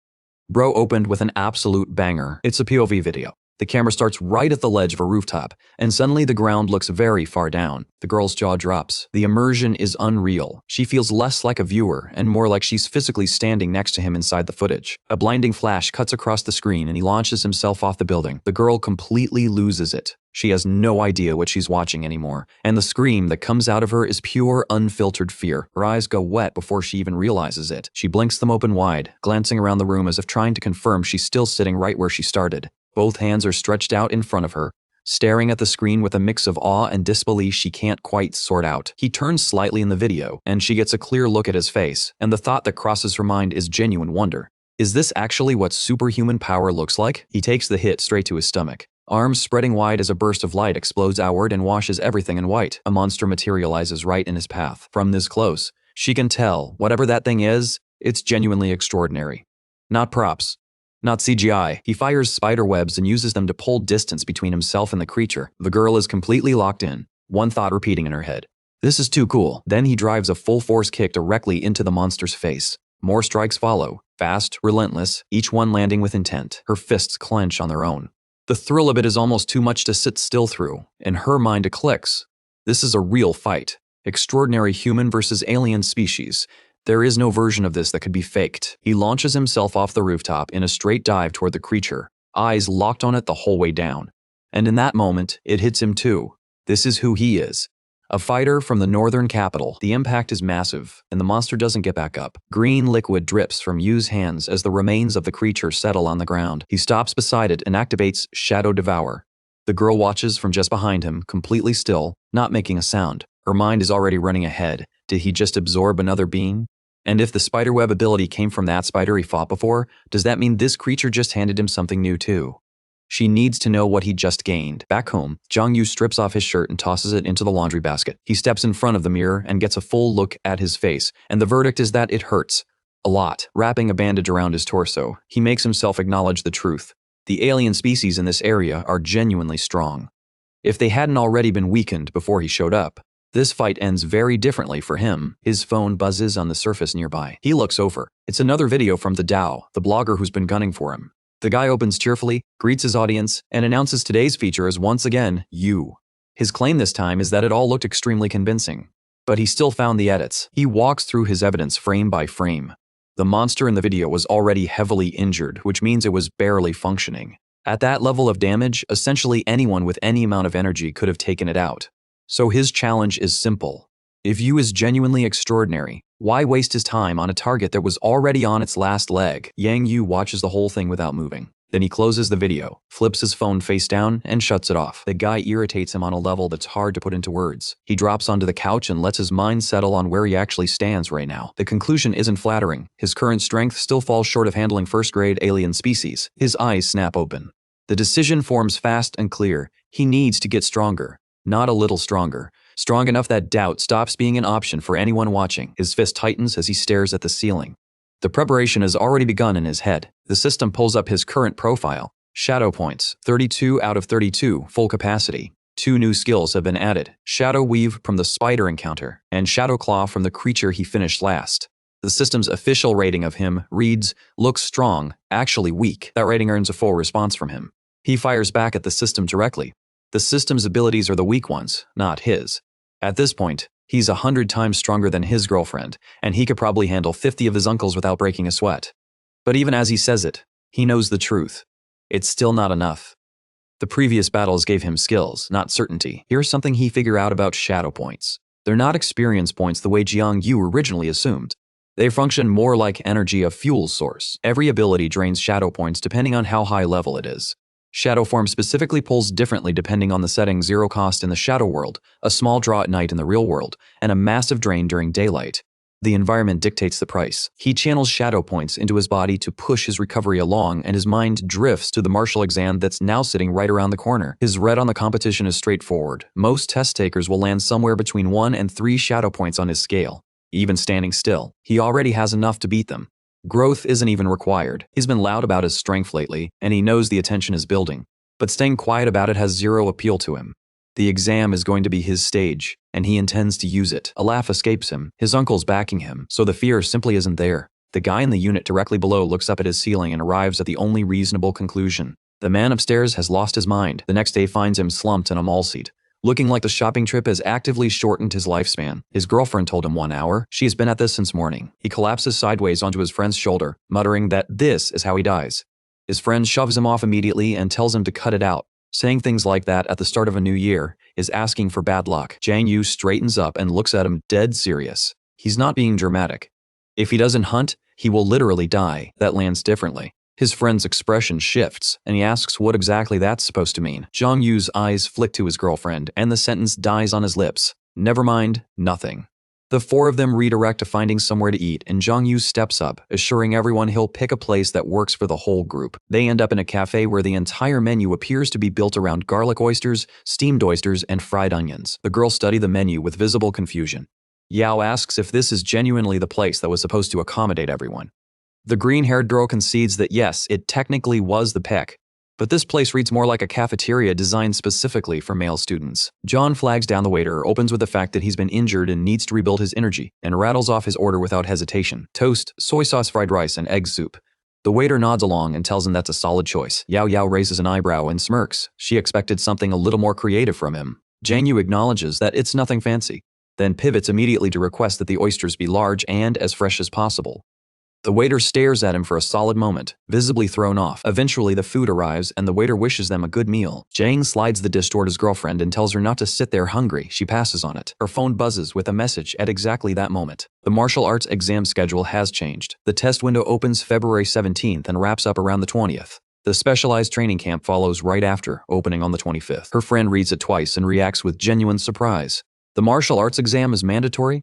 Bro opened with an absolute banger. It's a POV video. The camera starts right at the ledge of a rooftop, and suddenly the ground looks very far down. The girl's jaw drops. The immersion is unreal. She feels less like a viewer and more like she's physically standing next to him inside the footage. A blinding flash cuts across the screen and he launches himself off the building. The girl completely loses it. She has no idea what she's watching anymore, and the scream that comes out of her is pure, unfiltered fear. Her eyes go wet before she even realizes it. She blinks them open wide, glancing around the room as if trying to confirm she's still sitting right where she started. Both hands are stretched out in front of her, staring at the screen with a mix of awe and disbelief she can't quite sort out. He turns slightly in the video, and she gets a clear look at his face, and the thought that crosses her mind is genuine wonder. Is this actually what superhuman power looks like? He takes the hit straight to his stomach. Arms spreading wide as a burst of light explodes outward and washes everything in white. A monster materializes right in his path. From this close, she can tell, whatever that thing is, it's genuinely extraordinary. Not props. Not CGI. He fires spider webs and uses them to pull distance between himself and the creature. The girl is completely locked in, one thought repeating in her head. This is too cool. Then he drives a full-force kick directly into the monster's face. More strikes follow, fast, relentless, each one landing with intent. Her fists clench on their own. The thrill of it is almost too much to sit still through. In her mind, it clicks. This is a real fight. Extraordinary human versus alien species. There is no version of this that could be faked. He launches himself off the rooftop in a straight dive toward the creature, eyes locked on it the whole way down. And in that moment, it hits him too. This is who he is. A fighter from the northern capital. The impact is massive, and the monster doesn't get back up. Green liquid drips from Yu's hands as the remains of the creature settle on the ground. He stops beside it and activates Shadow Devour. The girl watches from just behind him, completely still, not making a sound. Her mind is already running ahead. Did he just absorb another being? And if the spiderweb ability came from that spider he fought before, does that mean this creature just handed him something new too? She needs to know what he just gained. Back home, Jiang Yu strips off his shirt and tosses it into the laundry basket. He steps in front of the mirror and gets a full look at his face, and the verdict is that it hurts. A lot. Wrapping a bandage around his torso, he makes himself acknowledge the truth. The alien species in this area are genuinely strong. If they hadn't already been weakened before he showed up, this fight ends very differently for him. His phone buzzes on the surface nearby. He looks over. It's another video from the Devour, the blogger who's been gunning for him. The guy opens cheerfully, greets his audience, and announces today's feature as once again, Yu. His claim this time is that it all looked extremely convincing. But he still found the edits. He walks through his evidence frame by frame. The monster in the video was already heavily injured, which means it was barely functioning. At that level of damage, essentially anyone with any amount of energy could have taken it out. So his challenge is simple. If Yu is genuinely extraordinary, why waste his time on a target that was already on its last leg? Jiang Yu watches the whole thing without moving. Then he closes the video, flips his phone face down, and shuts it off. The guy irritates him on a level that's hard to put into words. He drops onto the couch and lets his mind settle on where he actually stands right now. The conclusion isn't flattering. His current strength still falls short of handling first-grade alien species. His eyes snap open. The decision forms fast and clear. He needs to get stronger. Not a little stronger. Strong enough that doubt stops being an option for anyone watching. His fist tightens as he stares at the ceiling. The preparation has already begun in his head. The system pulls up his current profile. Shadow points, 32 out of 32, full capacity. 2 new skills have been added. Shadow Weave from the spider encounter, and Shadow Claw from the creature he finished last. The system's official rating of him reads, looks strong, actually weak. That rating earns a full response from him. He fires back at the system directly. The system's abilities are the weak ones, not his. At this point, he's 100 times stronger than his girlfriend, and he could probably handle 50 of his uncles without breaking a sweat. But even as he says it, he knows the truth. It's still not enough. The previous battles gave him skills, not certainty. Here's something he figured out about shadow points. They're not experience points the way Jiang Yu originally assumed. They function more like energy of fuel source. Every ability drains shadow points depending on how high level it is. Shadow form specifically pulls differently depending on the setting: 0 cost in the shadow world, a small draw at night in the real world, and a massive drain during daylight. The environment dictates the price. He channels shadow points into his body to push his recovery along, and his mind drifts to the martial exam that's now sitting right around the corner. His read on the competition is straightforward. Most test takers will land somewhere between 1 and 3 shadow points on his scale. Even standing still, he already has enough to beat them. Growth isn't even required. He's been loud about his strength lately, and he knows the attention is building. But staying quiet about it has zero appeal to him. The exam is going to be his stage, and he intends to use it. A laugh escapes him. His uncle's backing him, so the fear simply isn't there. The guy in the unit directly below looks up at his ceiling and arrives at the only reasonable conclusion. The man upstairs has lost his mind. The next day finds him slumped in a mall seat. Looking like the shopping trip has actively shortened his lifespan. His girlfriend told him 1 hour. She has been at this since morning. He collapses sideways onto his friend's shoulder, muttering that this is how he dies. His friend shoves him off immediately and tells him to cut it out. Saying things like that at the start of a new year is asking for bad luck. Jiang Yu straightens up and looks at him dead serious. He's not being dramatic. If he doesn't hunt, he will literally die. That lands differently. His friend's expression shifts, and he asks what exactly that's supposed to mean. Jiang Yu's eyes flick to his girlfriend, and the sentence dies on his lips. Never mind, nothing. The 4 of them redirect to finding somewhere to eat, and Jiang Yu steps up, assuring everyone he'll pick a place that works for the whole group. They end up in a cafe where the entire menu appears to be built around garlic oysters, steamed oysters, and fried onions. The girls study the menu with visible confusion. Yao asks if this is genuinely the place that was supposed to accommodate everyone. The green-haired girl concedes that yes, it technically was the peck, But this place reads more like a cafeteria designed specifically for male students. John flags down the waiter, opens with the fact that he's been injured and needs to rebuild his energy, and rattles off his order without hesitation. Toast, soy sauce fried rice, and egg soup. The waiter nods along and tells him that's a solid choice. Yao Yao raises an eyebrow and smirks. She expected something a little more creative from him. Jiang Yu acknowledges that it's nothing fancy, then pivots immediately to request that the oysters be large and as fresh as possible. The waiter stares at him for a solid moment, visibly thrown off. Eventually, the food arrives, and the waiter wishes them a good meal. Jiang slides the dish toward his girlfriend and tells her not to sit there hungry. She passes on it. Her phone buzzes with a message at exactly that moment. The martial arts exam schedule has changed. The test window opens February 17th and wraps up around the 20th. The specialized training camp follows right after, opening on the 25th. Her friend reads it twice and reacts with genuine surprise. The martial arts exam is mandatory?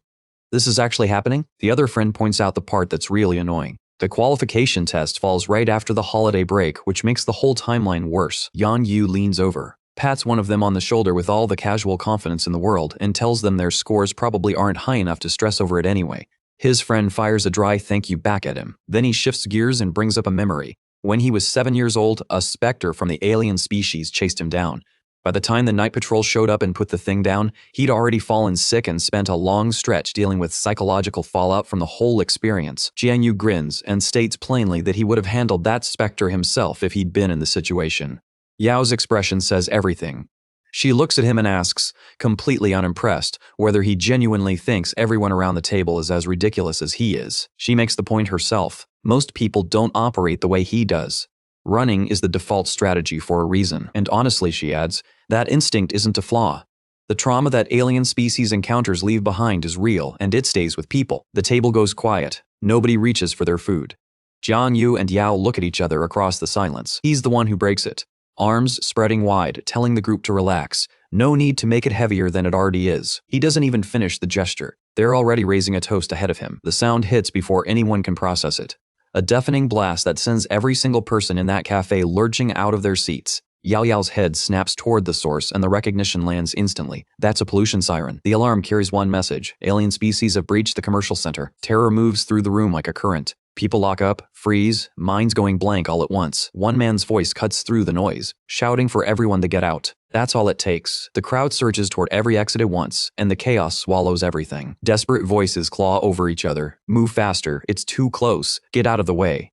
This is actually happening? The other friend points out the part that's really annoying. The qualification test falls right after the holiday break, which makes the whole timeline worse. Jiang Yu leans over, pats one of them on the shoulder with all the casual confidence in the world, and tells them their scores probably aren't high enough to stress over it anyway. His friend fires a dry thank you back at him. Then he shifts gears and brings up a memory. When he was 7 years old, a specter from the alien species chased him down. By the time the night patrol showed up and put the thing down, he'd already fallen sick and spent a long stretch dealing with psychological fallout from the whole experience. Jiang Yu grins and states plainly that he would have handled that specter himself if he'd been in the situation. Yao's expression says everything. She looks at him and asks, completely unimpressed, whether he genuinely thinks everyone around the table is as ridiculous as he is. She makes the point herself. Most people don't operate the way he does. Running is the default strategy for a reason, and honestly, she adds, that instinct isn't a flaw. The trauma that alien species encounters leave behind is real, and it stays with people. The table goes quiet. Nobody reaches for their food. Jiang Yu and Yao look at each other across the silence. He's the one who breaks it. Arms spreading wide, telling the group to relax. No need to make it heavier than it already is. He doesn't even finish the gesture. They're already raising a toast ahead of him. The sound hits before anyone can process it. A deafening blast that sends every single person in that cafe lurching out of their seats. Yao Yao's head snaps toward the source and the recognition lands instantly. That's a pollution siren. The alarm carries one message. Alien species have breached the commercial center. Terror moves through the room like a current. People lock up, freeze, minds going blank all at once. One man's voice cuts through the noise, shouting for everyone to get out. That's all it takes. The crowd surges toward every exit at once, and the chaos swallows everything. Desperate voices claw over each other. Move faster. It's too close. Get out of the way.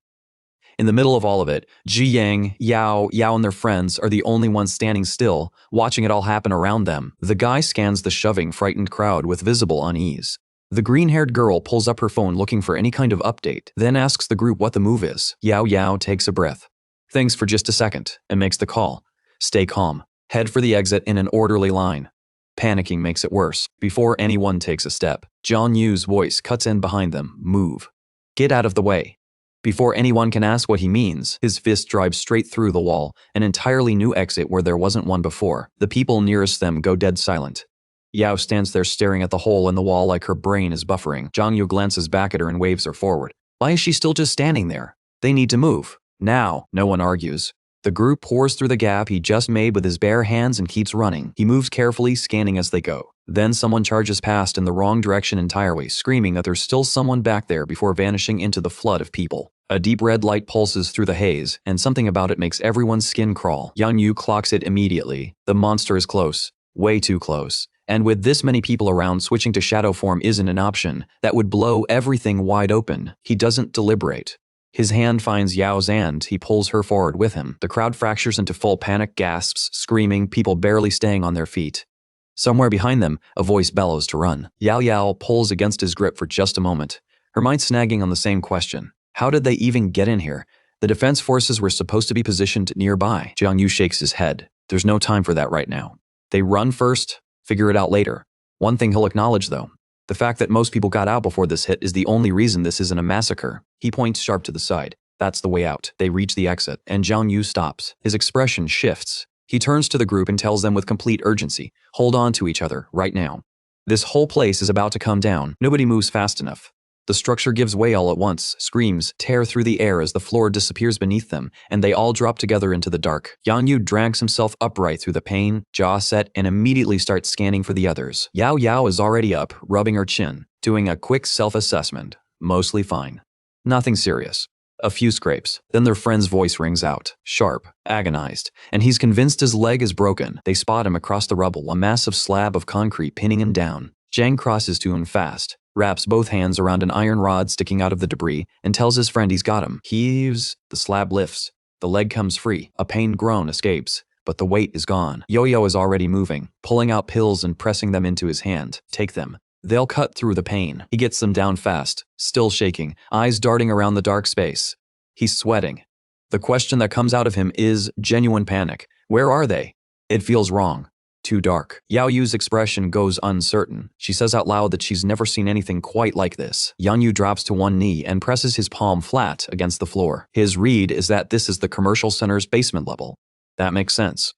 In the middle of all of it, Jiang, Yao and their friends are the only ones standing still, watching it all happen around them. The guy scans the shoving, frightened crowd with visible unease. The green-haired girl pulls up her phone looking for any kind of update, then asks the group what the move is. Yao takes a breath, thinks for just a second, and makes the call. Stay calm. Head for the exit in an orderly line. Panicking makes it worse. Before anyone takes a step, Jiang Yu's voice cuts in behind them. Move. Get out of the way. Before anyone can ask what he means, his fist drives straight through the wall, an entirely new exit where there wasn't one before. The people nearest them go dead silent. Yao stands there staring at the hole in the wall like her brain is buffering. Jiang Yu glances back at her and waves her forward. Why is she still just standing there? They need to move. Now. No one argues. The group pours through the gap he just made with his bare hands and keeps running. He moves carefully, scanning as they go. Then someone charges past in the wrong direction entirely, screaming that there's still someone back there before vanishing into the flood of people. A deep red light pulses through the haze, and something about it makes everyone's skin crawl. Jiang Yu clocks it immediately. The monster is close. Way too close. And with this many people around, switching to shadow form isn't an option. That would blow everything wide open. He doesn't deliberate. His hand finds Yao's and he pulls her forward with him. The crowd fractures into full panic, gasps, screaming, people barely staying on their feet. Somewhere behind them, a voice bellows to run. Yao pulls against his grip for just a moment, her mind snagging on the same question. How did they even get in here? The defense forces were supposed to be positioned nearby. Jiang Yu shakes his head. There's no time for that right now. They run first, figure it out later. One thing he'll acknowledge, though. The fact that most people got out before this hit is the only reason this isn't a massacre. He points sharp to the side. That's the way out. They reach the exit, and Jiang Yu stops. His expression shifts. He turns to the group and tells them with complete urgency, hold on to each other, right now. This whole place is about to come down. Nobody moves fast enough. The structure gives way all at once. Screams tear through the air as the floor disappears beneath them, and they all drop together into the dark. Jiang Yu drags himself upright through the pain, jaw set, and immediately starts scanning for the others. Yao is already up, rubbing her chin, doing a quick self-assessment. Mostly fine. Nothing serious. A few scrapes. Then their friend's voice rings out, sharp, agonized, and he's convinced his leg is broken. They spot him across the rubble, a massive slab of concrete pinning him down. Jiang crosses to him fast, wraps both hands around an iron rod sticking out of the debris, and tells his friend he's got him. He heaves, the slab lifts. The leg comes free. A pained groan escapes, but the weight is gone. Yo-Yo is already moving, pulling out pills and pressing them into his hand. Take them. They'll cut through the pain. He gets them down fast, still shaking, eyes darting around the dark space. He's sweating. The question that comes out of him is genuine panic. Where are they? It feels wrong. Too dark. Yao Yu's expression goes uncertain. She says out loud that she's never seen anything quite like this. Jiang Yu drops to one knee and presses his palm flat against the floor. His read is that this is the commercial center's basement level. That makes sense.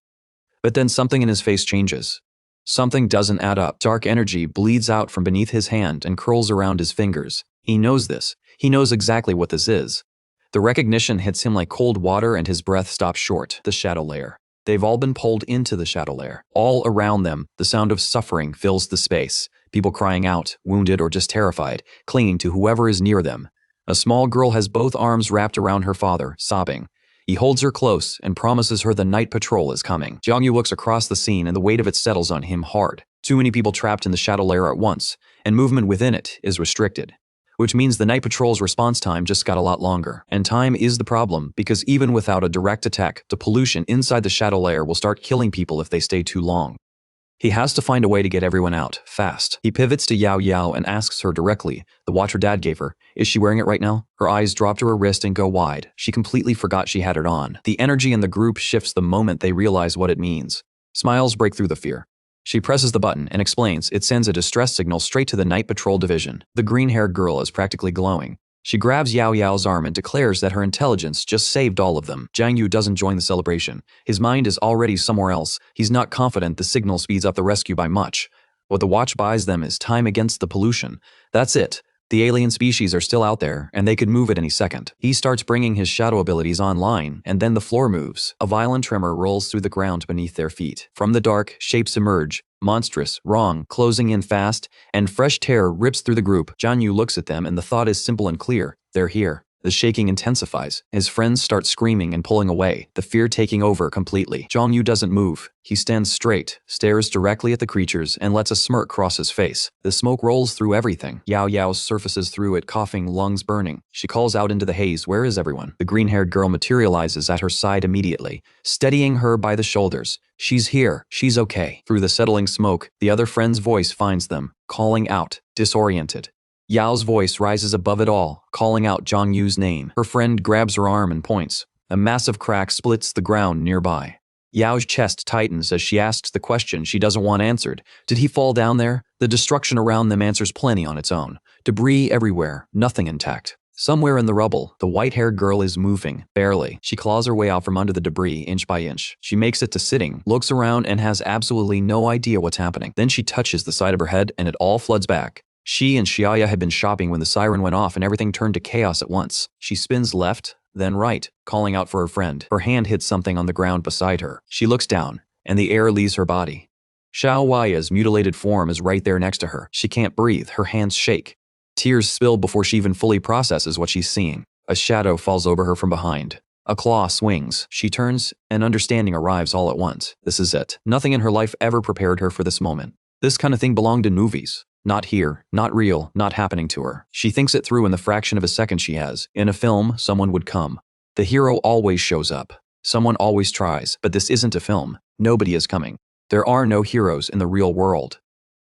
But then something in his face changes. Something doesn't add up. Dark energy bleeds out from beneath his hand and curls around his fingers. He knows this. He knows exactly what this is. The recognition hits him like cold water and his breath stops short. The shadow layer. They've all been pulled into the shadow layer. All around them, the sound of suffering fills the space. People crying out, wounded or just terrified, clinging to whoever is near them. A small girl has both arms wrapped around her father, sobbing. He holds her close and promises her the night patrol is coming. Jiang Yu looks across the scene and the weight of it settles on him hard. Too many people trapped in the shadow layer at once, and movement within it is restricted. Which means the night patrol's response time just got a lot longer. And time is the problem, because even without a direct attack, the pollution inside the shadow layer will start killing people if they stay too long. He has to find a way to get everyone out, fast. He pivots to Yao Yao and asks her directly, the watch her dad gave her, is she wearing it right now? Her eyes drop to her wrist and go wide. She completely forgot she had it on. The energy in the group shifts the moment they realize what it means. Smiles break through the fear. She presses the button and explains it sends a distress signal straight to the night patrol division. The green-haired girl is practically glowing. She grabs Yao Yao's arm and declares that her intelligence just saved all of them. Jiang Yu doesn't join the celebration. His mind is already somewhere else. He's not confident the signal speeds up the rescue by much. What the watch buys them is time against the pollution. That's it. The alien species are still out there, and they could move at any second. He starts bringing his shadow abilities online, and then the floor moves. A violent tremor rolls through the ground beneath their feet. From the dark, shapes emerge. Monstrous, wrong, closing in fast, and fresh terror rips through the group. Jiang Yu looks at them, and the thought is simple and clear. They're here. The shaking intensifies. His friends start screaming and pulling away, the fear taking over completely. Jiang Yu doesn't move. He stands straight, stares directly at the creatures, and lets a smirk cross his face. The smoke rolls through everything. Yao Yao surfaces through it, coughing, lungs burning. She calls out into the haze, "Where is everyone?" The green-haired girl materializes at her side immediately, steadying her by the shoulders. She's here. She's okay. Through the settling smoke, the other friend's voice finds them, calling out, disoriented. Yao's voice rises above it all, calling out Jiang Yu's name. Her friend grabs her arm and points. A massive crack splits the ground nearby. Yao's chest tightens as she asks the question she doesn't want answered. Did he fall down there? The destruction around them answers plenty on its own. Debris everywhere, nothing intact. Somewhere in the rubble, the white-haired girl is moving, barely. She claws her way out from under the debris, inch by inch. She makes it to sitting, looks around, and has absolutely no idea what's happening. Then she touches the side of her head, and it all floods back. She and Xiaya had been shopping when the siren went off and everything turned to chaos at once. She spins left, then right, calling out for her friend. Her hand hits something on the ground beside her. She looks down, and the air leaves her body. Xiaoya's mutilated form is right there next to her. She can't breathe, her hands shake. Tears spill before she even fully processes what she's seeing. A shadow falls over her from behind. A claw swings. She turns, and understanding arrives all at once. This is it. Nothing in her life ever prepared her for this moment. This kind of thing belonged in movies. Not here, not real, not happening to her. She thinks it through in the fraction of a second she has. In a film, someone would come. The hero always shows up. Someone always tries, but this isn't a film. Nobody is coming. There are no heroes in the real world.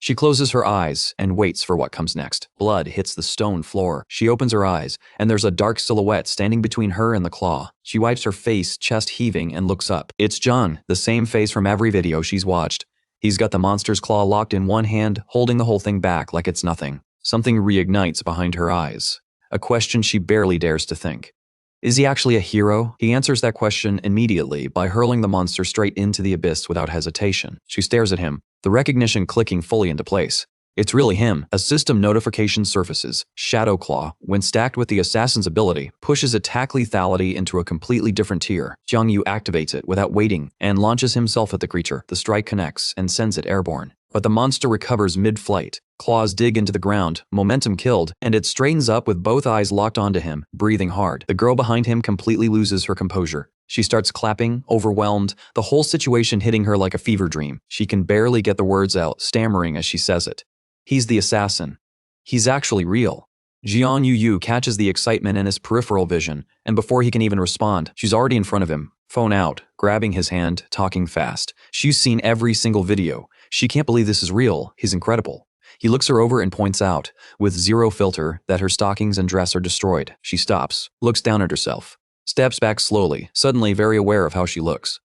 She closes her eyes and waits for what comes next. Blood hits the stone floor. She opens her eyes, and there's a dark silhouette standing between her and the claw. She wipes her face, chest heaving, and looks up. It's John, the same face from every video she's watched. He's got the monster's claw locked in one hand, holding the whole thing back like it's nothing. Something reignites behind her eyes. A question she barely dares to think. Is he actually a hero? He answers that question immediately by hurling the monster straight into the abyss without hesitation. She stares at him, the recognition clicking fully into place. It's really him. A system notification surfaces. Shadow Claw, when stacked with the assassin's ability, pushes attack lethality into a completely different tier. Jiang Yu activates it without waiting and launches himself at the creature. The strike connects and sends it airborne. But the monster recovers mid-flight. Claws dig into the ground, momentum killed, and it straightens up with both eyes locked onto him, breathing hard. The girl behind him completely loses her composure. She starts clapping, overwhelmed, the whole situation hitting her like a fever dream. She can barely get the words out, stammering as she says it. He's the assassin. He's actually real. Jiang Yu catches the excitement in his peripheral vision, and before he can even respond, she's already in front of him, phone out, grabbing his hand, talking fast. She's seen every single video. She can't believe this is real. He's incredible. He looks her over and points out, with zero filter, that her stockings and dress are destroyed. She stops, looks down at herself, steps back slowly, suddenly very aware of how she looks.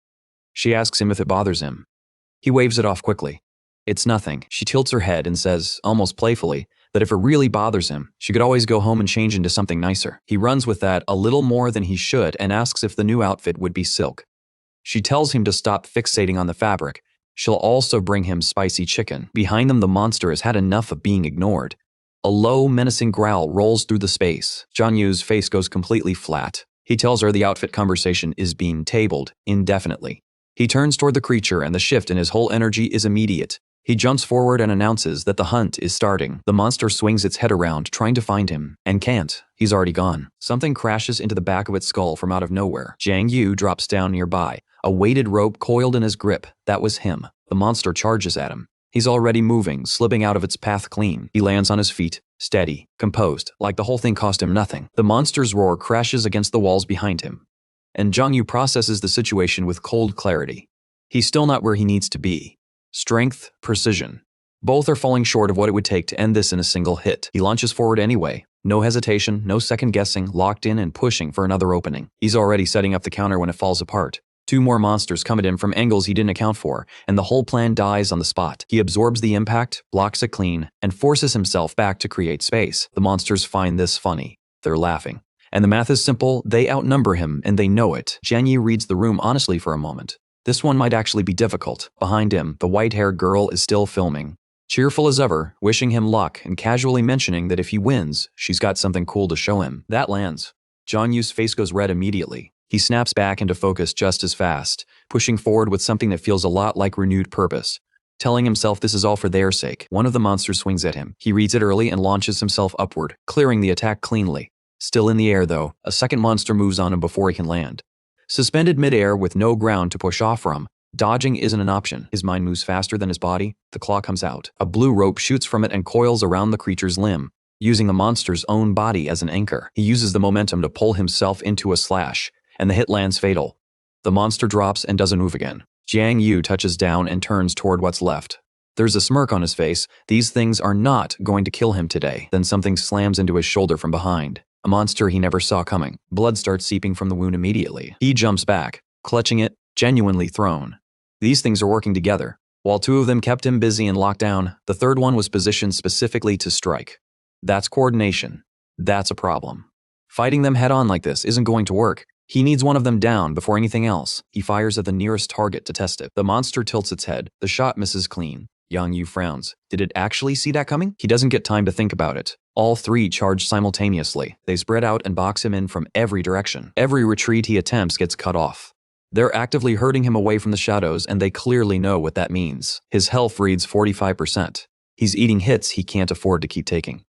She asks him if it bothers him. He waves it off quickly. It's nothing. She tilts her head and says, almost playfully, that if it really bothers him, she could always go home and change into something nicer. He runs with that a little more than he should and asks if the new outfit would be silk. She tells him to stop fixating on the fabric. She'll also bring him spicy chicken. Behind them, the monster has had enough of being ignored. A low, menacing growl rolls through the space. Jiang Yu's face goes completely flat. He tells her the outfit conversation is being tabled indefinitely. He turns toward the creature and the shift in his whole energy is immediate. He jumps forward and announces that the hunt is starting. The monster swings its head around, trying to find him, and can't. He's already gone. Something crashes into the back of its skull from out of nowhere. Jiang Yu drops down nearby, a weighted rope coiled in his grip. That was him. The monster charges at him. He's already moving, slipping out of its path clean. He lands on his feet, steady, composed, like the whole thing cost him nothing. The monster's roar crashes against the walls behind him, and Jiang Yu processes the situation with cold clarity. He's still not where he needs to be. Strength, precision. Both are falling short of what it would take to end this in a single hit. He launches forward anyway. No hesitation, no second guessing, locked in and pushing for another opening. He's already setting up the counter when it falls apart. Two more monsters come at him from angles he didn't account for, and the whole plan dies on the spot. He absorbs the impact, blocks it clean, and forces himself back to create space. The monsters find this funny. They're laughing. And the math is simple, they outnumber him, and they know it. Jiang Yu reads the room honestly for a moment. This one might actually be difficult. Behind him, the white-haired girl is still filming. Cheerful as ever, wishing him luck and casually mentioning that if he wins, she's got something cool to show him. That lands. Jiang Yu's face goes red immediately. He snaps back into focus just as fast, pushing forward with something that feels a lot like renewed purpose. Telling himself this is all for their sake. One of the monsters swings at him. He reads it early and launches himself upward, clearing the attack cleanly. Still in the air though, a second monster moves on him before he can land. Suspended midair with no ground to push off from, dodging isn't an option. His mind moves faster than his body. The claw comes out. A blue rope shoots from it and coils around the creature's limb, using the monster's own body as an anchor. He uses the momentum to pull himself into a slash, and the hit lands fatal. The monster drops and doesn't move again. Jiang Yu touches down and turns toward what's left. There's a smirk on his face. These things are not going to kill him today. Then something slams into his shoulder from behind. A monster he never saw coming. Blood starts seeping from the wound immediately. He jumps back, clutching it, genuinely thrown. These things are working together. While two of them kept him busy and locked down, the third one was positioned specifically to strike. That's coordination. That's a problem. Fighting them head on like this isn't going to work. He needs one of them down before anything else. He fires at the nearest target to test it. The monster tilts its head. The shot misses clean. Jiang Yu frowns. Did it actually see that coming? He doesn't get time to think about it. All three charge simultaneously. They spread out and box him in from every direction. Every retreat he attempts gets cut off. They're actively herding him away from the shadows, and they clearly know what that means. His health reads 45%. He's eating hits he can't afford to keep taking.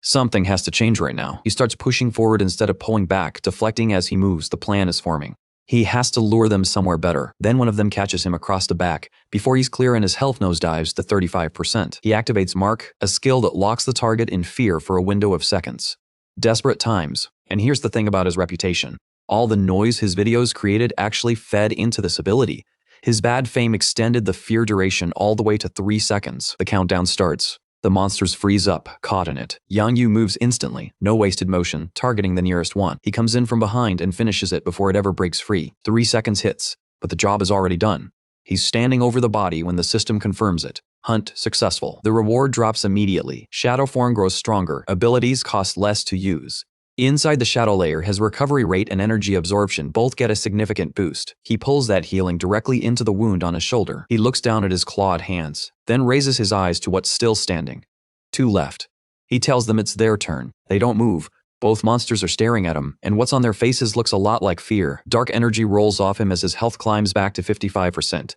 Something has to change right now. He starts pushing forward instead of pulling back, deflecting as he moves. The plan is forming. He has to lure them somewhere better. Then one of them catches him across the back. Before he's clear and his health nosedives to 35%. He activates Mark, a skill that locks the target in fear for a window of seconds. Desperate times. And here's the thing about his reputation. All the noise his videos created actually fed into this ability. His bad fame extended the fear duration all the way to 3 seconds. The countdown starts. The monsters freeze up, caught in it. Jiang Yu moves instantly, no wasted motion, targeting the nearest one. He comes in from behind and finishes it before it ever breaks free. 3 seconds hits, but the job is already done. He's standing over the body when the system confirms it. Hunt successful. The reward drops immediately. Shadow form grows stronger. Abilities cost less to use. Inside the shadow layer, his recovery rate and energy absorption both get a significant boost. He pulls that healing directly into the wound on his shoulder. He looks down at his clawed hands, then raises his eyes to what's still standing. 2 left. He tells them it's their turn. They don't move. Both monsters are staring at him, and what's on their faces looks a lot like fear. Dark energy rolls off him as his health climbs back to 55%.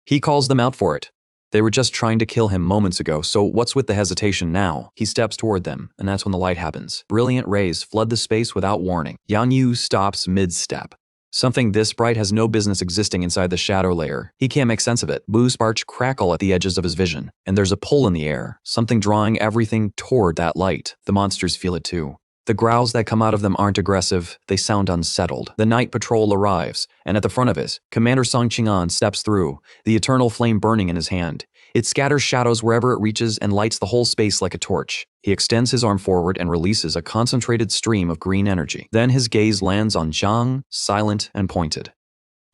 He calls them out for it. They were just trying to kill him moments ago, so what's with the hesitation now? He steps toward them, and that's when the light happens. Brilliant rays flood the space without warning. Jiang Yu stops mid-step. Something this bright has no business existing inside the shadow layer. He can't make sense of it. Blue sparks crackle at the edges of his vision, and there's a pull in the air, something drawing everything toward that light. The monsters feel it too. The growls that come out of them aren't aggressive, they sound unsettled. The night patrol arrives, and at the front of it, Commander Song Qing'an steps through, the eternal flame burning in his hand. It scatters shadows wherever it reaches and lights the whole space like a torch. He extends his arm forward and releases a concentrated stream of green energy. Then his gaze lands on Jiang, silent and pointed.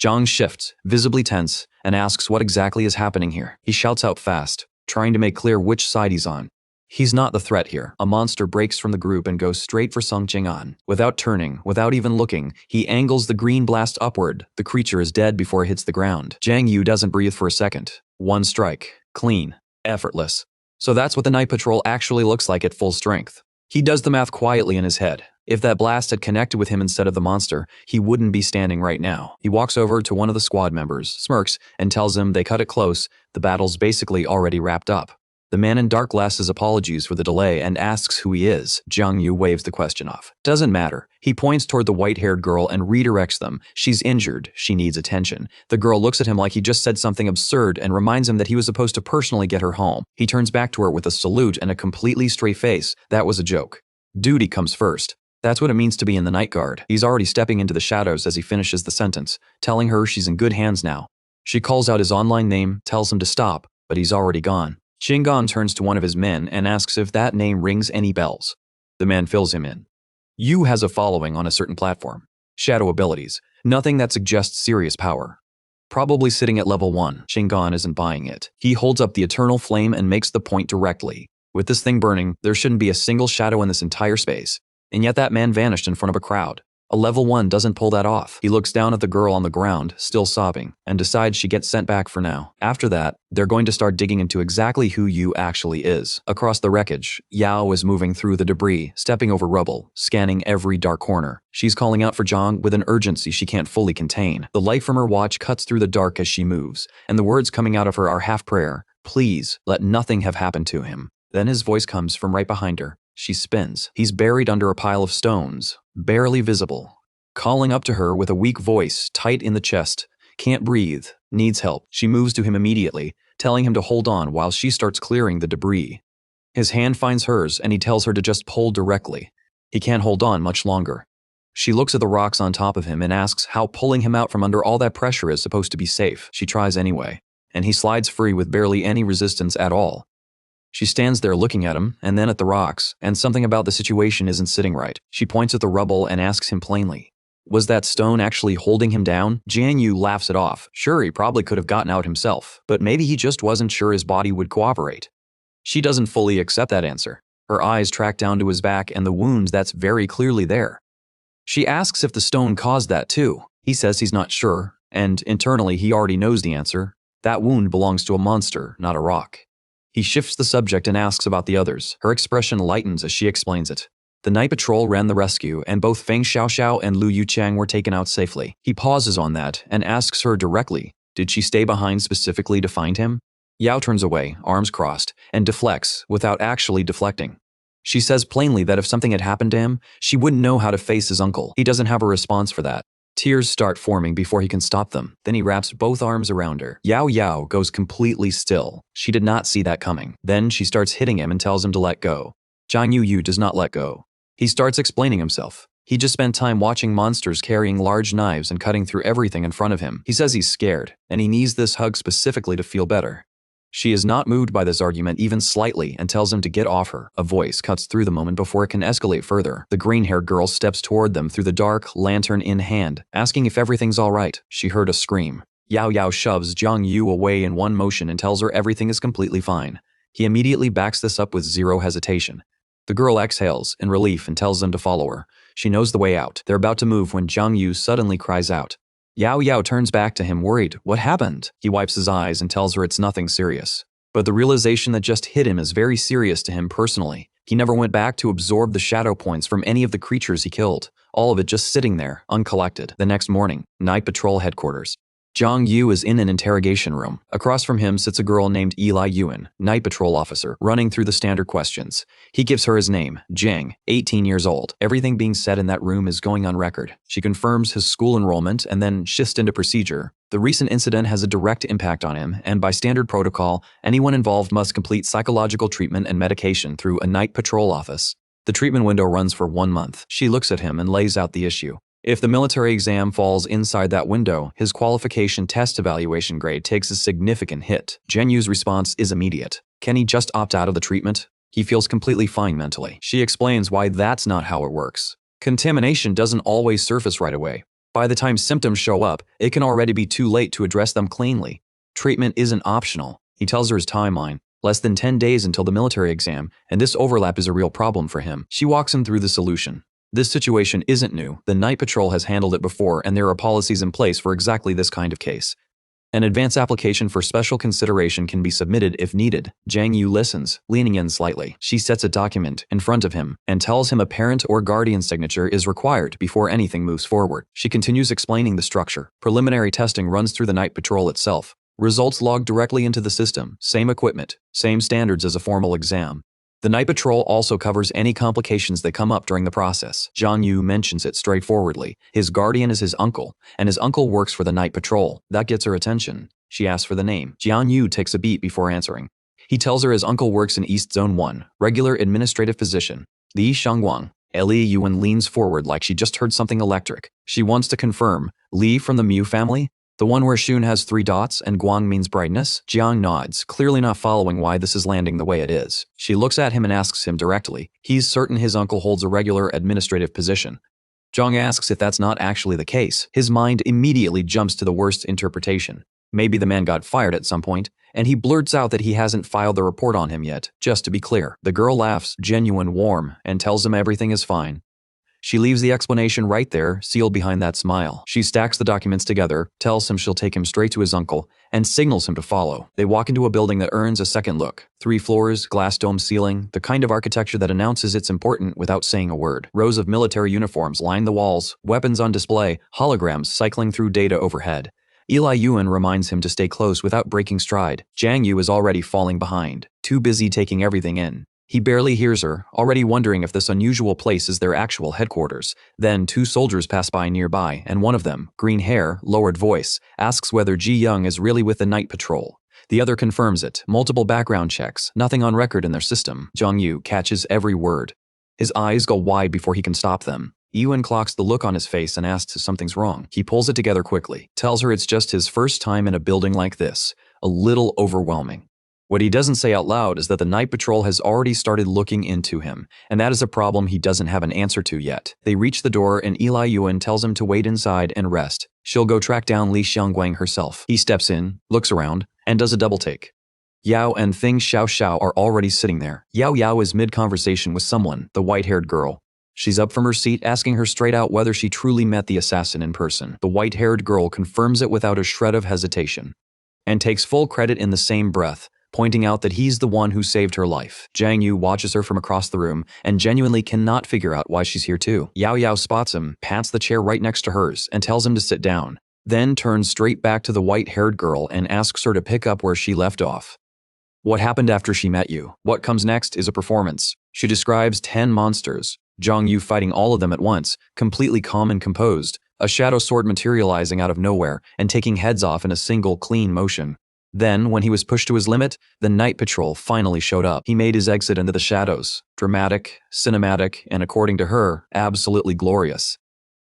Jiang shifts, visibly tense, and asks what exactly is happening here. He shouts out fast, trying to make clear which side he's on. He's not the threat here. A monster breaks from the group and goes straight for Song Qing'an. Without turning, without even looking, he angles the green blast upward. The creature is dead before it hits the ground. Jiang Yu doesn't breathe for a second. One strike. Clean. Effortless. So that's what the night patrol actually looks like at full strength. He does the math quietly in his head. If that blast had connected with him instead of the monster, he wouldn't be standing right now. He walks over to one of the squad members, smirks, and tells him they cut it close. The battle's basically already wrapped up. The man in dark glasses apologies for the delay and asks who he is. Jiang Yu waves the question off. Doesn't matter. He points toward the white-haired girl and redirects them. She's injured. She needs attention. The girl looks at him like he just said something absurd and reminds him that he was supposed to personally get her home. He turns back to her with a salute and a completely straight face. That was a joke. Duty comes first. That's what it means to be in the night guard. He's already stepping into the shadows as he finishes the sentence, telling her she's in good hands now. She calls out his online name, tells him to stop, but he's already gone. Qing'an turns to one of his men and asks if that name rings any bells. The man fills him in. Yu has a following on a certain platform. Shadow abilities. Nothing that suggests serious power. Probably sitting at level 1. Qing'an isn't buying it. He holds up the eternal flame and makes the point directly. With this thing burning, there shouldn't be a single shadow in this entire space. And yet that man vanished in front of a crowd. A level 1 doesn't pull that off. He looks down at the girl on the ground, still sobbing, and decides she gets sent back for now. After that, they're going to start digging into exactly who Yu actually is. Across the wreckage, Yao is moving through the debris, stepping over rubble, scanning every dark corner. She's calling out for Jiang with an urgency she can't fully contain. The light from her watch cuts through the dark as she moves, and the words coming out of her are half prayer. Please, let nothing have happened to him. Then his voice comes from right behind her. She spins. He's buried under a pile of stones, barely visible. Calling up to her with a weak voice, tight in the chest. Can't breathe, needs help. She moves to him immediately, telling him to hold on while she starts clearing the debris. His hand finds hers and he tells her to just pull directly. He can't hold on much longer. She looks at the rocks on top of him and asks how pulling him out from under all that pressure is supposed to be safe. She tries anyway, and he slides free with barely any resistance at all. She stands there looking at him, and then at the rocks, and something about the situation isn't sitting right. She points at the rubble and asks him plainly, was that stone actually holding him down? Jiang Yu laughs it off. Sure, he probably could have gotten out himself, but maybe he just wasn't sure his body would cooperate. She doesn't fully accept that answer. Her eyes track down to his back and the wound that's very clearly there. She asks if the stone caused that too. He says he's not sure, and internally he already knows the answer. That wound belongs to a monster, not a rock. He shifts the subject and asks about the others. Her expression lightens as she explains it. The night patrol ran the rescue, and both Feng Xiaoxiao and Lu Yuchang were taken out safely. He pauses on that and asks her directly, did she stay behind specifically to find him? Yao turns away, arms crossed, and deflects without actually deflecting. She says plainly that if something had happened to him, she wouldn't know how to face his uncle. He doesn't have a response for that. Tears start forming before he can stop them. Then he wraps both arms around her. Yao goes completely still. She did not see that coming. Then she starts hitting him and tells him to let go. Jiang Yu does not let go. He starts explaining himself. He just spent time watching monsters carrying large knives and cutting through everything in front of him. He says he's scared, and he needs this hug specifically to feel better. She is not moved by this argument even slightly and tells him to get off her. A voice cuts through the moment before it can escalate further. The green-haired girl steps toward them through the dark, lantern in hand, asking if everything's all right. She heard a scream. Yao shoves Jiang Yu away in one motion and tells her everything is completely fine. He immediately backs this up with zero hesitation. The girl exhales in relief and tells them to follow her. She knows the way out. They're about to move when Jiang Yu suddenly cries out. Yao turns back to him worried. What happened? He wipes his eyes and tells her it's nothing serious. But the realization that just hit him is very serious to him personally. He never went back to absorb the shadow points from any of the creatures he killed. All of it just sitting there, uncollected. The next morning, Night Patrol headquarters. Jiang Yu is in an interrogation room. Across from him sits a girl named Eli Yuan, night patrol officer, running through the standard questions. He gives her his name, Jiang, 18 years old. Everything being said in that room is going on record. She confirms his school enrollment and then shifts into procedure. The recent incident has a direct impact on him, and by standard protocol, anyone involved must complete psychological treatment and medication through a night patrol office. The treatment window runs for 1 month. She looks at him and lays out the issue. If the military exam falls inside that window, his qualification test evaluation grade takes a significant hit. Jiang Yu's response is immediate. Can he just opt out of the treatment? He feels completely fine mentally. She explains why that's not how it works. Contamination doesn't always surface right away. By the time symptoms show up, it can already be too late to address them cleanly. Treatment isn't optional. He tells her his timeline. Less than 10 days until the military exam, and this overlap is a real problem for him. She walks him through the solution. This situation isn't new. The Night Patrol has handled it before, and there are policies in place for exactly this kind of case. An advance application for special consideration can be submitted if needed. Jiang Yu listens, leaning in slightly. She sets a document in front of him and tells him a parent or guardian signature is required before anything moves forward. She continues explaining the structure. Preliminary testing runs through the Night Patrol itself. Results logged directly into the system. Same equipment, same standards as a formal exam. The Night Patrol also covers any complications that come up during the process. Jiang Yu mentions it straightforwardly. His guardian is his uncle, and his uncle works for the Night Patrol. That gets her attention. She asks for the name. Jiang Yu takes a beat before answering. He tells her his uncle works in East Zone 1, regular administrative position. Li Shangguang. Li Yuan leans forward like she just heard something electric. She wants to confirm. Li from the Mu family? The one where Shun has 3 dots and Guang means brightness? Jiang nods, clearly not following why this is landing the way it is. She looks at him and asks him directly. He's certain his uncle holds a regular administrative position. Jiang asks if that's not actually the case. His mind immediately jumps to the worst interpretation. Maybe the man got fired at some point, and he blurts out that he hasn't filed the report on him yet, just to be clear. The girl laughs, genuine warm, and tells him everything is fine. She leaves the explanation right there, sealed behind that smile. She stacks the documents together, tells him she'll take him straight to his uncle, and signals him to follow. They walk into a building that earns a second look. 3 floors, glass dome ceiling, the kind of architecture that announces it's important without saying a word. Rows of military uniforms line the walls, weapons on display, holograms cycling through data overhead. Eli Yuan reminds him to stay close without breaking stride. Jiang Yu is already falling behind, too busy taking everything in. He barely hears her, already wondering if this unusual place is their actual headquarters. Then 2 soldiers pass by nearby, and one of them, green hair, lowered voice, asks whether Ji Young is really with the Night Patrol. The other confirms it. Multiple background checks, nothing on record in their system. Jiang Yu catches every word. His eyes go wide before he can stop them. Yuan clocks the look on his face and asks if something's wrong. He pulls it together quickly, tells her it's just his first time in a building like this. A little overwhelming. What he doesn't say out loud is that the Night Patrol has already started looking into him, and that is a problem he doesn't have an answer to yet. They reach the door and Eli Yuan tells him to wait inside and rest. She'll go track down Li Xiangguang herself. He steps in, looks around, and does a double take. Yao and Thing Xiao Xiao are already sitting there. Yao is mid-conversation with someone, the white-haired girl. She's up from her seat, asking her straight out whether she truly met the assassin in person. The white-haired girl confirms it without a shred of hesitation, and takes full credit in the same breath, pointing out that he's the one who saved her life. Jiang Yu watches her from across the room and genuinely cannot figure out why she's here too. Yao spots him, pats the chair right next to hers, and tells him to sit down. Then turns straight back to the white-haired girl and asks her to pick up where she left off. What happened after she met you? What comes next is a performance. She describes 10 monsters. Jiang Yu fighting all of them at once, completely calm and composed, a shadow sword materializing out of nowhere and taking heads off in a single clean motion. Then, when he was pushed to his limit, the Night Patrol finally showed up. He made his exit into the shadows. Dramatic, cinematic, and according to her, absolutely glorious.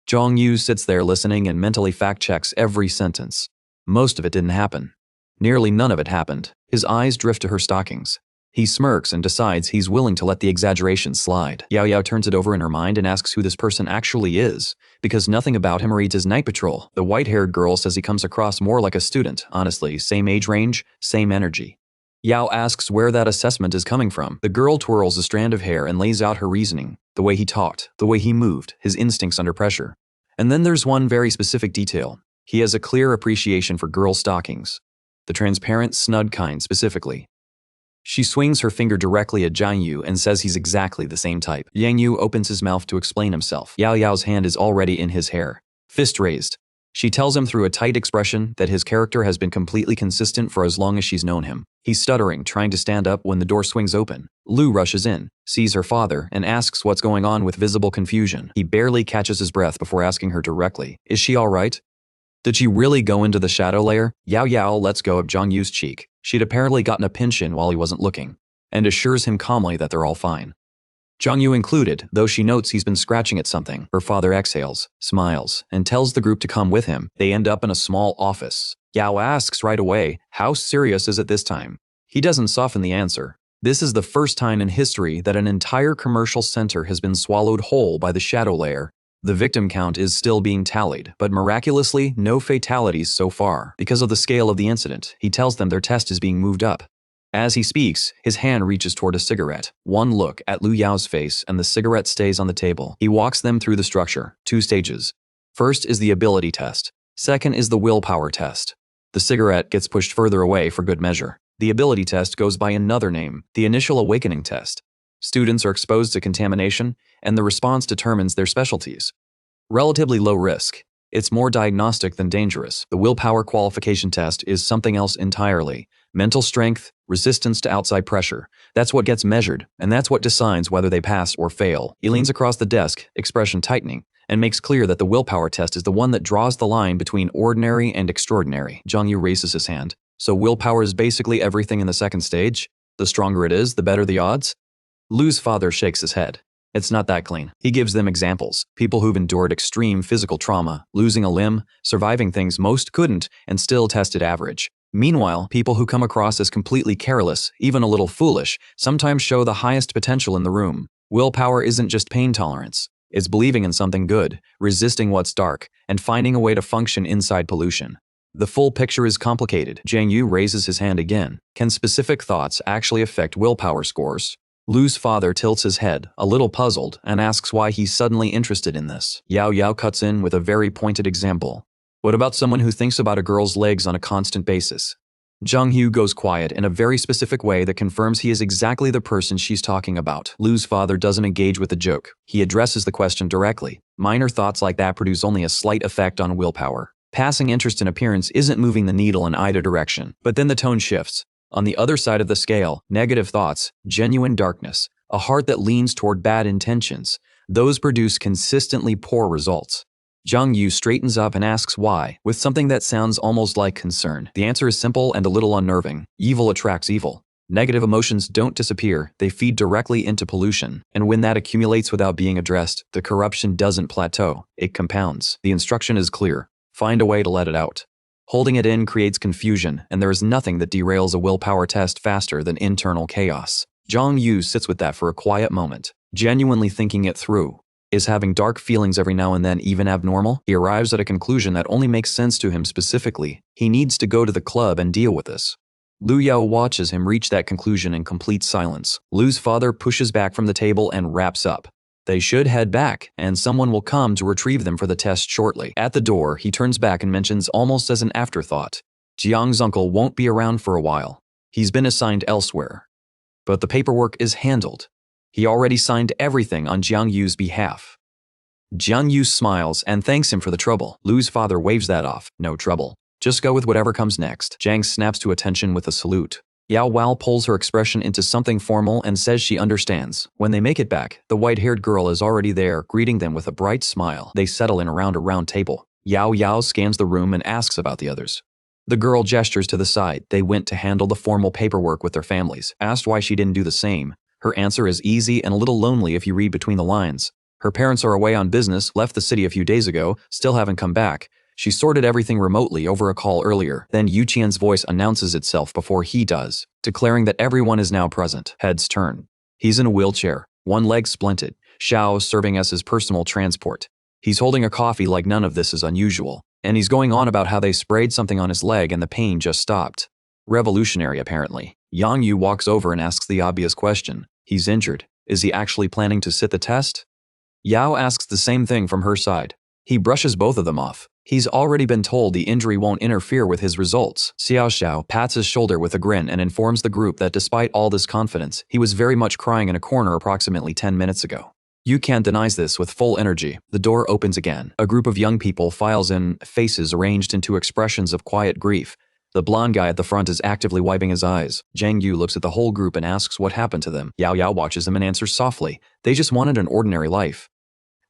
Jiang Yu sits there listening and mentally fact-checks every sentence. Most of it didn't happen. Nearly none of it happened. His eyes drift to her stockings. He smirks and decides he's willing to let the exaggeration slide. Yao turns it over in her mind and asks who this person actually is, because nothing about him reads as Night Patrol. The white-haired girl says he comes across more like a student. Honestly, same age range, same energy. Yao asks where that assessment is coming from. The girl twirls a strand of hair and lays out her reasoning, the way he talked, the way he moved, his instincts under pressure. And then there's one very specific detail. He has a clear appreciation for girl stockings, the transparent, snug kind specifically. She swings her finger directly at Jiang Yu and says he's exactly the same type. Jiang Yu opens his mouth to explain himself. Yao's hand is already in his hair. Fist raised. She tells him through a tight expression that his character has been completely consistent for as long as she's known him. He's stuttering, trying to stand up when the door swings open. Lu rushes in, sees her father, and asks what's going on with visible confusion. He barely catches his breath before asking her directly, "Is she all right? Did she really go into the shadow layer?" Yao Yao lets go of Jiang Yu's cheek. She'd apparently gotten a pinch in while he wasn't looking, and assures him calmly that they're all fine. Jiang Yu included, though she notes he's been scratching at something. Her father exhales, smiles, and tells the group to come with him. They end up in a small office. Yao asks right away, "How serious is it this time?" He doesn't soften the answer. This is the first time in history that an entire commercial center has been swallowed whole by the shadow layer. The victim count is still being tallied, but miraculously, no fatalities so far. Because of the scale of the incident, he tells them their test is being moved up. As he speaks, his hand reaches toward a cigarette. One look at Lu Yao's face and the cigarette stays on the table. He walks them through the structure, 2 stages. First is the ability test. Second is the willpower test. The cigarette gets pushed further away for good measure. The ability test goes by another name, the initial awakening test. Students are exposed to contamination, and the response determines their specialties. Relatively low risk. It's more diagnostic than dangerous. The willpower qualification test is something else entirely. Mental strength, resistance to outside pressure. That's what gets measured, and that's what decides whether they pass or fail. He leans across the desk, expression tightening, and makes clear that the willpower test is the one that draws the line between ordinary and extraordinary. Jiang Yu raises his hand. So willpower is basically everything in the second stage? The stronger it is, the better the odds? Lu's father shakes his head. It's not that clean. He gives them examples. People who've endured extreme physical trauma, losing a limb, surviving things most couldn't, and still tested average. Meanwhile, people who come across as completely careless, even a little foolish, sometimes show the highest potential in the room. Willpower isn't just pain tolerance. It's believing in something good, resisting what's dark, and finding a way to function inside pollution. The full picture is complicated. Jiang Yu raises his hand again. Can specific thoughts actually affect willpower scores? Lu's father tilts his head, a little puzzled, and asks why he's suddenly interested in this. Yao Yao cuts in with a very pointed example. What about someone who thinks about a girl's legs on a constant basis? Jiang Yu goes quiet in a very specific way that confirms he is exactly the person she's talking about. Lu's father doesn't engage with the joke. He addresses the question directly. Minor thoughts like that produce only a slight effect on willpower. Passing interest in appearance isn't moving the needle in either direction. But then the tone shifts. On the other side of the scale, negative thoughts, genuine darkness, a heart that leans toward bad intentions, those produce consistently poor results. Jiang Yu straightens up and asks why, with something that sounds almost like concern. The answer is simple and a little unnerving. Evil attracts evil. Negative emotions don't disappear, they feed directly into pollution. And when that accumulates without being addressed, the corruption doesn't plateau, it compounds. The instruction is clear. Find a way to let it out. Holding it in creates confusion, and there is nothing that derails a willpower test faster than internal chaos. Jiang Yu sits with that for a quiet moment, genuinely thinking it through. Is having dark feelings every now and then even abnormal? He arrives at a conclusion that only makes sense to him specifically. He needs to go to the club and deal with this. Lu Yao watches him reach that conclusion in complete silence. Lu's father pushes back from the table and wraps up. They should head back, and someone will come to retrieve them for the test shortly. At the door, he turns back and mentions almost as an afterthought. Jiang's uncle won't be around for a while. He's been assigned elsewhere. But the paperwork is handled. He already signed everything on Jiang Yu's behalf. Jiang Yu smiles and thanks him for the trouble. Lu's father waves that off. No trouble. Just go with whatever comes next. Jiang snaps to attention with a salute. Yao Wao pulls her expression into something formal and says she understands. When they make it back, the white-haired girl is already there, greeting them with a bright smile. They settle in around a round table. Yao Yao scans the room and asks about the others. The girl gestures to the side. They went to handle the formal paperwork with their families. Asked why she didn't do the same. Her answer is easy and a little lonely if you read between the lines. Her parents are away on business, left the city a few days ago, still haven't come back. She sorted everything remotely over a call earlier. Then Yu Qian's voice announces itself before he does, declaring that everyone is now present. Heads turn. He's in a wheelchair, one leg splinted, Xiao serving as his personal transport. He's holding a coffee like none of this is unusual, and he's going on about how they sprayed something on his leg and the pain just stopped. Revolutionary, apparently. Jiang Yu walks over and asks the obvious question. He's injured. Is he actually planning to sit the test? Yao asks the same thing from her side. He brushes both of them off. He's already been told the injury won't interfere with his results. Xiao Xiao pats his shoulder with a grin and informs the group that despite all this confidence, he was very much crying in a corner approximately 10 minutes ago. Yu Qian denies this with full energy. The door opens again. A group of young people files in, faces arranged into expressions of quiet grief. The blonde guy at the front is actively wiping his eyes. Jiang Yu looks at the whole group and asks what happened to them. Yao Yao watches them and answers softly. They just wanted an ordinary life.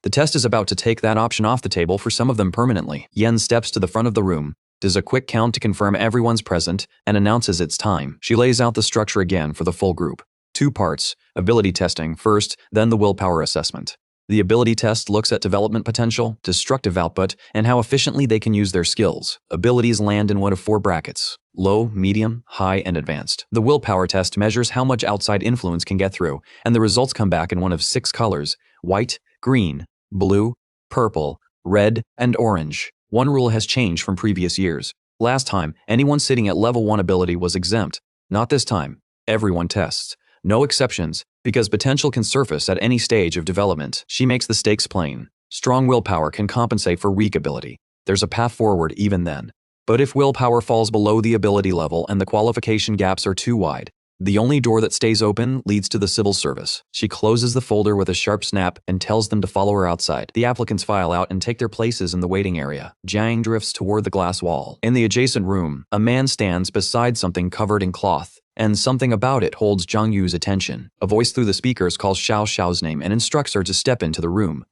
The test is about to take that option off the table for some of them permanently. Yen steps to the front of the room, does a quick count to confirm everyone's present, and announces it's time. She lays out the structure again for the full group. 2 parts, ability testing first, then the willpower assessment. The ability test looks at development potential, destructive output, and how efficiently they can use their skills. Abilities land in one of 4 brackets: low, medium, high, and advanced. The willpower test measures how much outside influence can get through, and the results come back in one of 6 colors: white, green, blue, purple, red, and orange. One rule has changed from previous years. Last time, anyone sitting at level 1 ability was exempt. Not this time. Everyone tests. No exceptions, because potential can surface at any stage of development. She makes the stakes plain. Strong willpower can compensate for weak ability. There's a path forward even then. But if willpower falls below the ability level and the qualification gaps are too wide, the only door that stays open leads to the civil service. She closes the folder with a sharp snap and tells them to follow her outside. The applicants file out and take their places in the waiting area. Jiang drifts toward the glass wall. In the adjacent room, a man stands beside something covered in cloth, and something about it holds Jiang Yu's attention. A voice through the speakers calls Xiao Xiao's name and instructs her to step into the room.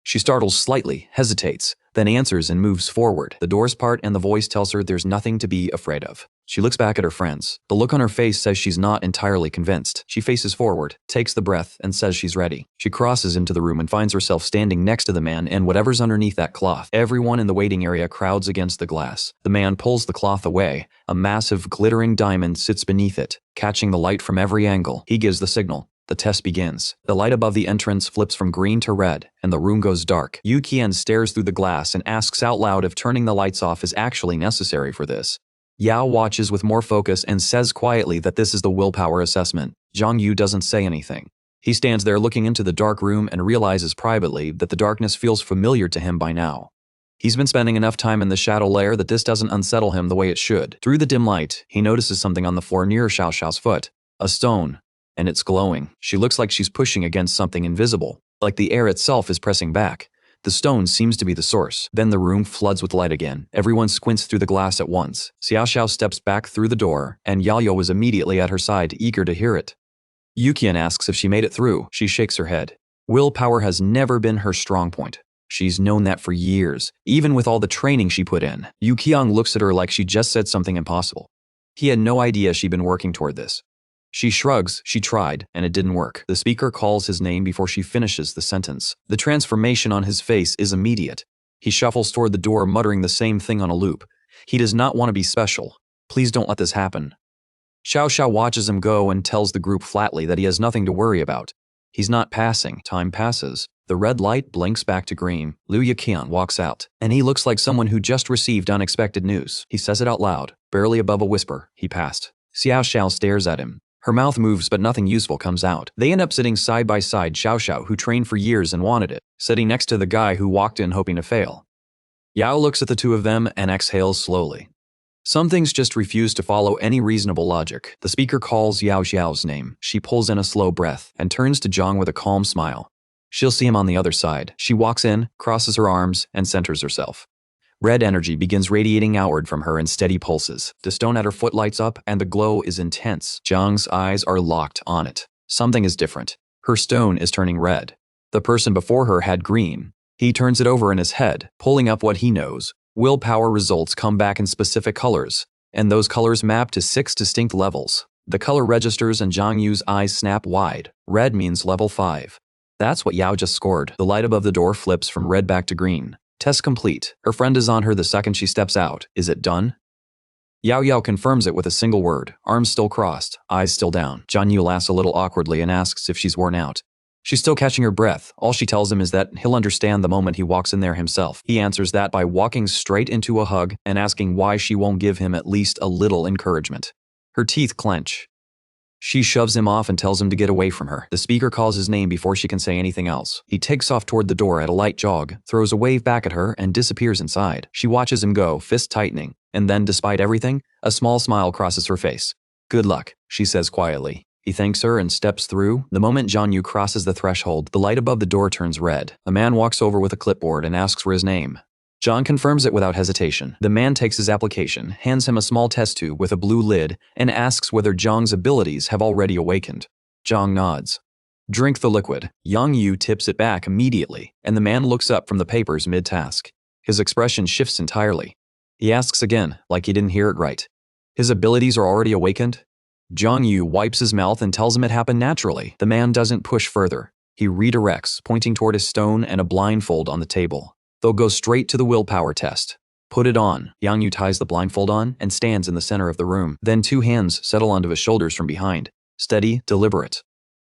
She startles slightly, hesitates, then answers and moves forward. The doors part and the voice tells her there's nothing to be afraid of. She looks back at her friends. The look on her face says she's not entirely convinced. She faces forward, takes the breath, and says she's ready. She crosses into the room and finds herself standing next to the man and whatever's underneath that cloth. Everyone in the waiting area crowds against the glass. The man pulls the cloth away. A massive, glittering diamond sits beneath it, catching the light from every angle. He gives the signal. The test begins. The light above the entrance flips from green to red, and the room goes dark. Yu Qian stares through the glass and asks out loud if turning the lights off is actually necessary for this. Yao watches with more focus and says quietly that this is the willpower assessment. Jiang Yu doesn't say anything. He stands there looking into the dark room and realizes privately that the darkness feels familiar to him by now. He's been spending enough time in the shadow layer that this doesn't unsettle him the way it should. Through the dim light, he notices something on the floor near Xiao Xiao's foot. A stone. And it's glowing. She looks like she's pushing against something invisible, like the air itself is pressing back. The stone seems to be the source. Then the room floods with light again. Everyone squints through the glass at once. Xiao Xiao steps back through the door, and Yao Yao is immediately at her side, eager to hear it. Yu Qian asks if she made it through. She shakes her head. Willpower has never been her strong point. She's known that for years, even with all the training she put in. Yu Qiang looks at her like she just said something impossible. He had no idea she'd been working toward this. She shrugs, she tried, and it didn't work. The speaker calls his name before she finishes the sentence. The transformation on his face is immediate. He shuffles toward the door, muttering the same thing on a loop. He does not want to be special. Please don't let this happen. Xiao Xiao watches him go and tells the group flatly that he has nothing to worry about. He's not passing. Time passes. The red light blinks back to green. Liu Yiqian walks out, and he looks like someone who just received unexpected news. He says it out loud, barely above a whisper. He passed. Xiao Xiao stares at him. Her mouth moves, but nothing useful comes out. They end up sitting side by side, Xiao Xiao, who trained for years and wanted it, sitting next to the guy who walked in hoping to fail. Yao looks at the two of them and exhales slowly. Some things just refuse to follow any reasonable logic. The speaker calls Yao Xiao's name. She pulls in a slow breath and turns to Zhang with a calm smile. She'll see him on the other side. She walks in, crosses her arms, and centers herself. Red energy begins radiating outward from her in steady pulses. The stone at her foot lights up, and the glow is intense. Zhang's eyes are locked on it. Something is different. Her stone is turning red. The person before her had green. He turns it over in his head, pulling up what he knows. Willpower results come back in specific colors, and those colors map to 6 distinct levels. The color registers and Jiang Yu's eyes snap wide. Red means level 5. That's what Yao just scored. The light above the door flips from red back to green. Test complete. Her friend is on her the second she steps out. Is it done? Yao Yao confirms it with a single word, arms still crossed, eyes still down. Jiang Yu laughs a little awkwardly and asks if she's worn out. She's still catching her breath. All she tells him is that he'll understand the moment he walks in there himself. He answers that by walking straight into a hug and asking why she won't give him at least a little encouragement. Her teeth clench. She shoves him off and tells him to get away from her. The speaker calls his name before she can say anything else. He takes off toward the door at a light jog, throws a wave back at her, and disappears inside. She watches him go, fist tightening, and then, despite everything, a small smile crosses her face. Good luck, she says quietly. He thanks her and steps through. The moment Jiang Yu crosses the threshold, the light above the door turns red. A man walks over with a clipboard and asks for his name. John confirms it without hesitation. The man takes his application, hands him a small test tube with a blue lid, and asks whether Zhang's abilities have already awakened. Jiang nods. Drink the liquid. Jiang Yu tips it back immediately, and the man looks up from the papers mid-task. His expression shifts entirely. He asks again, like he didn't hear it right. His abilities are already awakened? Jiang Yu wipes his mouth and tells him it happened naturally. The man doesn't push further. He redirects, pointing toward a stone and a blindfold on the table. They'll go straight to the willpower test. Put it on. Jiang Yu ties the blindfold on and stands in the center of the room. Then two hands settle onto his shoulders from behind. Steady, deliberate.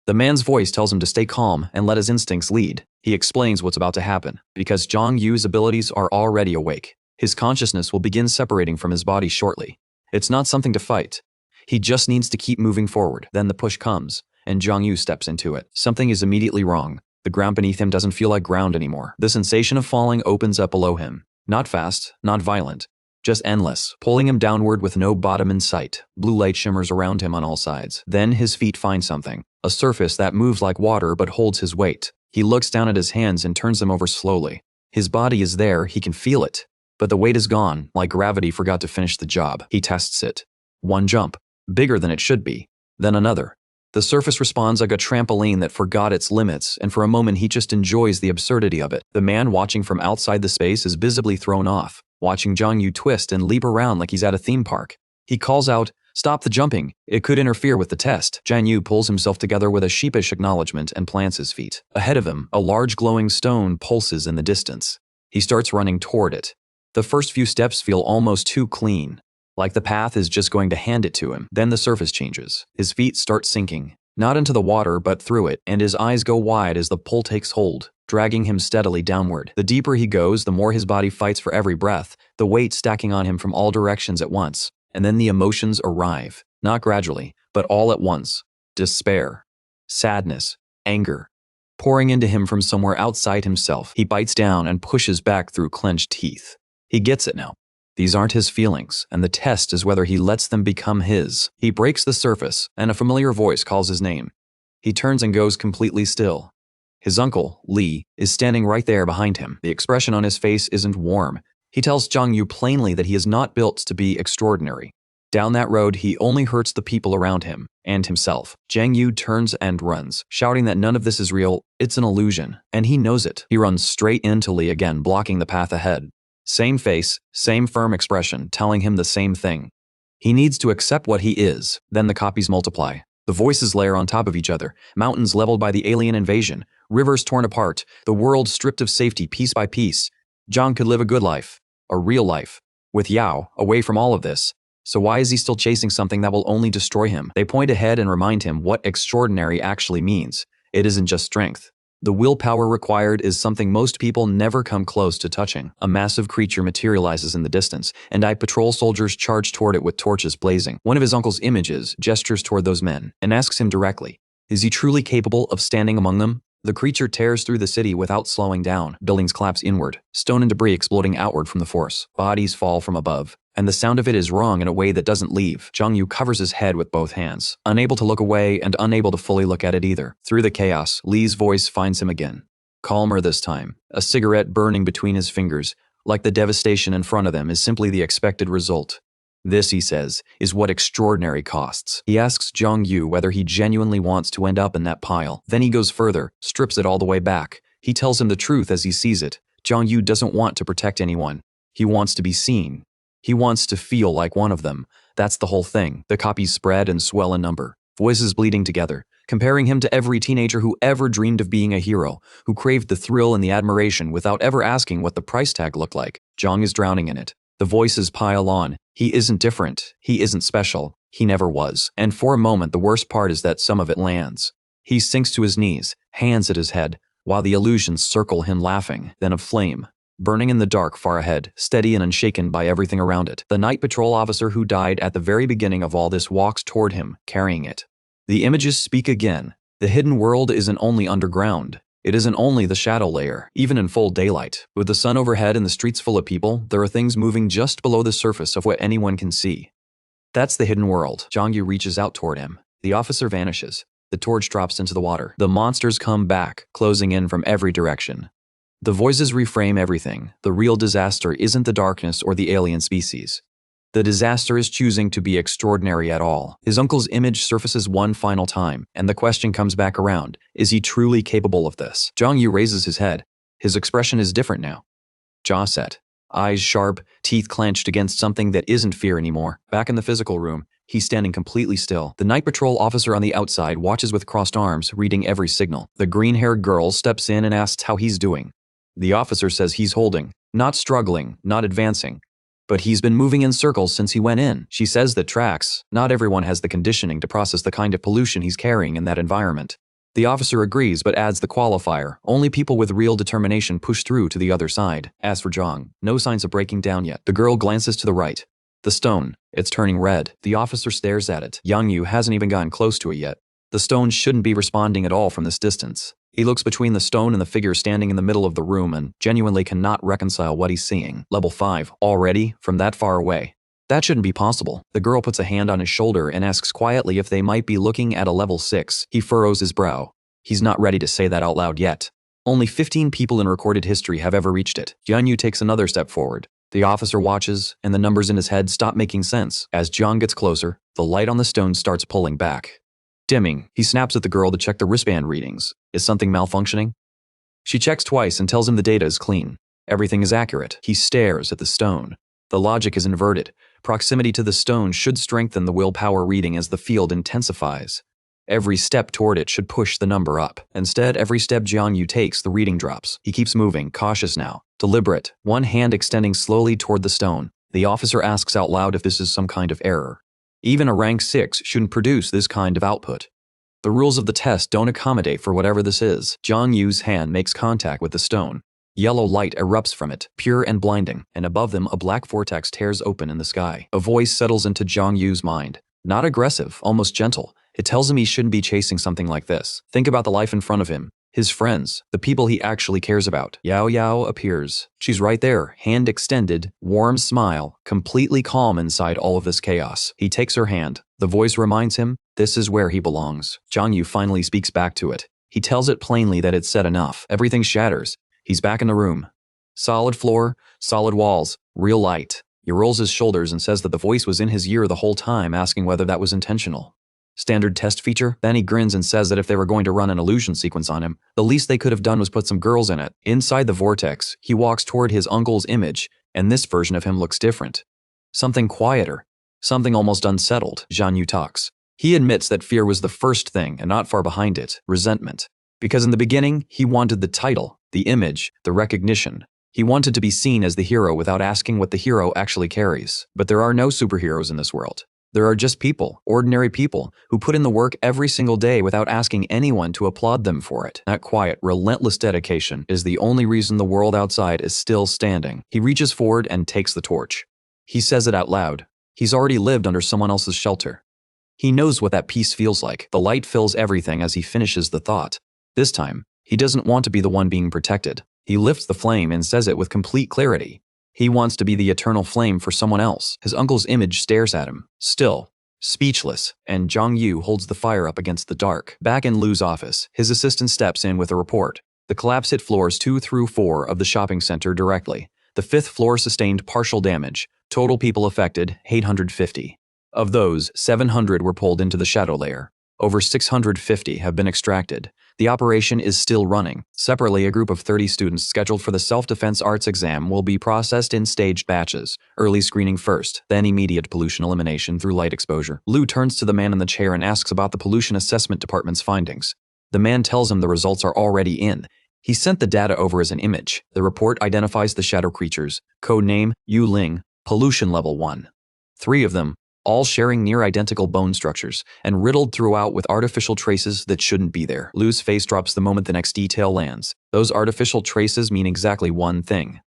The man's voice tells him to stay calm and let his instincts lead. He explains what's about to happen. Because Jiang Yu's abilities are already awake, his consciousness will begin separating from his body shortly. It's not something to fight. He just needs to keep moving forward. Then the push comes, and Jiang Yu steps into it. Something is immediately wrong. The ground beneath him doesn't feel like ground anymore. The sensation of falling opens up below him. Not fast, not violent, just endless, pulling him downward with no bottom in sight. Blue light shimmers around him on all sides. Then his feet find something, a surface that moves like water but holds his weight. He looks down at his hands and turns them over slowly. His body is there, he can feel it. But the weight is gone, like gravity forgot to finish the job. He tests it. One jump, bigger than it should be. Then another. The surface responds like a trampoline that forgot its limits, and for a moment he just enjoys the absurdity of it. The man watching from outside the space is visibly thrown off, watching Jiang Yu twist and leap around like he's at a theme park. He calls out, "Stop the jumping, it could interfere with the test." Jiang Yu pulls himself together with a sheepish acknowledgement and plants his feet. Ahead of him, a large glowing stone pulses in the distance. He starts running toward it. The first few steps feel almost too clean, like the path is just going to hand it to him. Then the surface changes. His feet start sinking, not into the water but through it, and his eyes go wide as the pull takes hold, dragging him steadily downward. The deeper he goes, the more his body fights for every breath, the weight stacking on him from all directions at once. And then the emotions arrive, not gradually, but all at once. Despair, sadness, anger, pouring into him from somewhere outside himself. He bites down and pushes back through clenched teeth. He gets it now. These aren't his feelings, and the test is whether he lets them become his. He breaks the surface, and a familiar voice calls his name. He turns and goes completely still. His uncle, Li, is standing right there behind him. The expression on his face isn't warm. He tells Jiang Yu plainly that he is not built to be extraordinary. Down that road, he only hurts the people around him, and himself. Jiang Yu turns and runs, shouting that none of this is real, it's an illusion, and he knows it. He runs straight into Li again, blocking the path ahead. Same face, same firm expression, telling him the same thing. He needs to accept what he is, then the copies multiply. The voices layer on top of each other, mountains leveled by the alien invasion, rivers torn apart, the world stripped of safety piece by piece. Jiang could live a good life, a real life, with Yao, away from all of this. So why is he still chasing something that will only destroy him? They point ahead and remind him what extraordinary actually means. It isn't just strength. The willpower required is something most people never come close to touching. A massive creature materializes in the distance, and patrol soldiers charge toward it with torches blazing. One of his uncle's images gestures toward those men and asks him directly, is he truly capable of standing among them? The creature tears through the city without slowing down. Buildings collapse inward, stone and debris exploding outward from the force. Bodies fall from above, and the sound of it is wrong in a way that doesn't leave. Jiang Yu covers his head with both hands, unable to look away and unable to fully look at it either. Through the chaos, Li's voice finds him again. Calmer this time, a cigarette burning between his fingers, like the devastation in front of them is simply the expected result. This, he says, is what extraordinary costs. He asks Jiang Yu whether he genuinely wants to end up in that pile. Then he goes further, strips it all the way back. He tells him the truth as he sees it. Jiang Yu doesn't want to protect anyone. He wants to be seen. He wants to feel like one of them. That's the whole thing. The copies spread and swell in number, voices bleeding together, comparing him to every teenager who ever dreamed of being a hero, who craved the thrill and the admiration without ever asking what the price tag looked like. Jiang is drowning in it. The voices pile on. He isn't different. He isn't special. He never was. And for a moment, the worst part is that some of it lands. He sinks to his knees, hands at his head, while the illusions circle him laughing. Then a flame, burning in the dark far ahead, steady and unshaken by everything around it. The night patrol officer who died at the very beginning of all this walks toward him, carrying it. The images speak again. The hidden world isn't only underground. It isn't only the shadow layer. Even in full daylight, with the sun overhead and the streets full of people, there are things moving just below the surface of what anyone can see. That's the hidden world. Jiang Yu reaches out toward him, The officer vanishes. The torch drops into the water. The monsters come back, closing in from every direction. The voices reframe everything. The real disaster isn't the darkness or the alien species. The disaster is choosing to be extraordinary at all. His uncle's image surfaces one final time, and the question comes back around. Is he truly capable of this? Jiang Yu raises his head. His expression is different now. Jaw set. Eyes sharp, teeth clenched against something that isn't fear anymore. Back in the physical room, he's standing completely still. The night patrol officer on the outside watches with crossed arms, reading every signal. The green-haired girl steps in and asks how he's doing. The officer says he's holding, not struggling, not advancing. But he's been moving in circles since he went in. She says that tracks. Not everyone has the conditioning to process the kind of pollution he's carrying in that environment. The officer agrees but adds the qualifier. Only people with real determination push through to the other side. As for Jiang, no signs of breaking down yet. The girl glances to the right. The stone. It's turning red. The officer stares at it. Jiang Yu hasn't even gotten close to it yet. The stone shouldn't be responding at all from this distance. He looks between the stone and the figure standing in the middle of the room and genuinely cannot reconcile what he's seeing. Level 5. Already? From that far away? That shouldn't be possible. The girl puts a hand on his shoulder and asks quietly if they might be looking at a level 6. He furrows his brow. He's not ready to say that out loud yet. Only 15 people in recorded history have ever reached it. Jiang Yu takes another step forward. The officer watches, and the numbers in his head stop making sense. As Jiang gets closer, the light on the stone starts pulling back. Dimming, he snaps at the girl to check the wristband readings. Is something malfunctioning? She checks twice and tells him the data is clean. Everything is accurate. He stares at the stone. The logic is inverted. Proximity to the stone should strengthen the willpower reading as the field intensifies. Every step toward it should push the number up. Instead, every step Jiang Yu takes, the reading drops. He keeps moving, cautious now, deliberate, one hand extending slowly toward the stone. The officer asks out loud if this is some kind of error. Even a rank 6 shouldn't produce this kind of output. The rules of the test don't accommodate for whatever this is. Jiang Yu's hand makes contact with the stone. Yellow light erupts from it, pure and blinding, and above them a black vortex tears open in the sky. A voice settles into Jiang Yu's mind. Not aggressive, almost gentle. It tells him he shouldn't be chasing something like this. Think about the life in front of him. His friends, the people he actually cares about. Yao Yao appears. She's right there, hand extended, warm smile, completely calm inside all of this chaos. He takes her hand. The voice reminds him, this is where he belongs. Jiang Yu finally speaks back to it. He tells it plainly that it's said enough. Everything shatters. He's back in the room. Solid floor, solid walls, real light. He rolls his shoulders and says that the voice was in his ear the whole time, asking whether that was intentional. Standard test feature? Then he grins and says that if they were going to run an illusion sequence on him, the least they could have done was put some girls in it. Inside the vortex, he walks toward his uncle's image, and this version of him looks different. Something quieter. Something almost unsettled. Jiang Yu talks. He admits that fear was the first thing, and not far behind it, resentment. Because in the beginning, he wanted the title, the image, the recognition. He wanted to be seen as the hero without asking what the hero actually carries. But there are no superheroes in this world. There are just people, ordinary people, who put in the work every single day without asking anyone to applaud them for it. That quiet, relentless dedication is the only reason the world outside is still standing. He reaches forward and takes the torch. He says it out loud. He's already lived under someone else's shelter. He knows what that peace feels like. The light fills everything as he finishes the thought. This time, he doesn't want to be the one being protected. He lifts the flame and says it with complete clarity. He wants to be the eternal flame for someone else. His uncle's image stares at him, still, speechless, and Jiang Yu holds the fire up against the dark. Back in Lu's office, his assistant steps in with a report. The collapse hit floors 2 through 4 of the shopping center directly. The 5th floor sustained partial damage. Total people affected, 850. Of those, 700 were pulled into the shadow layer. Over 650 have been extracted. The operation is still running. Separately, a group of 30 students scheduled for the self-defense arts exam will be processed in staged batches. Early screening first, then immediate pollution elimination through light exposure. Lu turns to the man in the chair and asks about the pollution assessment department's findings. The man tells him the results are already in. He sent the data over as an image. The report identifies the shadow creatures. Code name, Yu Ling, pollution level 1. 3 of them, all sharing near-identical bone structures, and riddled throughout with artificial traces that shouldn't be there. Lu's face drops the moment the next detail lands. Those artificial traces mean exactly one thing.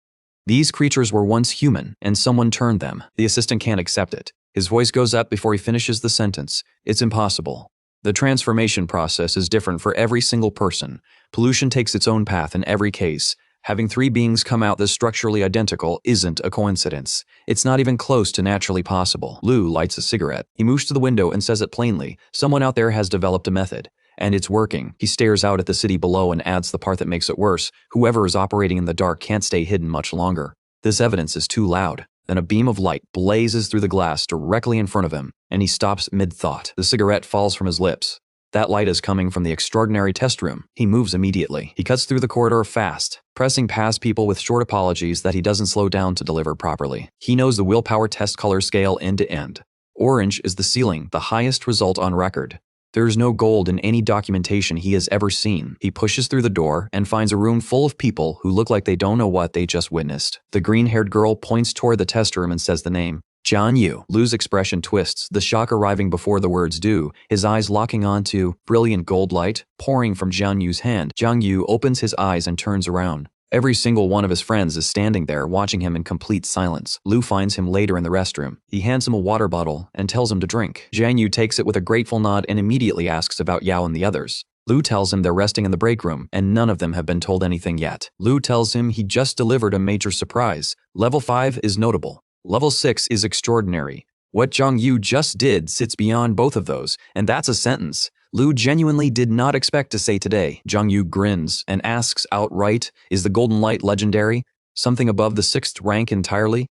These creatures were once human, and someone turned them. The assistant can't accept it. His voice goes up before he finishes the sentence. It's impossible. The transformation process is different for every single person. Pollution takes its own path in every case. Having 3 beings come out this structurally identical isn't a coincidence. It's not even close to naturally possible. Lu lights a cigarette. He moves to the window and says it plainly. Someone out there has developed a method. And it's working. He stares out at the city below and adds the part that makes it worse. Whoever is operating in the dark can't stay hidden much longer. This evidence is too loud. Then a beam of light blazes through the glass directly in front of him, and he stops mid-thought. The cigarette falls from his lips. That light is coming from the extraordinary test room. He moves immediately. He cuts through the corridor fast, pressing past people with short apologies that he doesn't slow down to deliver properly. He knows the willpower test color scale end to end. Orange is the ceiling, the highest result on record. There's no gold in any documentation he has ever seen. He pushes through the door and finds a room full of people who look like they don't know what they just witnessed. The green-haired girl points toward the test room and says the name. Jiang Yu. Lu's expression twists, the shock arriving before the words do, his eyes locking onto brilliant gold light pouring from Jiang Yu's hand. Jiang Yu opens his eyes and turns around. Every single one of his friends is standing there watching him in complete silence. Lu finds him later in the restroom. He hands him a water bottle and tells him to drink. Jiang Yu takes it with a grateful nod and immediately asks about Yao and the others. Lu tells him they're resting in the break room, and none of them have been told anything yet. Lu tells him he just delivered a major surprise. Level 5 is notable. Level 6 is extraordinary. What Jiang Yu just did sits beyond both of those, and that's a sentence Lu genuinely did not expect to say today. Jiang Yu grins and asks outright, is the golden light legendary? Something above the 6th rank entirely?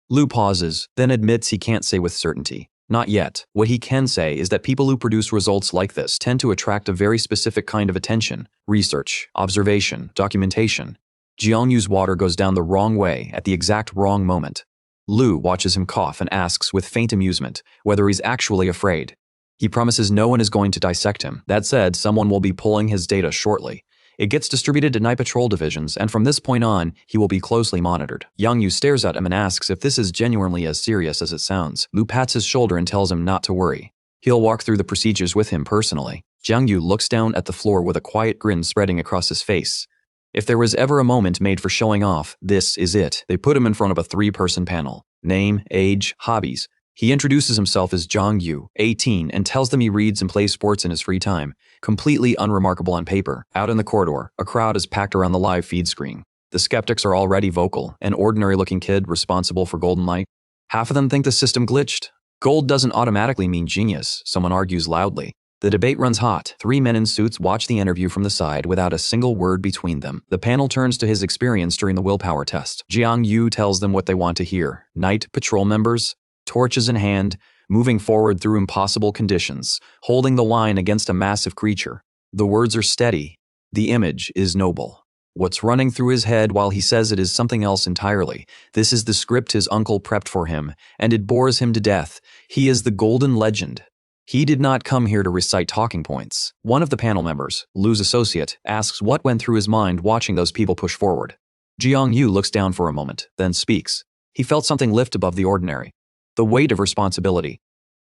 Lu pauses, then admits he can't say with certainty. Not yet. What he can say is that people who produce results like this tend to attract a very specific kind of attention, research, observation, documentation. Jiang Yu's water goes down the wrong way at the exact wrong moment. Lu watches him cough and asks with faint amusement whether he's actually afraid. He promises no one is going to dissect him. That said, someone will be pulling his data shortly. It gets distributed to night patrol divisions, and from this point on, he will be closely monitored. Jiang Yu stares at him and asks if this is genuinely as serious as it sounds. Lu pats his shoulder and tells him not to worry. He'll walk through the procedures with him personally. Jiang Yu looks down at the floor with a quiet grin spreading across his face. If there was ever a moment made for showing off, this is it. They put him in front of a 3-person panel. Name, age, hobbies. He introduces himself as Jiang Yu, 18, and tells them he reads and plays sports in his free time. Completely unremarkable on paper. Out in the corridor, a crowd is packed around the live feed screen. The skeptics are already vocal. An ordinary-looking kid responsible for golden light. Half of them think the system glitched. Gold doesn't automatically mean genius, someone argues loudly. The debate runs hot. 3 men in suits watch the interview from the side without a single word between them. The panel turns to his experience during the willpower test. Jiang Yu tells them what they want to hear. Night patrol members, torches in hand, moving forward through impossible conditions, holding the line against a massive creature. The words are steady. The image is noble. What's running through his head while he says it is something else entirely. This is the script his uncle prepped for him, and it bores him to death. He is the golden legend. He did not come here to recite talking points. One of the panel members, Lu's associate, asks what went through his mind watching those people push forward. Jiang Yu looks down for a moment, then speaks. He felt something lift above the ordinary. The weight of responsibility.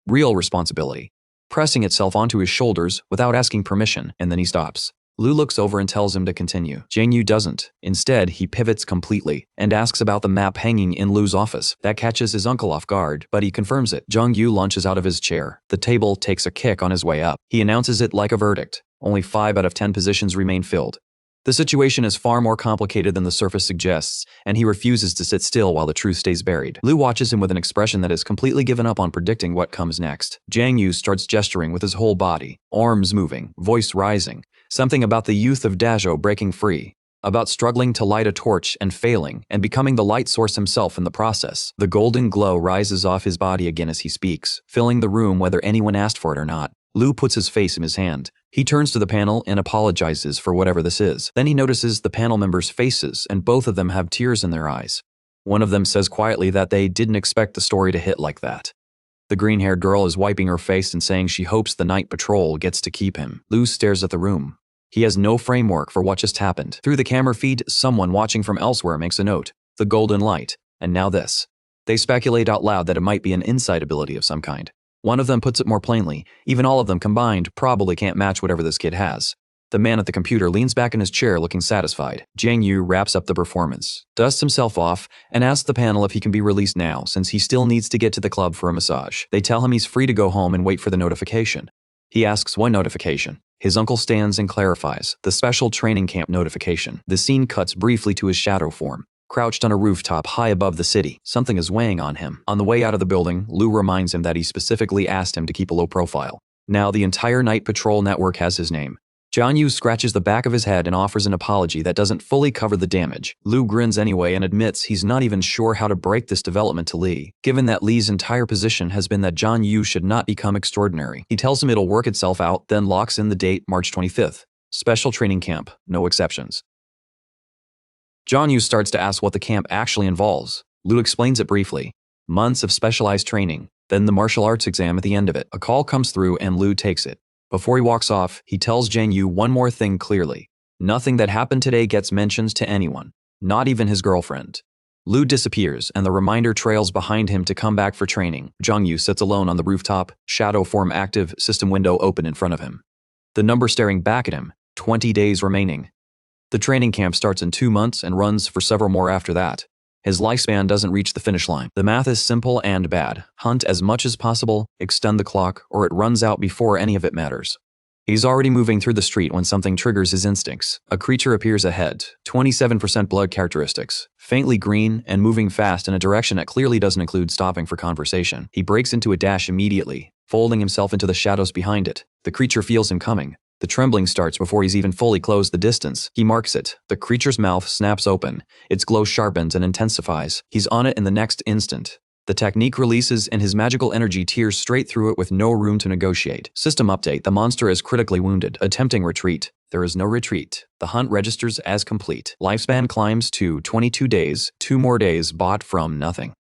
Real responsibility. Pressing itself onto his shoulders without asking permission, and then he stops. Lu looks over and tells him to continue. Jiang Yu doesn't. Instead, he pivots completely and asks about the map hanging in Lu's office. That catches his uncle off guard, but he confirms it. Jiang Yu lunges out of his chair. The table takes a kick on his way up. He announces it like a verdict. Only 5 out of 10 positions remain filled. The situation is far more complicated than the surface suggests, and he refuses to sit still while the truth stays buried. Lu watches him with an expression that has completely given up on predicting what comes next. Jiang Yu starts gesturing with his whole body, arms moving, voice rising. Something about the youth of Dazhou breaking free. About struggling to light a torch and failing, and becoming the light source himself in the process. The golden glow rises off his body again as he speaks, filling the room whether anyone asked for it or not. Lu puts his face in his hand. He turns to the panel and apologizes for whatever this is. Then he notices the panel members' faces, and both of them have tears in their eyes. One of them says quietly that they didn't expect the story to hit like that. The green-haired girl is wiping her face and saying she hopes the night patrol gets to keep him. Lu stares at the room. He has no framework for what just happened. Through the camera feed, someone watching from elsewhere makes a note. The golden light. And now this. They speculate out loud that it might be an insight ability of some kind. One of them puts it more plainly. Even all of them combined probably can't match whatever this kid has. The man at the computer leans back in his chair looking satisfied. Jiang Yu wraps up the performance, dusts himself off, and asks the panel if he can be released now since he still needs to get to the club for a massage. They tell him he's free to go home and wait for the notification. He asks what notification. His uncle stands and clarifies the special training camp notification. The scene cuts briefly to his shadow form, crouched on a rooftop high above the city. Something is weighing on him. On the way out of the building, Lu reminds him that he specifically asked him to keep a low profile. Now the entire night patrol network has his name. Jiang Yu scratches the back of his head and offers an apology that doesn't fully cover the damage. Lu grins anyway and admits he's not even sure how to break this development to Li, given that Li's entire position has been that Jiang Yu should not become extraordinary. He tells him it'll work itself out, then locks in the date, March 25th. Special training camp, no exceptions. Jiang Yu starts to ask what the camp actually involves. Lu explains it briefly. Months of specialized training, then the martial arts exam at the end of it. A call comes through and Lu takes it. Before he walks off, he tells Jiang Yu one more thing clearly. Nothing that happened today gets mentioned to anyone, not even his girlfriend. Lu disappears, and the reminder trails behind him to come back for training. Jiang Yu sits alone on the rooftop, shadow form active, system window open in front of him. The number staring back at him, 20 days remaining. The training camp starts in 2 months and runs for several more after that. His lifespan doesn't reach the finish line. The math is simple and bad. Hunt as much as possible, extend the clock, or it runs out before any of it matters. He's already moving through the street when something triggers his instincts. A creature appears ahead, 27% blood characteristics, faintly green and moving fast in a direction that clearly doesn't include stopping for conversation. He breaks into a dash immediately, folding himself into the shadows behind it. The creature feels him coming. The trembling starts before he's even fully closed the distance. He marks it. The creature's mouth snaps open. Its glow sharpens and intensifies. He's on it in the next instant. The technique releases and his magical energy tears straight through it with no room to negotiate. System update. The monster is critically wounded, attempting retreat. There is no retreat. The hunt registers as complete. Lifespan climbs to 22 days, 2 more days bought from nothing.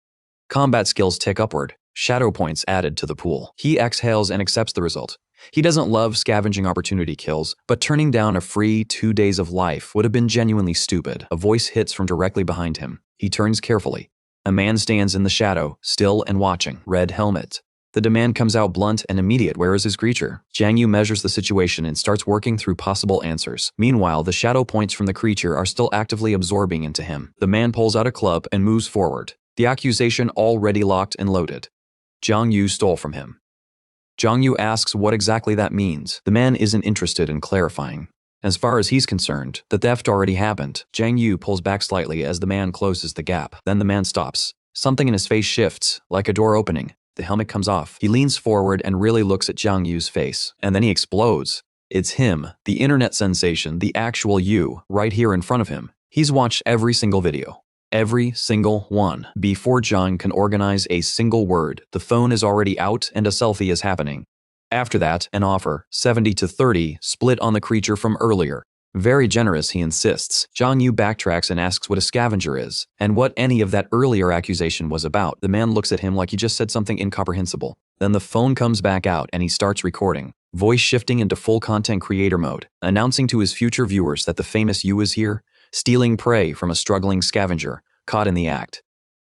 Combat skills tick upward. Shadow points added to the pool. He exhales and accepts the result. He doesn't love scavenging opportunity kills, but turning down a free 2 days of life would have been genuinely stupid. A voice hits from directly behind him. He turns carefully. A man stands in the shadow, still and watching. Red helmet. The demand comes out blunt and immediate. Where is his creature? Jiang Yu measures the situation and starts working through possible answers. Meanwhile, the shadow points from the creature are still actively absorbing into him. The man pulls out a club and moves forward. The accusation already locked and loaded. Jiang Yu stole from him. Jiang Yu asks what exactly that means. The man isn't interested in clarifying. As far as he's concerned, the theft already happened. Jiang Yu pulls back slightly as the man closes the gap. Then the man stops. Something in his face shifts, like a door opening. The helmet comes off. He leans forward and really looks at Jiang Yu's face. And then he explodes. It's him, the internet sensation, the actual Yu, right here in front of him. He's watched every single video. Every single one. Before Jiang can organize a single word, the phone is already out and a selfie is happening. After that, an offer, 70-30, split on the creature from earlier. Very generous, he insists. Jiang Yu backtracks and asks what a scavenger is, and what any of that earlier accusation was about. The man looks at him like he just said something incomprehensible. Then the phone comes back out and he starts recording, voice shifting into full content creator mode, announcing to his future viewers that the famous Yu is here, stealing prey from a struggling scavenger, caught in the act.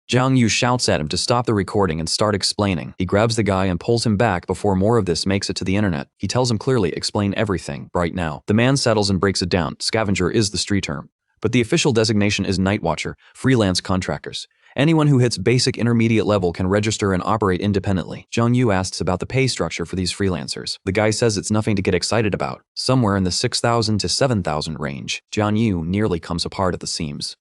Jiang Yu shouts at him to stop the recording and start explaining. He grabs the guy and pulls him back before more of this makes it to the internet. He tells him clearly, explain everything, right now. The man settles and breaks it down. Scavenger is the street term, but the official designation is night watcher, freelance contractors. Anyone who hits basic intermediate level can register and operate independently. Jiang Yu asks about the pay structure for these freelancers. The guy says it's nothing to get excited about, somewhere in the 6,000 to 7,000 range. Jiang Yu nearly comes apart at the seams.